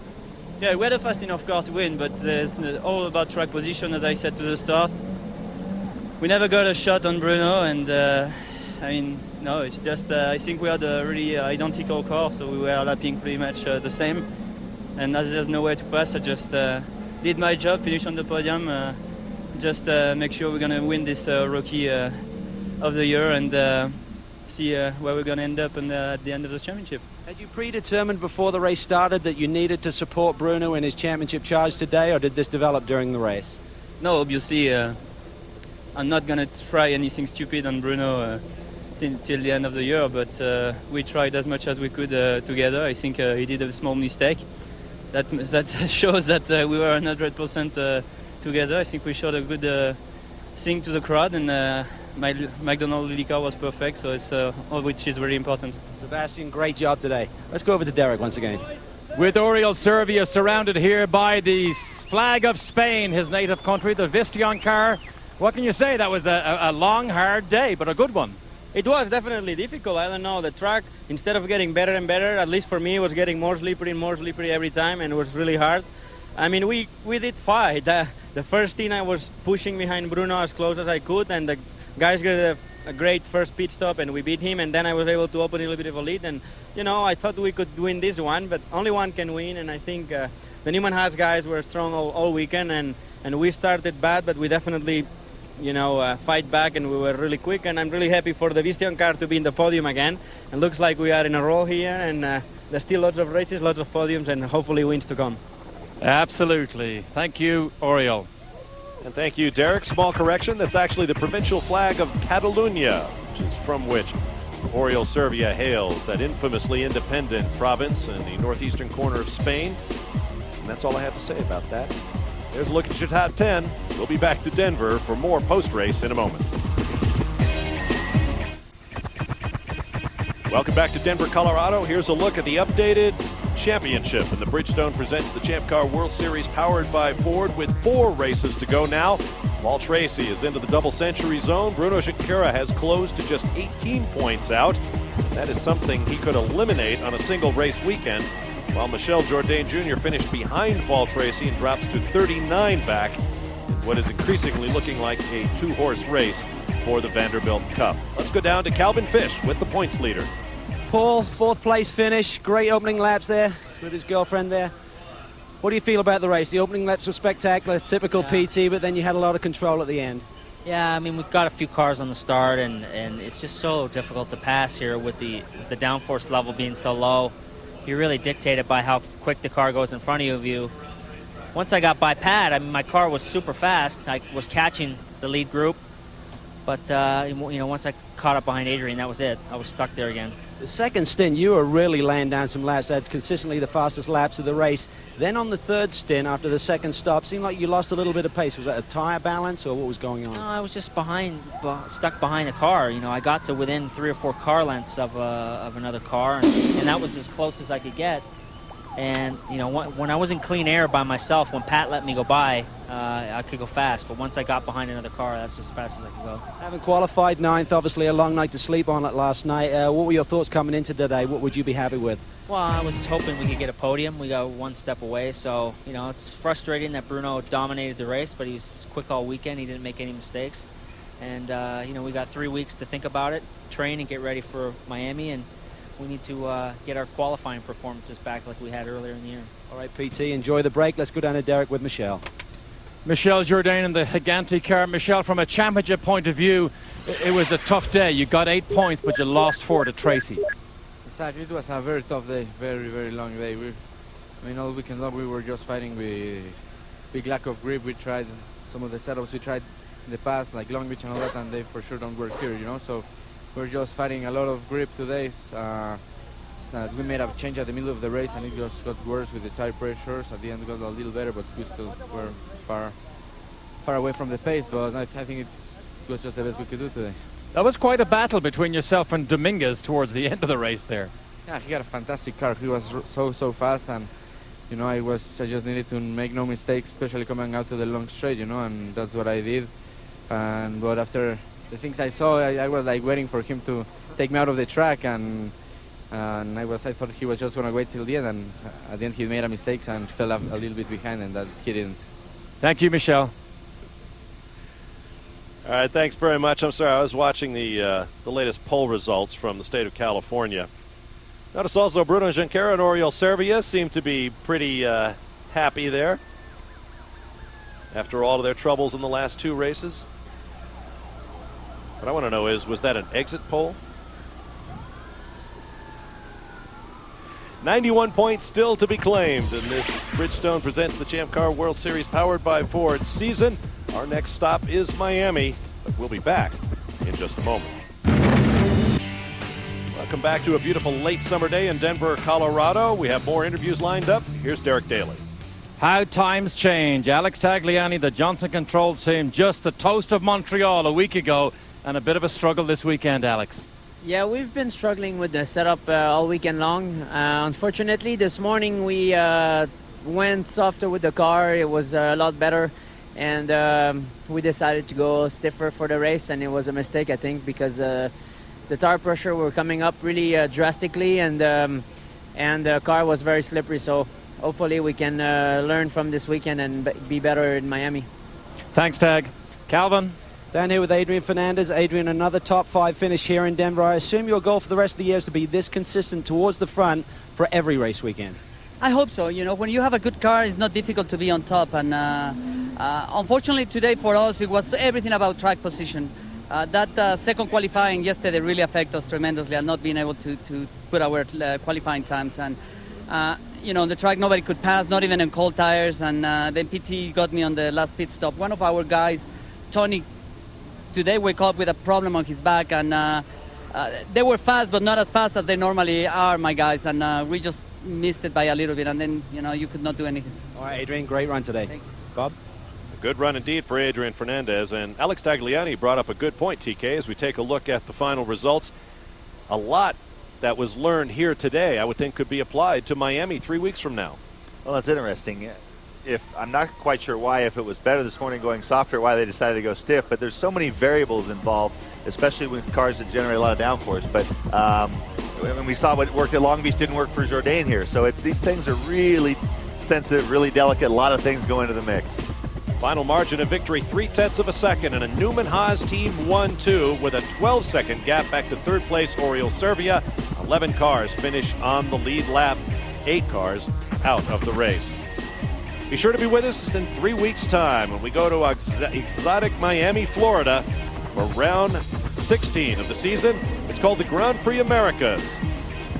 Yeah, we had a fast enough car to win, but it's all about track position, as I said to the start. We never got a shot on Bruno, and I mean, no, it's just I think we had a really identical car, so we were lapping pretty much the same. And as there's no way to pass, I just did my job, finished on the podium, just make sure we're gonna win this rookie of the year and see where we're gonna end up at the end of the championship. Had you predetermined before the race started that you needed to support Bruno in his championship charge today, or did this develop during the race? No, obviously I'm not gonna try anything stupid on Bruno till the end of the year, but we tried as much as we could together. I think he did a small mistake. That shows that we were 100% together. I think we showed a good thing to the crowd, and my McDonald's Lily car was perfect, so it's all which is very important. Sebastien, great job today. Let's go over to Derek once again. With Oriol Servia surrounded here by the flag of Spain, his native country, the Vistion car. What can you say? That was a long, hard day, but a good one. It was definitely difficult. I don't know, the track, instead of getting better and better, at least for me, was getting more slippery and more slippery every time, and it was really hard. I mean, we did fight. The first thing I was pushing behind Bruno as close as I could, and the guys got a great first pit stop, and we beat him, and then I was able to open a little bit of a lead, and, you know, I thought we could win this one, but only one can win, and I think the Newman Haas guys were strong all weekend, and we started bad, but we definitely, you know, fight back, and we were really quick, and I'm really happy for the Vistion car to be in the podium again. It looks like we are in a roll here, and there's still lots of races, lots of podiums, and hopefully wins to come. Absolutely. Thank you, Oriol. And thank you, Derek. Small correction, that's actually the provincial flag of Catalunya, which is from which Oriol Servia hails, that infamously independent province in the northeastern corner of Spain. And that's all I have to say about that. There's a look at your top 10. We'll be back to Denver for more post-race in a moment. Welcome back to Denver, Colorado. Here's a look at the updated championship. And the Bridgestone presents the Champ Car World Series powered by Ford with 4 races to go now. Paul Tracy is into the double century zone. Bruno Junqeira has closed to just 18 points out. That is something he could eliminate on a single race weekend, while Michel Jourdain Jr. finished behind Paul Tracy and drops to 39 back in what is increasingly looking like a 2-horse race for the Vanderbilt Cup. Let's go down to Calvin Fish with the points leader. Paul, 4th place finish, great opening laps there with his girlfriend there. What do you feel about the race? The opening laps were spectacular, typical PT, but then you had a lot of control at the end. Yeah, I mean, we've got a few cars on the start, and it's just so difficult to pass here with the downforce level being so low. You're really dictated by how quick the car goes in front of you. Once I got by Pat, I mean, my car was super fast. I was catching the lead group, but you know, once I caught up behind Adrian, that was it. I was stuck there again. The second stint, you were really laying down some laps. Had consistently the fastest laps of the race. Then on the third stint, after the second stop, seemed like you lost a little bit of pace. Was that a tire balance, or what was going on? No, I was just stuck behind the car. You know, I got to within 3 or 4 car lengths of another car, and that was as close as I could get. And you know, when I was in clean air by myself, when Pat let me go by, I could go fast. But once I got behind another car, that's as fast as I could go. Having qualified 9th, obviously a long night to sleep on it last night. What were your thoughts coming into today? What would you be happy with? Well, I was hoping we could get a podium. We got 1 step away, so you know, it's frustrating that Bruno dominated the race, but he's quick all weekend. He didn't make any mistakes, and you know, we got 3 weeks to think about it, train, and get ready for Miami, and we need to get our qualifying performances back like we had earlier in the year. All right, PT, enjoy the break. Let's go down to Derek with Michel. Michel Jourdain in the Higanti car. Michel, from a championship point of view, it was a tough day. You got 8 points, but you lost 4 to Tracy. Exactly, it was a very tough day, very, very long day. I mean, all weekend long we were just fighting with big lack of grip. We tried some of the setups we tried in the past, like Long Beach and all that, and they for sure don't work here, you know. So we're just fighting a lot of grip today. We made a change at the middle of the race, and it just got worse with the tire pressures. At the end, it got a little better, but we still were far away from the pace. But I think it was just the best we could do today. That was quite a battle between yourself and Dominguez towards the end of the race there. Yeah, he got a fantastic car. He was so fast, and you know, I just needed to make no mistakes, especially coming out to the long straight, you know, and that's what I did. But after the things I saw, I was like waiting for him to take me out of the track, and I thought he was just going to wait till the end, and at the end he made a mistake and fell a little bit behind, and that he didn't. Thank you, Michel. All right, thanks very much. I'm sorry, I was watching the latest poll results from the state of California. Notice also Bruno Junqeira and Oriol Servia seem to be pretty happy there after all of their troubles in the last 2 races. What I want to know is, was that an exit poll? 91 points still to be claimed, and this Bridgestone Presents the Champ Car World Series powered by Ford season. Our next stop is Miami, but we'll be back in just a moment. Welcome back to a beautiful late summer day in Denver, Colorado. We have more interviews lined up. Here's Derek Daly. How times change. Alex Tagliani, the Johnson Controls team, just the toast of Montreal a week ago, and a bit of a struggle this weekend, Alex. Yeah, we've been struggling with the setup all weekend long. Unfortunately, this morning we went softer with the car. It was a lot better, and we decided to go stiffer for the race, and it was a mistake, I think, because the tire pressure were coming up really drastically, and the car was very slippery. So hopefully we can learn from this weekend and be better in Miami. Thanks, Tag. Calvin? Down here with Adrian Fernandez. Adrian, another top 5 finish here in Denver. I assume your goal for the rest of the year is to be this consistent towards the front for every race weekend. I hope so. You know, when you have a good car, it's not difficult to be on top. And unfortunately today for us, it was everything about track position. That second qualifying yesterday really affected us tremendously, and not being able to put our qualifying times. And you know, on the track nobody could pass, not even in cold tires. And then PT got me on the last pit stop. One of our guys, Tony, today wake up with a problem on his back, and they were fast, but not as fast as they normally are, my guys. And we just missed it by a little bit, and then, you know, you could not do anything. All right, Adrian, great run today. Thank you. Bob? A good run indeed for Adrian Fernandez, and Alex Tagliani brought up a good point, TK, as we take a look at the final results. A lot that was learned here today, I would think, could be applied to Miami 3 weeks from now. Well, that's interesting. I'm not quite sure why, if it was better this morning going softer, why they decided to go stiff, but there's so many variables involved, especially with cars that generate a lot of downforce. But when we saw what worked at Long Beach didn't work for Jourdain here, so these things are really sensitive, really delicate. A lot of things go into the mix. Final margin of victory, 0.3 of a second, and a Newman Haas team 1-2 with a 12-second gap back to third place. Oriol Servia. 11 cars finish on the lead lap, 8 cars out of the race. Be sure to be with us in 3 weeks' time when we go to exotic Miami, Florida for round 16 of the season. It's called the Grand Prix Americas.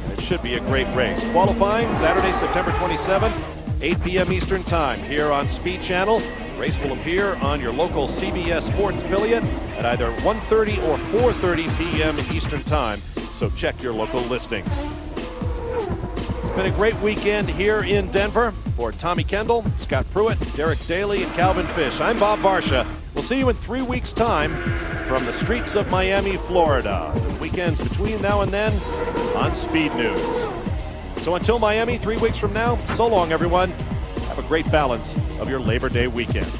And it should be a great race. Qualifying Saturday, September 27th, 8 p.m. Eastern Time here on Speed Channel. The race will appear on your local CBS Sports affiliate at either 1:30 or 4:30 p.m. Eastern Time. So check your local listings. It's been a great weekend here in Denver. For Tommy Kendall, Scott Pruitt, Derek Daly, and Calvin Fish, I'm Bob Varsha. We'll see you in 3 weeks' time from the streets of Miami, Florida. The weekends between now and then on Speed News. So until Miami 3 weeks from now, so long, everyone. Have a great balance of your Labor Day weekend.